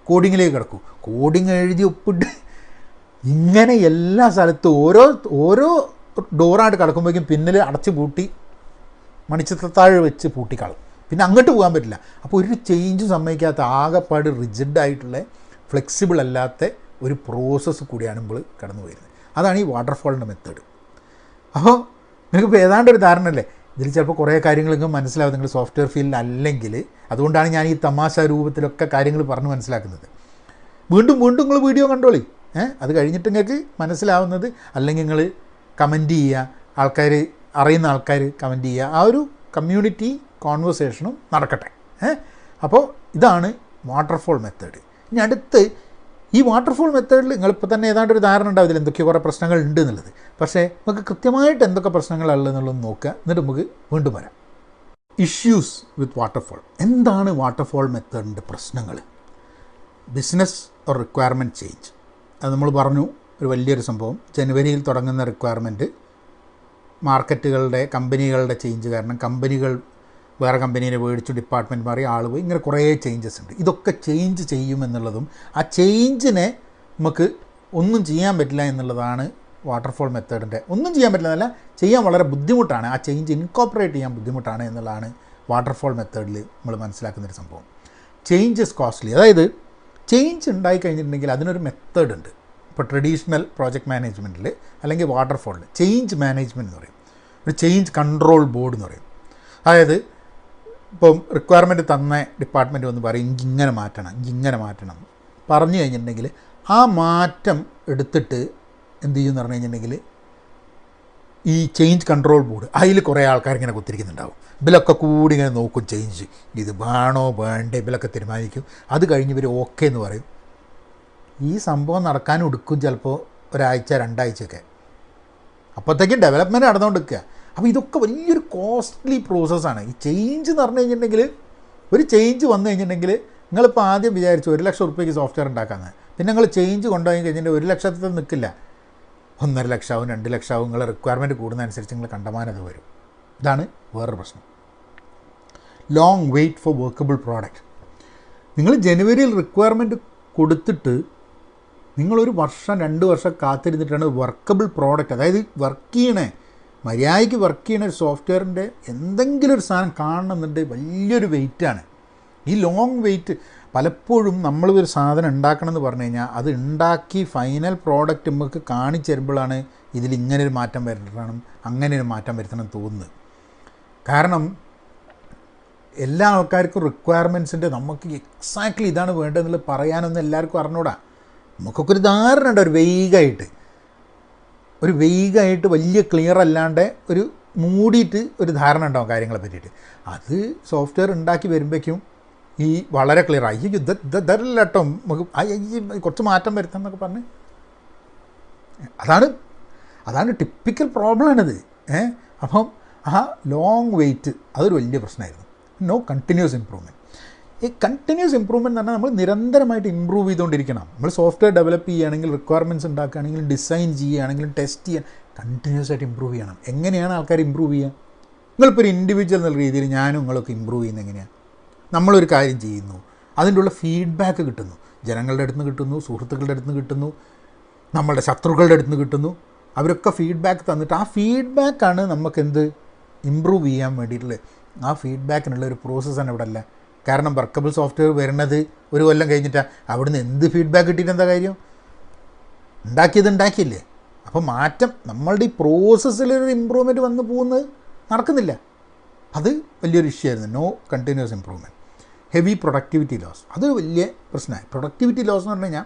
കോഡിങ്ങിലേക്ക് കിടക്കൂ. കോഡിങ് എഴുതി ഒപ്പിട്ട് ഇങ്ങനെ എല്ലാ സ്ഥലത്തും ഓരോ ഡോറായിട്ട് കിടക്കുമ്പോഴേക്കും പിന്നിൽ അടച്ച് പൂട്ടി മണിച്ചിത്രത്താഴ് വെച്ച് പൂട്ടിക്കളയും. പിന്നെ അങ്ങോട്ട് പോകാൻ പറ്റില്ല. അപ്പോൾ ഒരു ചേഞ്ച് സമ്മതിക്കാത്ത, ആകെപ്പാട് റിജിഡായിട്ടുള്ള, ഫ്ലെക്സിബിൾ അല്ലാത്ത ഒരു പ്രോസസ്സ് കൂടിയാണ് നമ്മൾ കടന്നു വരുന്നത്. അതാണ് ഈ വാട്ടർഫോളിൻ്റെ മെത്തേഡ്. അപ്പോൾ നിങ്ങൾക്കിപ്പോൾ ഏതാണ്ട് ഒരു ധാരണയല്ലേ, ഇതിൽ ചിലപ്പോൾ കുറേ കാര്യങ്ങൾ നിങ്ങൾക്ക് മനസ്സിലാവും നിങ്ങൾ സോഫ്റ്റ്വെയർ ഫീൽഡിൽ അല്ലെങ്കിൽ. അതുകൊണ്ടാണ് ഞാൻ ഈ തമാശ രൂപത്തിലൊക്കെ കാര്യങ്ങൾ പറഞ്ഞ് മനസ്സിലാക്കുന്നത്. വീണ്ടും നിങ്ങൾ വീഡിയോ കണ്ടോളി. അത് കഴിഞ്ഞിട്ട് നിങ്ങൾക്ക് മനസ്സിലാവുന്നത്, അല്ലെങ്കിൽ നിങ്ങൾ കമൻറ്റ് ചെയ്യുക, അറിയുന്ന ആൾക്കാർ കമൻറ്റ് ചെയ്യുക, ആ ഒരു കമ്മ്യൂണിറ്റി കോൺവെർസേഷനും നടക്കട്ടെ. അപ്പോൾ ഇതാണ് വാട്ടർഫോൾ മെത്തേഡ്. ഇനി അടുത്ത് ഈ വാട്ടർഫോൾ മെത്തേഡിൽ നിങ്ങളിപ്പോൾ തന്നെ ഏതാണ്ട് ഒരു ധാരണ ഉണ്ടാവും ഇതിൽ എന്തൊക്കെയോ കുറേ പ്രശ്നങ്ങൾ ഉണ്ട് എന്നുള്ളത്. പക്ഷേ നമുക്ക് കൃത്യമായിട്ട് എന്തൊക്കെ പ്രശ്നങ്ങളുള്ളതെന്നുള്ളത് നോക്കുക, എന്നിട്ട് നമുക്ക് വീണ്ടും വരാം. ഇഷ്യൂസ് വിത്ത് വാട്ടർഫോൾ. എന്താണ് വാട്ടർഫോൾ മെത്തേഡിൻ്റെ പ്രശ്നങ്ങൾ? Business or requirement change. അത് നമ്മൾ പറഞ്ഞു, ഒരു വലിയൊരു സംഭവം. ജനുവരിയിൽ തുടങ്ങുന്ന റിക്വയർമെൻറ്റ് മാർക്കറ്റുകളുടെ, കമ്പനികളുടെ ചേഞ്ച് കാരണം കമ്പനികൾ വേറെ കമ്പനീനെ മേടിച്ചു, ഡിപ്പാർട്ട്മെൻറ്റ് മാറി, ആൾ പോയി, ഇങ്ങനെ കുറേ ചേഞ്ചസ് ഉണ്ട്. ഇതൊക്കെ ചേഞ്ച് ചെയ്യുമെന്നുള്ളതും ആ ചേഞ്ചിനെ നമുക്ക് ഒന്നും ചെയ്യാൻ പറ്റില്ല എന്നുള്ളതാണ് വാട്ടർഫോൾ മെത്തേഡിൻ്റെ. ഒന്നും ചെയ്യാൻ പറ്റില്ല എന്നല്ല, ചെയ്യാൻ വളരെ ബുദ്ധിമുട്ടാണ്, ആ ചേഞ്ച് ഇൻകോപ്പറേറ്റ് ചെയ്യാൻ ബുദ്ധിമുട്ടാണ് എന്നുള്ളതാണ് വാട്ടർഫോൾ മെത്തേഡിൽ നമ്മൾ മനസ്സിലാക്കുന്നൊരു സംഭവം. Change is costly. അതായത് ചേഞ്ച് ഉണ്ടായി കഴിഞ്ഞിട്ടുണ്ടെങ്കിൽ അതിനൊരു മെത്തേഡ് ഉണ്ട്. ഇപ്പോൾ ട്രഡീഷണൽ പ്രോജക്റ്റ് മാനേജ്മെൻറ്റിൽ അല്ലെങ്കിൽ വാട്ടർഫോളിൽ ചേഞ്ച് മാനേജ്മെൻറ്റ് എന്ന് പറയും, ഒരു ചേഞ്ച് കൺട്രോൾ ബോർഡ് എന്ന് പറയും. അതായത് ഇപ്പം റിക്വയർമെൻറ്റ് തന്ന ഡിപ്പാർട്ട്മെൻറ്റ് വന്ന് പറയും ഇങ്ങനെ മാറ്റണം പറഞ്ഞു കഴിഞ്ഞിട്ടുണ്ടെങ്കിൽ ആ മാറ്റം എടുത്തിട്ട് എന്ത് ചെയ്യുമെന്ന് പറഞ്ഞു കഴിഞ്ഞിട്ടുണ്ടെങ്കിൽ ഈ ചേഞ്ച് കൺട്രോൾ ബോർഡ് അതിൽ കുറേ ആൾക്കാർ ഇങ്ങനെ കുത്തിരിക്കുന്നുണ്ടാവും. ഇതിലൊക്കെ കൂടി ഇങ്ങനെ നോക്കും, ചേഞ്ച് ഇത് വേണോ വേണ്ടേ ഇതിലൊക്കെ തീരുമാനിക്കും. അത് കഴിഞ്ഞ് ഇവർ ഓക്കെ എന്ന് പറയും. ഈ സംഭവം നടക്കാനും എടുക്കും ചിലപ്പോൾ ഒരാഴ്ച 2 ആഴ്ചയൊക്കെ. അപ്പോഴത്തേക്കും ഡെവലപ്മെൻറ്റ് നടന്നുകൊണ്ടിരിക്കുക. അപ്പോൾ ഇതൊക്കെ വലിയൊരു കോസ്റ്റ്ലി പ്രോസസ്സാണ്. ഈ ചേഞ്ച് എന്ന് പറഞ്ഞു കഴിഞ്ഞിട്ടുണ്ടെങ്കിൽ, ഒരു ചേഞ്ച് വന്നു കഴിഞ്ഞിട്ടുണ്ടെങ്കിൽ നിങ്ങളിപ്പോൾ ആദ്യം വിചാരിച്ചു 1 ലക്ഷം റുപ്യയ്ക്ക് സോഫ്റ്റ്വെയർ ഉണ്ടാക്കാമെന്ന്. പിന്നെ നിങ്ങൾ ചേഞ്ച് കൊണ്ടുപോയി കഴിഞ്ഞിട്ട് 1 ലക്ഷത്തിൽ നിൽക്കില്ല, 1.5 ലക്ഷമാവും 2 ലക്ഷമാവും. നിങ്ങൾ റിക്വയർമെൻറ്റ് കൂടുന്നതനുസരിച്ച് നിങ്ങൾ കണ്ടമാനത് വരും. ഇതാണ് വേറൊരു പ്രശ്നം. Long wait for workable product. നിങ്ങൾ ജനുവരിയിൽ റിക്വയർമെൻറ്റ് കൊടുത്തിട്ട് നിങ്ങളൊരു വർഷം 2 വർഷം കാത്തിരുന്നിട്ടാണ് വർക്കബിൾ പ്രോഡക്റ്റ്, അതായത് മര്യാദയ്ക്ക് വർക്ക് ചെയ്യുന്ന ഒരു സോഫ്റ്റ്വെയറിൻ്റെ എന്തെങ്കിലും ഒരു സാധനം കാണണമെന്നുണ്ടെങ്കിൽ വലിയൊരു വെയിറ്റാണ്. ഈ ലോങ് വെയിറ്റ് പലപ്പോഴും നമ്മൾ ഒരു സാധനം ഉണ്ടാക്കണം എന്ന് പറഞ്ഞു കഴിഞ്ഞാൽ അത് ഉണ്ടാക്കി ഫൈനൽ പ്രോഡക്റ്റ് നമുക്ക് കാണിച്ചു തരുമ്പോഴാണ് ഇതിൽ ഇങ്ങനൊരു മാറ്റം വരുത്തണം, അങ്ങനെ ഒരു മാറ്റം വരുത്തണം തോന്നുന്നത്. കാരണം എല്ലാ ആൾക്കാർക്കും റിക്വയർമെൻറ്റ്സിൻ്റെ നമുക്ക് എക്സാക്ട്ലി ഇതാണ് വേണ്ടതെന്നുള്ളത് പറയാനൊന്നും എല്ലാവർക്കും അറിഞ്ഞൂടാ. നമുക്കൊക്കെ ഒരു ധാരണ ഉണ്ട്, ഒരു വെയ്ഗായിട്ട് വലിയ ക്ലിയർ അല്ലാണ്ട് ഒരു മൂടിയിട്ട് ഒരു ധാരണ ഉണ്ടാവും കാര്യങ്ങളെ പറ്റിയിട്ട്. അത് സോഫ്റ്റ്വെയർ ഉണ്ടാക്കി വരുമ്പോഴേക്കും ഈ വളരെ ക്ലിയർ ആയി ഇതല്ല കേട്ടോ നമുക്ക് കുറച്ച് മാറ്റം വരുത്താം എന്നൊക്കെ പറഞ്ഞ് അതാണ് ടിപ്പിക്കൽ പ്രോബ്ലമാണിത്. അപ്പം ആ ലോങ് വെയിറ്റ് അതൊരു വലിയ പ്രശ്നമായിരുന്നു. No continuous improvement. ഈ കണ്ടിന്യൂസ് ഇമ്പ്രൂവ്മെൻറ്റ് എന്ന് പറഞ്ഞാൽ നമ്മൾ നിരന്തരമായിട്ട് ഇമ്പ്രൂവ് ചെയ്തുകൊണ്ടിരിക്കണം. നമ്മൾ സോഫ്റ്റ്വെയർ ഡെവലപ്പ് ചെയ്യുകയാണെങ്കിൽ, റിക്വയർമെൻറ്റ്സ് ഉണ്ടാക്കുകയാണെങ്കിലും, ഡിസൈൻ ചെയ്യുകയാണെങ്കിലും, ടെസ്റ്റ് ചെയ്യാൻ കണ്ടിന്യൂസ് ആയിട്ട് ഇമ്പ്രൂവ് ചെയ്യണം. എങ്ങനെയാണ് ആൾക്കാർ ഇമ്പ്രൂവ് ചെയ്യുക? നിങ്ങളിപ്പോൾ ഒരു ഇൻഡിവിജ്വൽ എന്നുള്ള രീതിയിൽ ഞാനും നിങ്ങളൊക്കെ ഇമ്പ്രൂവ് ചെയ്യുന്നത് എങ്ങനെയാണ്? നമ്മളൊരു കാര്യം ചെയ്യുന്നു, അതിൻ്റെ ഉള്ള ഫീഡ്ബാക്ക് കിട്ടുന്നു, ജനങ്ങളുടെ അടുത്ത് നിന്ന് കിട്ടുന്നു, സുഹൃത്തുക്കളുടെ അടുത്ത് നിന്ന് കിട്ടുന്നു, നമ്മളുടെ ശത്രുക്കളുടെ അടുത്ത് നിന്ന് കിട്ടുന്നു. അവരൊക്കെ ഫീഡ്ബാക്ക് തന്നിട്ട് ആ ഫീഡ്ബാക്കാണ് നമുക്കെന്ത് ഇമ്പ്രൂവ് ചെയ്യാൻ വേണ്ടിയിട്ടുള്ളത്. ആ ഫീഡ്ബാക്കിനുള്ള ഒരു പ്രോസസ്സാണ് ഇവിടെ അല്ല. കാരണം വർക്കബിൾ സോഫ്റ്റ്വെയർ വരുന്നത് 1 കൊല്ലം കഴിഞ്ഞിട്ടാണ്. അവിടുന്ന് എന്ത് ഫീഡ്ബാക്ക് കിട്ടിയിട്ട് എന്താ കാര്യം? ഉണ്ടാക്കിയില്ലേ. അപ്പോൾ മാറ്റം നമ്മളുടെ ഈ പ്രോസസ്സിലൊരു ഇമ്പ്രൂവ്മെൻറ്റ് വന്ന് പോകുന്നത് നടക്കുന്നില്ല. അത് വലിയൊരു ഇഷ്യൂ ആയിരുന്നു. No continuous improvement. Heavy productivity loss, അതൊരു വലിയ പ്രശ്നമായി. പ്രൊഡക്ടിവിറ്റി ലോസ് എന്ന് പറഞ്ഞു കഴിഞ്ഞാൽ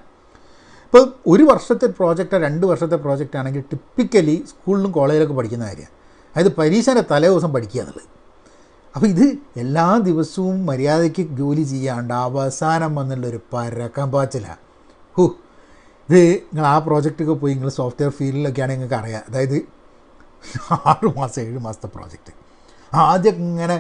ഇപ്പോൾ ഒരു വർഷത്തെ പ്രോജക്റ്റ് 2 വർഷത്തെ പ്രോജക്റ്റ് ആണെങ്കിൽ ടിപ്പിക്കലി സ്കൂളിലും കോളേജിലൊക്കെ പഠിക്കുന്ന കാര്യമാണ്. അതായത് പരീക്ഷേൻ്റെ തലേ ദിവസം പഠിക്കുക എന്നുള്ളത്. അപ്പോൾ ഇത് എല്ലാ ദിവസവും മര്യാദയ്ക്ക് ജോലി ചെയ്യാണ്ട് അവസാനം വന്നുള്ളൊരു പരക്കം പാച്ചിലാണ്. ഇത് നിങ്ങൾ ആ പ്രോജക്റ്റൊക്കെ പോയി നിങ്ങൾ സോഫ്റ്റ്വെയർ ഫീൽഡിലൊക്കെയാണ് നിങ്ങൾക്ക് അറിയാം. അതായത് 6 മാസം 7 മാസത്തെ പ്രോജക്റ്റ്. ആദ്യം ഇങ്ങനെ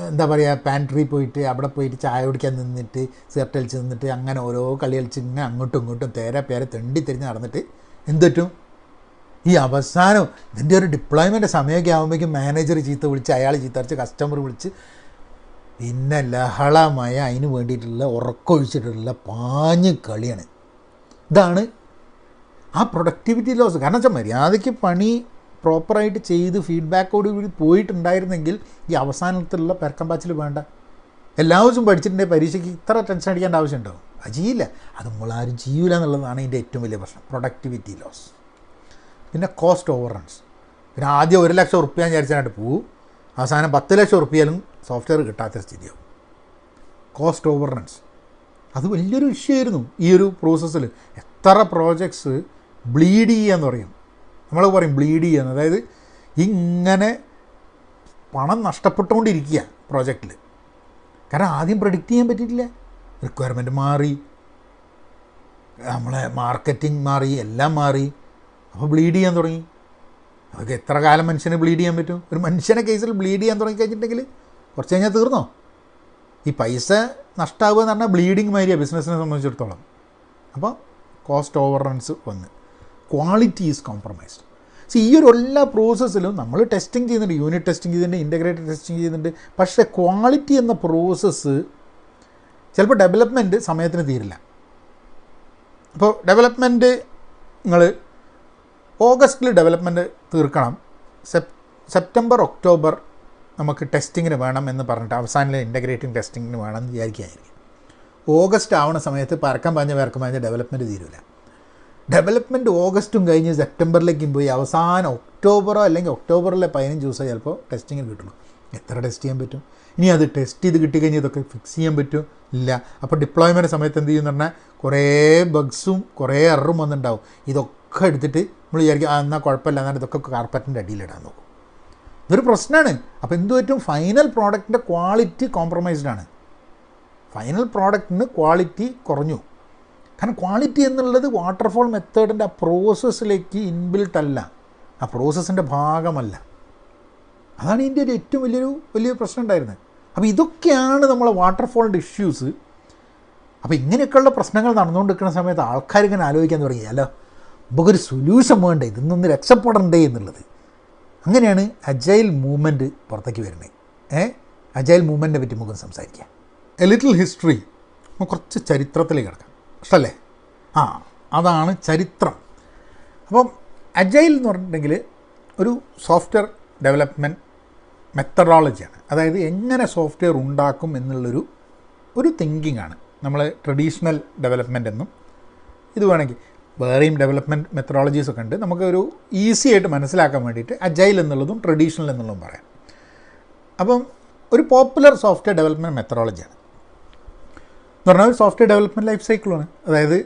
എന്താ പറയുക, പാൻട്രി പോയിട്ട് അവിടെ പോയിട്ട് ചായ കുടിക്കാൻ നിന്നിട്ട് സിഗരറ്റ് അടിച്ച് നിന്നിട്ട് അങ്ങനെ ഓരോ കളി കളിച്ച് ഇങ്ങനെ അങ്ങോട്ടും ഇങ്ങോട്ടും പേരെ തെണ്ടി തിരിഞ്ഞ് നടന്നിട്ട് എന്തുപറ്റും, ഈ അവസാനം ഇതിൻ്റെ ഒരു ഡിപ്ലോയ്മെൻ്റ് സമയമൊക്കെ ആകുമ്പോഴേക്കും മാനേജർ ചീത്ത വിളിച്ച് അയാൾ ചീത്തറിച്ച് കസ്റ്റമർ വിളിച്ച് പിന്നെ ലഹളമായ അതിന് വേണ്ടിയിട്ടുള്ള ഉറക്കൊഴിച്ചിട്ടുള്ള പാഞ്ഞ് കളിയാണ്. ഇതാണ് ആ പ്രൊഡക്ടിവിറ്റി ലോസ്. കാരണം വെച്ചാൽ മര്യാദയ്ക്ക് പണി പ്രോപ്പറായിട്ട് ചെയ്ത് ഫീഡ്ബാക്കോട് കൂടി പോയിട്ടുണ്ടായിരുന്നെങ്കിൽ ഈ അവസാനത്തിലുള്ള പെരക്കം പാച്ചിൽ വേണ്ട. എല്ലാ ദിവസവും പഠിച്ചിട്ടുണ്ടെങ്കിൽ പരീക്ഷയ്ക്ക് ഇത്ര ടെൻഷൻ അടിക്കേണ്ട ആവശ്യമുണ്ടാവും. അത് ചെയ്യില്ല. അത് നമ്മളാരും ചെയ്യില്ല എന്നുള്ളതാണ് ഇതിൻ്റെ ഏറ്റവും വലിയ പ്രശ്നം, പ്രൊഡക്ടിവിറ്റി ലോസ്. പിന്നെ കോസ്റ്റ് ഓവർ റൺസ്. പിന്നെ ആദ്യം 1 ലക്ഷം ഉറുപ്പ്യ വിചാരിച്ചായിട്ട് പോവും, അവസാനം 10 ലക്ഷം ഉറുപ്പ്യാലും സോഫ്റ്റ്വെയർ കിട്ടാത്ത സ്ഥിതിയാവും. കോസ്റ്റ് ഓവർ റൺസ് അത് വലിയൊരു ഇഷ്യൂ ആയിരുന്നു ഈ ഒരു പ്രോസസ്സിൽ. എത്ര പ്രോജക്ട്സ് ബ്ലീഡ് ചെയ്യാന്ന് പറയും, നമ്മൾ പറയും ബ്ലീഡ് ചെയ്യാന്ന്. അതായത് ഇങ്ങനെ പണം നഷ്ടപ്പെട്ടുകൊണ്ടിരിക്കുക പ്രോജക്റ്റിൽ. കാരണം ആദ്യം പ്രഡിക്റ്റ് ചെയ്യാൻ പറ്റിയിട്ടില്ല, റിക്വയർമെൻറ്റ് മാറി, നമ്മളെ മാർക്കറ്റിംഗ് മാറി, എല്ലാം മാറി. അപ്പോൾ ബ്ലീഡ് ചെയ്യാൻ തുടങ്ങി. അതൊക്കെ എത്ര കാലം മനുഷ്യനെ ബ്ലീഡ് ചെയ്യാൻ പറ്റും? ഒരു മനുഷ്യനെ കേസിൽ ബ്ലീഡ് ചെയ്യാൻ തുടങ്ങി കഴിഞ്ഞിട്ടുണ്ടെങ്കിൽ കുറച്ച് കഴിഞ്ഞാൽ തീർന്നോ? ഈ പൈസ നഷ്ടമാവുക എന്ന് പറഞ്ഞാൽ ബ്ലീഡിങ് മാതിരിയാണ് ബിസിനസ്സിനെ സംബന്ധിച്ചിടത്തോളം. അപ്പോൾ കോസ്റ്റ് ഓവർ റൺസ് വന്ന് ക്വാളിറ്റി ഈസ് കോംപ്രമൈസ്ഡ്. ഈ ഒരു എല്ലാ പ്രോസസ്സിലും നമ്മൾ ടെസ്റ്റിംഗ് ചെയ്യുന്നുണ്ട്, യൂണിറ്റ് ടെസ്റ്റിംഗ് ചെയ്യുന്നുണ്ട്, ഇൻ്റഗ്രേറ്റഡ് ടെസ്റ്റിംഗ് ചെയ്യുന്നുണ്ട്. പക്ഷേ ക്വാളിറ്റി എന്ന പ്രോസസ്സ് ചിലപ്പോൾ ഡെവലപ്മെൻറ്റ് സമയത്തിന് തീരില്ല. അപ്പോൾ ഡെവലപ്മെൻറ്റ് നിങ്ങൾ ഓഗസ്റ്റിൽ ഡെവലപ്മെൻറ്റ് തീർക്കണം, സെപ്റ്റംബർ ഒക്ടോബർ നമുക്ക് ടെസ്റ്റിങ്ങിന് വേണം എന്ന് പറഞ്ഞിട്ട് അവസാനം ഇൻ്റഗ്രേറ്റിംഗ് ടെസ്റ്റിങ്ങിന് വേണം എന്ന് വിചാരിക്കുകയായിരിക്കും. ഓഗസ്റ്റ് ആവുന്ന സമയത്ത് പരക്കം പാഞ്ഞ ഡെവലപ്മെൻറ്റ് തീരില്ല. ഡെവലപ്മെൻറ്റ് ഓഗസ്റ്റും കഴിഞ്ഞ് സെപ്റ്റംബറിലേക്കും പോയി അവസാനം ഒക്ടോബറോ അല്ലെങ്കിൽ ഒക്ടോബറിലെ 15 ദിവസം ചിലപ്പോൾ ടെസ്റ്റിങ്ങിന് കിട്ടുള്ളൂ. എത്ര ടെസ്റ്റ് ചെയ്യാൻ പറ്റും? ഇനി അത് ടെസ്റ്റ് ചെയ്ത് കിട്ടിക്കഴിഞ്ഞാൽ ഇതൊക്കെ ഫിക്സ് ചെയ്യാൻ പറ്റും? ഇല്ല. അപ്പോൾ ഡിപ്ലോയ്മെൻറ്റ് സമയത്ത് എന്ത് ചെയ്യുമെന്ന് പറഞ്ഞാൽ കുറേ ബഗ്സും കുറേ എററും വന്നിട്ടുണ്ടാവും. ഇതൊക്കെ എടുത്തിട്ട് നമ്മൾ വിചാരിക്കും എന്നാൽ കുഴപ്പമില്ല, എന്നാൽ ഇതൊക്കെ കാർപ്പറ്റിൻ്റെ അടിയിലിടാൻ നോക്കും. ഇതൊരു പ്രശ്നമാണ്. അപ്പോൾ എന്ത് പറ്റും? ഫൈനൽ പ്രോഡക്റ്റിൻ്റെ ക്വാളിറ്റി കോംപ്രമൈസ്ഡാണ്. ഫൈനൽ പ്രോഡക്റ്റിന് ക്വാളിറ്റി കുറഞ്ഞു. കാരണം ക്വാളിറ്റി എന്നുള്ളത് വാട്ടർഫോൾ മെത്തേഡിൻ്റെ ആ പ്രോസസ്സിലേക്ക് ഇൻബിൽട്ട് അല്ല, ആ പ്രോസസ്സിൻ്റെ ഭാഗമല്ല. അതാണ് ഇതിൻ്റെ ഒരു ഏറ്റവും വലിയൊരു പ്രശ്നം ഉണ്ടായിരുന്നത്. അപ്പോൾ ഇതൊക്കെയാണ് നമ്മളെ വാട്ടർഫോളിൻ്റെ ഇഷ്യൂസ്. അപ്പോൾ ഇങ്ങനെയൊക്കെയുള്ള പ്രശ്നങ്ങൾ നടന്നുകൊണ്ടിരിക്കുന്ന സമയത്ത് ആൾക്കാർ ഇങ്ങനെ ആലോചിക്കാൻ തുടങ്ങി, അല്ലോ നമുക്കൊരു സൊല്യൂഷൻ വേണ്ടേ, ഇതിന്നൊന്ന് രക്ഷപ്പെടണ്ടേ എന്നുള്ളത്. അങ്ങനെയാണ് അജൈൽ മൂവ്മെൻറ്റ് പുറത്തേക്ക് വരുന്നത്. അജൈൽ മൂവ്മെൻറ്റിനെ പറ്റി നമുക്ക് സംസാരിക്കാം. എ ലിറ്റിൽ ഹിസ്റ്ററി, കുറച്ച് ചരിത്രത്തിലേക്ക് കിടക്കാം, ഇഷ്ടമല്ലേ? അതാണ് ചരിത്രം. അപ്പം അജൈൽ എന്ന് പറഞ്ഞിട്ടുണ്ടെങ്കിൽ ഒരു സോഫ്റ്റ്വെയർ ഡെവലപ്മെൻറ്റ് മെത്തഡോളജിയാണ്. അതായത് എങ്ങനെ സോഫ്റ്റ്വെയർ ഉണ്ടാക്കും എന്നുള്ളൊരു തിങ്കിങ് ആണ്. നമ്മൾ ട്രഡീഷണൽ ഡെവലപ്മെൻ്റ് എന്നും ഇത് വേണമെങ്കിൽ വേറെയും ഡെവലപ്മെൻറ്റ് മെത്തഡോളജീസൊക്കെ ഉണ്ട്. നമുക്കൊരു ഈസി ആയിട്ട് മനസ്സിലാക്കാൻ വേണ്ടിയിട്ട് അജൈൽ എന്നുള്ളതും ട്രഡീഷണൽ എന്നുള്ളതും പറയാം. അപ്പം ഒരു പോപ്പുലർ സോഫ്റ്റ്വെയർ ഡെവലപ്മെൻറ്റ് മെത്തഡോളജിയാണ് എന്ന് പറഞ്ഞാൽ ഒരു സോഫ്റ്റ്വെയർ ഡെവലപ്മെൻറ്റ് ലൈഫ് സൈക്കിളാണ്. അതായത്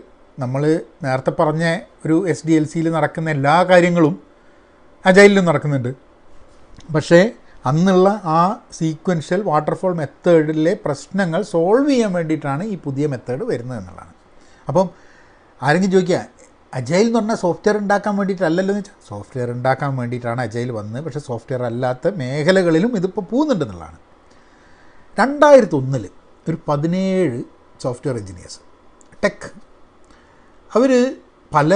നമ്മൾ നേരത്തെ പറഞ്ഞ ഒരു SDLCയിൽ നടക്കുന്ന എല്ലാ കാര്യങ്ങളും അജൈലിലും നടക്കുന്നുണ്ട്. പക്ഷേ അന്നുള്ള ആ സീക്വൻഷ്യൽ വാട്ടർഫോൾ മെത്തേഡിലെ പ്രശ്നങ്ങൾ സോൾവ് ചെയ്യാൻ വേണ്ടിയിട്ടാണ് ഈ പുതിയ മെത്തേഡ് വരുന്നത് എന്നുള്ളതാണ്. അപ്പം ആരെങ്കിലും ചോദിക്കുക, അജൈൽ എന്ന് പറഞ്ഞാൽ സോഫ്റ്റ്വെയർ ഉണ്ടാക്കാൻ വേണ്ടിയിട്ടല്ലല്ലോ എന്ന് വെച്ചാൽ, സോഫ്റ്റ്വെയർ ഉണ്ടാക്കാൻ വേണ്ടിയിട്ടാണ് അജൈൽ വന്നത്. പക്ഷേ സോഫ്റ്റ്വെയർ അല്ലാത്ത മേഖലകളിലും ഇതിപ്പോൾ പോകുന്നുണ്ടെന്നുള്ളതാണ്. 2001 ഒരു 17 സോഫ്റ്റ്വെയർ എഞ്ചിനീയേഴ്സ് ടെക്, അവർ പല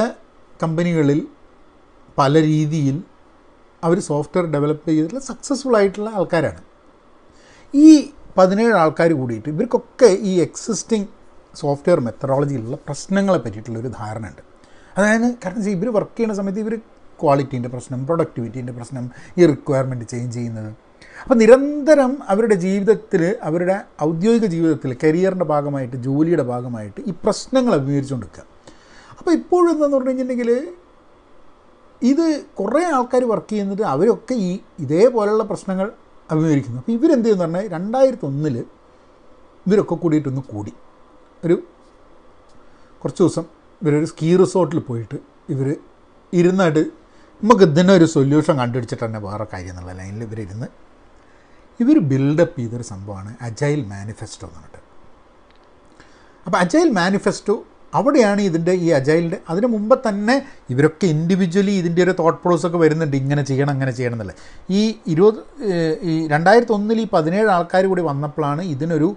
കമ്പനികളിൽ പല രീതിയിൽ അവർ സോഫ്റ്റ്വെയർ ഡെവലപ്പ് ചെയ്തിട്ടുള്ള സക്സസ്ഫുൾ ആയിട്ടുള്ള ആൾക്കാരാണ്. ഈ 17 ആൾക്കാർ കൂടിയിട്ട് ഇവർക്കൊക്കെ ഈ എക്സിസ്റ്റിംഗ് സോഫ്റ്റ്വെയർ മെത്തഡോളജിയിലുള്ള പ്രശ്നങ്ങളെ പറ്റിയിട്ടുള്ളൊരു ധാരണ ഉണ്ട്. അതായത് കാരണം ഇവർ വർക്ക് ചെയ്യുന്ന സമയത്ത് ഇവർ ക്വാളിറ്റീൻ്റെ പ്രശ്നം, പ്രൊഡക്ടിവിറ്റീൻ്റെ പ്രശ്നം, ഈ റിക്വയർമെൻറ്റ് ചേഞ്ച് ചെയ്യുന്നത്. അപ്പോൾ നിരന്തരം അവരുടെ ജീവിതത്തിൽ, അവരുടെ ഔദ്യോഗിക ജീവിതത്തിൽ, കരിയറിൻ്റെ ഭാഗമായിട്ട്, ജോലിയുടെ ഭാഗമായിട്ട് ഈ പ്രശ്നങ്ങൾ അഭിമുഖീകരിച്ചുകൊണ്ടിരിക്കുക. അപ്പോൾ ഇപ്പോഴും എന്താണെന്ന് പറഞ്ഞു കഴിഞ്ഞിട്ടുണ്ടെങ്കിൽ ഇത് കുറേ ആൾക്കാർ വർക്ക് ചെയ്യുന്നത് അവരൊക്കെ ഇതേപോലെയുള്ള പ്രശ്നങ്ങൾ അഭിമുഖീകരിക്കുന്നു. അപ്പോൾ ഇവരെന്ത് ചെയ്യുന്നു പറഞ്ഞാൽ 2001 ഇവരൊക്കെ കൂടിയിട്ടൊന്ന് കൂടി ഒരു കുറച്ച് ദിവസം ഇവരൊരു സ്കീ റിസോർട്ടിൽ പോയിട്ട് ഇവർ ഇരുന്നിട്ട് നമുക്ക് ഇതിനൊരു സൊല്യൂഷൻ കണ്ടുപിടിച്ചിട്ട് തന്നെ വേറെ കാര്യം എന്നുള്ള ലൈനിൽ ഇവരിരുന്ന് ഇവർ ബിൽഡപ്പ് ചെയ്തൊരു സംഭവമാണ് അജൈൽ മാനിഫെസ്റ്റോ എന്ന് പറഞ്ഞിട്ട്. അപ്പോൾ അജൈൽ മാനിഫെസ്റ്റോ അവിടെയാണ് ഇതിൻ്റെ ഈ അജൈലിൻ്റെ അതിന് മുമ്പ് തന്നെ ഇവരൊക്കെ ഇൻഡിവിജ്വലി ഇതിൻ്റെ ഒരു തോട്ട് പ്രോസസ്സൊക്കെ വരുന്നുണ്ട്, ഇങ്ങനെ ചെയ്യണം അങ്ങനെ ചെയ്യണം എന്നല്ല. ഈ 2001 ഈ 17 ആൾക്കാർ കൂടി വന്നപ്പോഴാണ് ഇതിനൊരു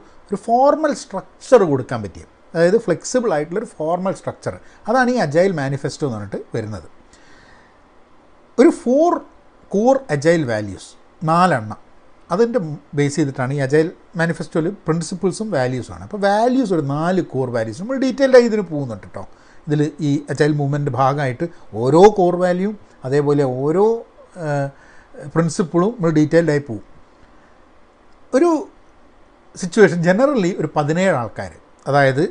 ഫോർമൽ സ്ട്രക്ചർ കൊടുക്കാൻ പറ്റിയത്. അതായത് ഫ്ലെക്സിബിൾ ആയിട്ടുള്ളൊരു ഫോർമൽ സ്ട്രക്ചർ. അതാണ് ഈ അജൈൽ മാനിഫെസ്റ്റോ എന്ന് പറഞ്ഞിട്ട് വരുന്നത്. ഒരു 4 കോർ അജൈൽ വാല്യൂസ്, 4 അതിൻ്റെ ബേസ് ചെയ്തിട്ടാണ് ഈ അജൈൽ മാനിഫെസ്റ്റോയിൽ പ്രിൻസിപ്പിൾസും വാല്യൂസുമാണ്. അപ്പോൾ വാല്യൂസ് ഒരു 4 കോർ വാല്യൂസ് നമ്മൾ ഡീറ്റെയിൽഡായി ഇതിന് പോകുന്നുണ്ട് കേട്ടോ. ഇതിൽ ഈ അജൈൽ മൂവ്മെൻറ്റ് ഭാഗമായിട്ട് ഓരോ കോർ വാല്യൂവും അതേപോലെ ഓരോ പ്രിൻസിപ്പിളും നമ്മൾ ഡീറ്റെയിൽഡായി പോകും. ഒരു സിറ്റുവേഷൻ ജനറലി ഒരു 17 ആൾക്കാർ, അതായത്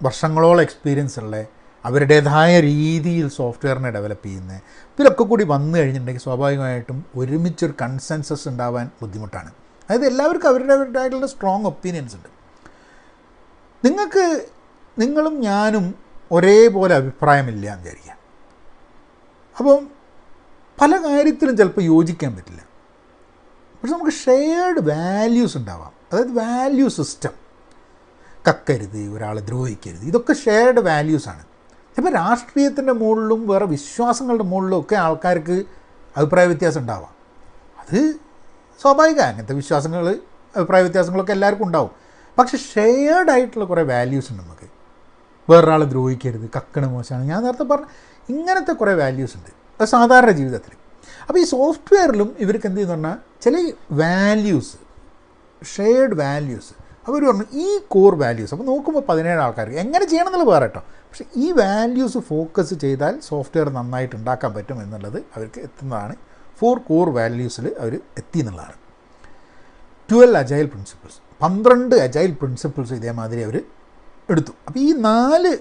വർഷങ്ങളോളം എക്സ്പീരിയൻസ് ഉള്ള അവരുടേതായ രീതിയിൽ സോഫ്റ്റ്വെയറിനെ ഡെവലപ്പ് ചെയ്യുന്നത്, ഇതിലൊക്കെ കൂടി വന്നു കഴിഞ്ഞിട്ടുണ്ടെങ്കിൽ സ്വാഭാവികമായിട്ടും ഒരുമിച്ചൊരു കൺസെൻസസ് ഉണ്ടാവാൻ ബുദ്ധിമുട്ടാണ്. അതായത് എല്ലാവർക്കും അവരുടേതായിട്ടുള്ള സ്ട്രോങ് ഒപ്പീനിയൻസ് ഉണ്ട്. നിങ്ങളും ഞാനും ഒരേപോലെ അഭിപ്രായമില്ല എന്ന് വിചാരിക്കാം. അപ്പം പല കാര്യത്തിലും ചിലപ്പോൾ യോജിക്കാൻ പറ്റില്ല. പക്ഷെ നമുക്ക് ഷെയർഡ് വാല്യൂസ് ഉണ്ടാവാം. അതായത് വാല്യൂ സിസ്റ്റം, കക്കരുത്, ഒരാളെ ദ്രോഹിക്കരുത്, ഇതൊക്കെ ഷെയർഡ് വാല്യൂസാണ്. ഇപ്പോൾ രാഷ്ട്രീയത്തിൻ്റെ മുകളിലും വേറെ വിശ്വാസങ്ങളുടെ മുകളിലും ഒക്കെ ആൾക്കാർക്ക് അഭിപ്രായ വ്യത്യാസം ഉണ്ടാവാം. അത് സ്വാഭാവികമാണ്. അങ്ങനത്തെ വിശ്വാസങ്ങൾ അഭിപ്രായ വ്യത്യാസങ്ങളൊക്കെ എല്ലാവർക്കും ഉണ്ടാവും. പക്ഷെ ഷെയർഡ് ആയിട്ടുള്ള കുറേ വാല്യൂസ് ഉണ്ട് നമുക്ക്. വേറൊരാളെ ദ്രോഹിക്കരുത്, കക്കണ മോശമാണ്, ഞാൻ നേരത്തെ പറഞ്ഞ ഇങ്ങനത്തെ കുറേ വാല്യൂസ് ഉണ്ട് അത് സാധാരണ ജീവിതത്തിൽ. അപ്പോൾ ഈ സോഫ്റ്റ്വെയറിലും ഇവർക്ക് എന്ത് ചെയ്യുന്നു പറഞ്ഞാൽ ചില വാല്യൂസ്, ഷെയർഡ് വാല്യൂസ് അവർ പറഞ്ഞു ഈ കോർ വാല്യൂസ്. അപ്പോൾ നോക്കുമ്പോൾ 17 ആൾക്കാർക്ക് എങ്ങനെ ചെയ്യണം എന്നുള്ളത് വേറെ കേട്ടോ. പക്ഷേ ഈ വാല്യൂസ് ഫോക്കസ് ചെയ്താൽ സോഫ്റ്റ്വെയർ നന്നായിട്ട് ഉണ്ടാക്കാൻ പറ്റും എന്നുള്ളത് അവർക്ക് എത്തുന്നതാണ്. 4 കോർ വാല്യൂസിൽ അവർ എത്തി എന്നുള്ളതാണ്. 12 അജൈൽ പ്രിൻസിപ്പിൾസ്, 12 അജൈൽ പ്രിൻസിപ്പിൾസ് ഇതേമാതിരി അവർ എടുത്തു. അപ്പോൾ ഈ 4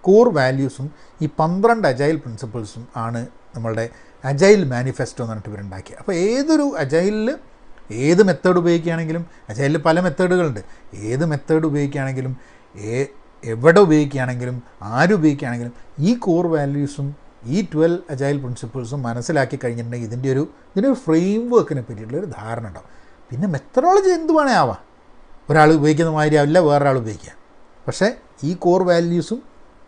കോർ വാല്യൂസും ഈ 12 അജൈൽ പ്രിൻസിപ്പിൾസും ആണ് നമ്മളുടെ അജൈൽ മാനിഫെസ്റ്റോ എന്ന് പറഞ്ഞിട്ട് ഇവരുണ്ടാക്കിയത്. അപ്പോൾ ഏതൊരു അജൈലിൽ ഏത് മെത്തേഡ് ഉപയോഗിക്കുകയാണെങ്കിലും, അജൈലിൽ പല മെത്തേഡുകളുണ്ട്, ഏത് മെത്തേഡ് ഉപയോഗിക്കുകയാണെങ്കിലും എവിടെ ഉപയോഗിക്കുകയാണെങ്കിലും ആരുപയോഗിക്കുകയാണെങ്കിലും ഈ കോർ വാല്യൂസും ഈ 12 അജൈൽ പ്രിൻസിപ്പിൾസും മനസ്സിലാക്കി കഴിഞ്ഞിട്ടുണ്ടെങ്കിൽ ഇതിൻ്റെ ഒരു ഫ്രെയിം വർക്കിനെ പറ്റിയിട്ടുള്ളൊരു ധാരണ ഉണ്ടാവും. പിന്നെ മെത്തഡോളജി എന്ത് വേണേ ആവാം, ഒരാൾ ഉപയോഗിക്കുന്ന മാതിരി ആവില്ല വേറൊരാൾ ഉപയോഗിക്കുക. പക്ഷേ ഈ കോർ വാല്യൂസും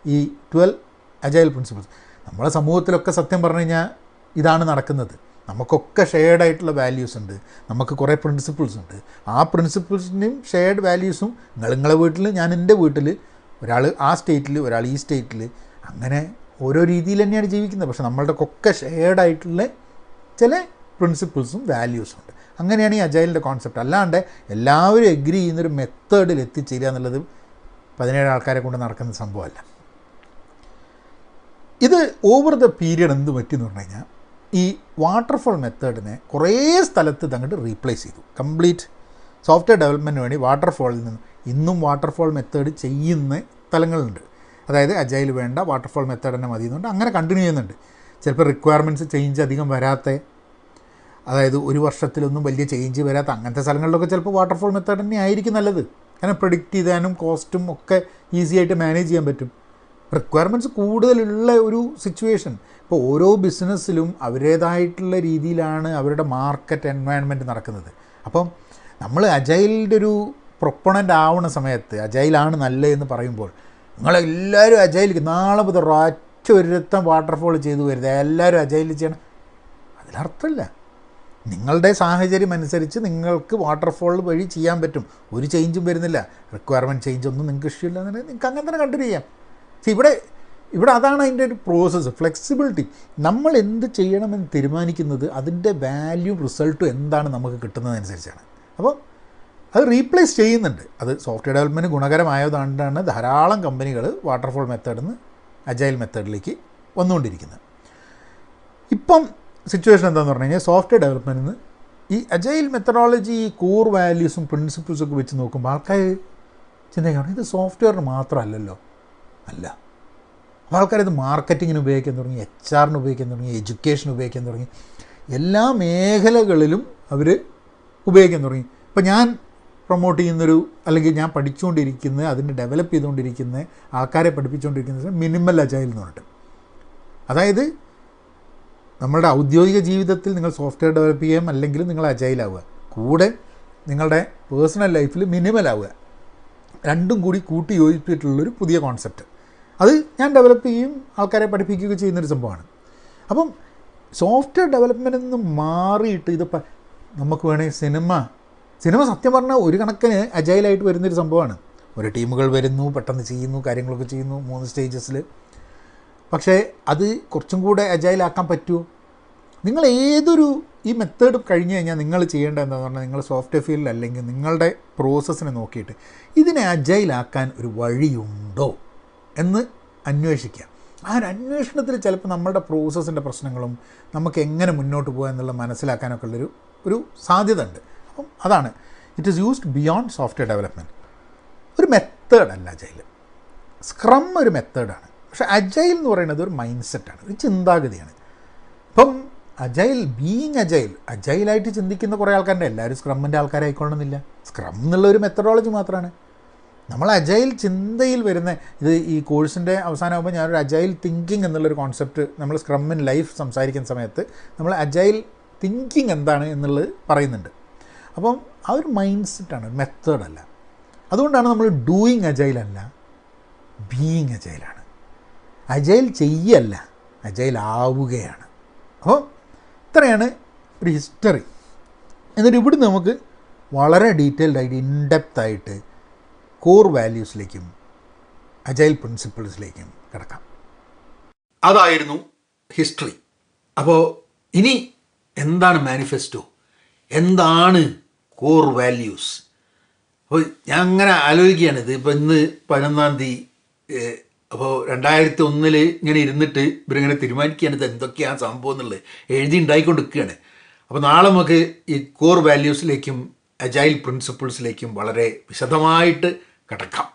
ഈ 12 അജൈൽ പ്രിൻസിപ്പിൾസ് നമ്മളെ സമൂഹത്തിലൊക്കെ സത്യം പറഞ്ഞു കഴിഞ്ഞാൽ ഇതാണ് നടക്കുന്നത്. നമുക്കൊക്കെ ഷെയർഡ് ആയിട്ടുള്ള വാല്യൂസ് ഉണ്ട്, നമുക്ക് കുറേ പ്രിൻസിപ്പിൾസ് ഉണ്ട്. ആ പ്രിൻസിപ്പിൾസിൻ്റെയും ഷെയർഡ് വാല്യൂസും നിങ്ങളെ വീട്ടിൽ, ഞാൻ എൻ്റെ വീട്ടിൽ, ഒരാൾ ആ സ്റ്റേറ്റിൽ, ഒരാൾ ഈ സ്റ്റേറ്റിൽ, അങ്ങനെ ഓരോ രീതിയിൽ തന്നെയാണ് ജീവിക്കുന്നത്. പക്ഷേ നമ്മളുടെയൊക്കെ ഷെയർഡ് ആയിട്ടുള്ള ചില പ്രിൻസിപ്പിൾസും വാല്യൂസും ഉണ്ട്. അങ്ങനെയാണ് ഈ അജൈലിൻ്റെ കോൺസെപ്റ്റ്. അല്ലാണ്ട് എല്ലാവരും എഗ്രി ചെയ്യുന്നൊരു മെത്തേഡിൽ എത്തിച്ചേരുക എന്നുള്ളത് 17 ആൾക്കാരെ കൊണ്ട് നടക്കുന്ന സംഭവമല്ല. ഇത് ഓവർ ദ പീരിയഡ് എന്ത് പറ്റിയെന്ന് പറഞ്ഞു കഴിഞ്ഞാൽ ഈ വാട്ടർഫോൾ മെത്തേഡിനെ കുറേ സ്ഥലത്ത് അങ്ങോട്ട് റീപ്ലേസ് ചെയ്തു. കംപ്ലീറ്റ് സോഫ്റ്റ്വെയർ ഡെവലപ്മെൻറ്റിന് വേണ്ടി വാട്ടർഫോളിൽ നിന്ന് ഇന്നും വാട്ടർഫോൾ മെത്തേഡ് ചെയ്യുന്ന സ്ഥലങ്ങളുണ്ട്. അതായത് അജൈൽ വേണ്ട, വാട്ടർഫോൾ മെത്തേഡ് തന്നെ മതി എന്നുണ്ട്, അങ്ങനെ കണ്ടിന്യൂ ചെയ്യുന്നുണ്ട്. ചിലപ്പോൾ റിക്വയർമെൻറ്റ്സ് ചേഞ്ച് അധികം വരാത്ത, അതായത് ഒരു വർഷത്തിലൊന്നും വലിയ ചേഞ്ച് വരാത്ത അങ്ങനത്തെ സ്ഥലങ്ങളിലൊക്കെ ചിലപ്പോൾ വാട്ടർഫോൾ മെത്തേഡ് തന്നെ ആയിരിക്കും നല്ലത്. കാരണം പ്രെഡിക്റ്റ് ചെയ്താനും കോസ്റ്റും ഒക്കെ ഈസി ആയിട്ട് മാനേജ് ചെയ്യാൻ പറ്റും. റിക്വയർമെൻറ്റ്സ് കൂടുതലുള്ള ഒരു സിറ്റുവേഷൻ, ഇപ്പോൾ ഓരോ ബിസിനസ്സിലും അവരുടേതായിട്ടുള്ള രീതിയിലാണ് അവരുടെ മാർക്കറ്റ് എൻവയൺമെൻറ്റ് നടക്കുന്നത്. അപ്പം നമ്മൾ അജൈലിൻ്റെ ഒരു പ്രൊപ്പണൻ്റ് ആവുന്ന സമയത്ത് അജൈലാണ് നല്ലതെന്ന് പറയുമ്പോൾ നിങ്ങളെല്ലാവരും അജൈലിക്ക് നാളെ മുതൽ ഒറ്റ ഒരുത്തം വാട്ടർഫോൾ ചെയ്തു വരുന്നത് എല്ലാവരും അജൈലിൽ ചെയ്യണം, അതിലർത്ഥമില്ല. നിങ്ങളുടെ സാഹചര്യം അനുസരിച്ച് നിങ്ങൾക്ക് വാട്ടർഫോൾ വഴി ചെയ്യാൻ പറ്റും, ഒരു ചേഞ്ചും വരുന്നില്ല, റിക്വയർമെൻറ്റ് ചേഞ്ച് ഒന്നും നിങ്ങൾക്ക് ഇഷ്ടമില്ല എന്നുണ്ടെങ്കിൽ നിങ്ങൾക്ക് അങ്ങനെ തന്നെ കണ്ടിന്യൂ ചെയ്യാം. ഇവിടെ അതാണ് അതിൻ്റെ ഒരു പ്രോസസ്സ്, ഫ്ലെക്സിബിലിറ്റി. നമ്മൾ എന്ത് ചെയ്യണമെന്ന് തീരുമാനിക്കുന്നത് അതിൻ്റെ വാല്യൂ റിസൾട്ടും എന്താണ് നമുക്ക് കിട്ടുന്നതനുസരിച്ചാണ്. അപ്പോൾ അത് റീപ്ലേസ് ചെയ്യുന്നുണ്ട്. അത് സോഫ്റ്റ്വെയർ ഡെവലപ്മെൻറ്റ് ഗുണകരമായതുകൊണ്ടാണ് ധാരാളം കമ്പനികൾ വാട്ടർഫോൾ മെത്തേഡിൽ നിന്ന് അജൈൽ മെത്തേഡിലേക്ക് വന്നുകൊണ്ടിരിക്കുന്നത്. ഇപ്പം സിറ്റുവേഷൻ എന്താണെന്ന് പറഞ്ഞു കഴിഞ്ഞാൽ സോഫ്റ്റ്വെയർ ഡെവലപ്മെൻറ്റിൽ നിന്ന് ഈ അജൈൽ മെത്തഡോളജി, കോർ വാല്യൂസും പ്രിൻസിപ്പിൾസും ഒക്കെ വെച്ച് നോക്കുമ്പോൾ ആൾക്കാർ ചിന്തിക്കണം ഇത് സോഫ്റ്റ്വെയറിന് മാത്രമല്ലല്ലോ. അല്ല, അപ്പോൾ ആൾക്കാരത് മാർക്കറ്റിങ്ങിന് ഉപയോഗിക്കാൻ തുടങ്ങി, HR ഉപയോഗിക്കാൻ തുടങ്ങി, എഡ്യൂക്കേഷൻ ഉപയോഗിക്കാൻ തുടങ്ങി, എല്ലാ മേഖലകളിലും അവർ ഉപയോഗിക്കാൻ തുടങ്ങി. ഇപ്പോൾ ഞാൻ പ്രൊമോട്ട് ചെയ്യുന്നൊരു അല്ലെങ്കിൽ ഞാൻ പഠിച്ചുകൊണ്ടിരിക്കുന്ന അതിനെ ഡെവലപ്പ് ചെയ്തുകൊണ്ടിരിക്കുന്ന ആൾക്കാരെ പഠിപ്പിച്ചുകൊണ്ടിരിക്കുന്ന മിനിമൽ അജൈൽ എന്ന് പറഞ്ഞിട്ട്. അതായത് നമ്മളുടെ ഔദ്യോഗിക ജീവിതത്തിൽ നിങ്ങൾ സോഫ്റ്റ്വെയർ ഡെവലപ്പ് ചെയ്യാം, അല്ലെങ്കിൽ നിങ്ങൾ അജൈലാവുക, കൂടെ നിങ്ങളുടെ പേഴ്സണൽ ലൈഫിൽ മിനിമലാവുക, രണ്ടും കൂടി കൂട്ടി യോജിപ്പിച്ചിട്ടുള്ളൊരു പുതിയ കോൺസെപ്റ്റ്. അത് ഞാൻ ഡെവലപ്പ് ചെയ്യും, ആൾക്കാരെ പഠിപ്പിക്കുകയൊക്കെ ചെയ്യുന്നൊരു സംഭവമാണ്. അപ്പം സോഫ്റ്റ്വെയർ ഡെവലപ്മെൻറ്റിൽ നിന്ന് മാറിയിട്ട് ഇതിപ്പോൾ നമുക്ക് വേണമെങ്കിൽ സിനിമ സത്യം പറഞ്ഞാൽ ഒരു കണക്കിന് അജൈലായിട്ട് വരുന്നൊരു സംഭവമാണ്. ഒരു ടീമുകൾ വരുന്നു, പെട്ടെന്ന് ചെയ്യുന്നു, കാര്യങ്ങളൊക്കെ ചെയ്യുന്നു 3 സ്റ്റേജസിൽ. പക്ഷേ അത് കുറച്ചും കൂടെ അജൈലാക്കാൻ പറ്റുമോ? നിങ്ങൾ ഏതൊരു ഈ മെത്തേഡ് കഴിഞ്ഞ് കഴിഞ്ഞാൽ നിങ്ങൾ ചെയ്യേണ്ടത് എന്താണെന്ന് പറഞ്ഞാൽ, നിങ്ങൾ സോഫ്റ്റ്വെയർ ഫീൽഡിൽ അല്ലെങ്കിൽ നിങ്ങളുടെ പ്രോസസ്സിനെ നോക്കിയിട്ട് ഇതിനെ അജൈലാക്കാൻ ഒരു വഴിയുണ്ടോ എന്ന് അന്വേഷിക്കുക. ആ ഒരു അന്വേഷണത്തിൽ ചിലപ്പോൾ നമ്മളുടെ പ്രോസസ്സിൻ്റെ പ്രശ്നങ്ങളും നമുക്ക് എങ്ങനെ മുന്നോട്ട് പോകുക എന്നുള്ളത് മനസ്സിലാക്കാനൊക്കെ ഒരു സാധ്യത ഉണ്ട്. അപ്പം അതാണ് it is used beyond software development. ഒരു മെത്തേഡല്ല അജൈൽ. സ്ക്രം ഒരു മെത്തേഡാണ്, പക്ഷേ അജൈൽ എന്ന് പറയുന്നത് ഒരു മൈൻഡ് സെറ്റാണ്, ഒരു ചിന്താഗതിയാണ്. ഇപ്പം ബീയിങ് അജൈലായിട്ട് ചിന്തിക്കുന്ന കുറേ ആൾക്കാരുണ്ട്. എല്ലാവരും സ്ക്രമ്മിൻ്റെ ആൾക്കാരായിക്കൊള്ളണമെന്നില്ല. സ്ക്രം എന്നുള്ള ഒരു മെത്തഡോളജി മാത്രമാണ്. നമ്മൾ അജൈൽ ചിന്തയിൽ വരുന്ന ഈ കോഴ്സിൻ്റെ അവസാനമാകുമ്പോൾ ഞാനൊരു അജൈൽ തിങ്കിങ് എന്നുള്ളൊരു കോൺസെപ്റ്റ് നമ്മൾ സ്ക്രം ഇൻ ലൈഫ് സംസാരിക്കുന്ന സമയത്ത് നമ്മൾ അജൈൽ തിങ്കിങ് എന്താണ് എന്നുള്ളത് പറയുന്നുണ്ട്. അപ്പം ആ ഒരു മൈൻഡ് സെറ്റാണ്, ഒരു മെത്തേഡല്ല. അതുകൊണ്ടാണ് നമ്മൾ ഡൂയിങ് അജൈലല്ല, ബീയിങ് അജൈലാണ്. അജൈൽ ചെയ്യല്ല, അജൈൽ ആവുകയാണ്. അപ്പോൾ ഇത്രയാണ് ഒരു ഹിസ്റ്ററി. എന്നിട്ട് ഇവിടുന്ന് നമുക്ക് വളരെ ഡീറ്റെയിൽഡായിട്ട് ഇൻഡെപ്തായിട്ട് കോർ വാല്യൂസിലേക്കും അജൈൽ പ്രിൻസിപ്പിൾസിലേക്കും കിടക്കാം. അതായിരുന്നു ഹിസ്റ്ററി. അപ്പോൾ ഇനി എന്താണ് മാനിഫെസ്റ്റോ, എന്താണ് കോർ വാല്യൂസ്? അപ്പോൾ ഞാൻ അങ്ങനെ ആലോചിക്കുകയാണ്. ഇത് ഇപ്പോൾ ഇന്ന് 11-ാം തീയതി, അപ്പോൾ 2001 ഇങ്ങനെ ഇരുന്നിട്ട് ഇവരിങ്ങനെ തീരുമാനിക്കുകയാണ് ഇത് എന്തൊക്കെയാണ് സംഭവം എന്നുള്ളത് എഴുതി ഉണ്ടായിക്കൊണ്ടിരിക്കുകയാണ്. അപ്പോൾ നാളെ നമുക്ക് ഈ കോർ വാല്യൂസിലേക്കും അജൈൽ പ്രിൻസിപ്പിൾസിലേക്കും വളരെ വിശദമായിട്ട് കിടക്കാം.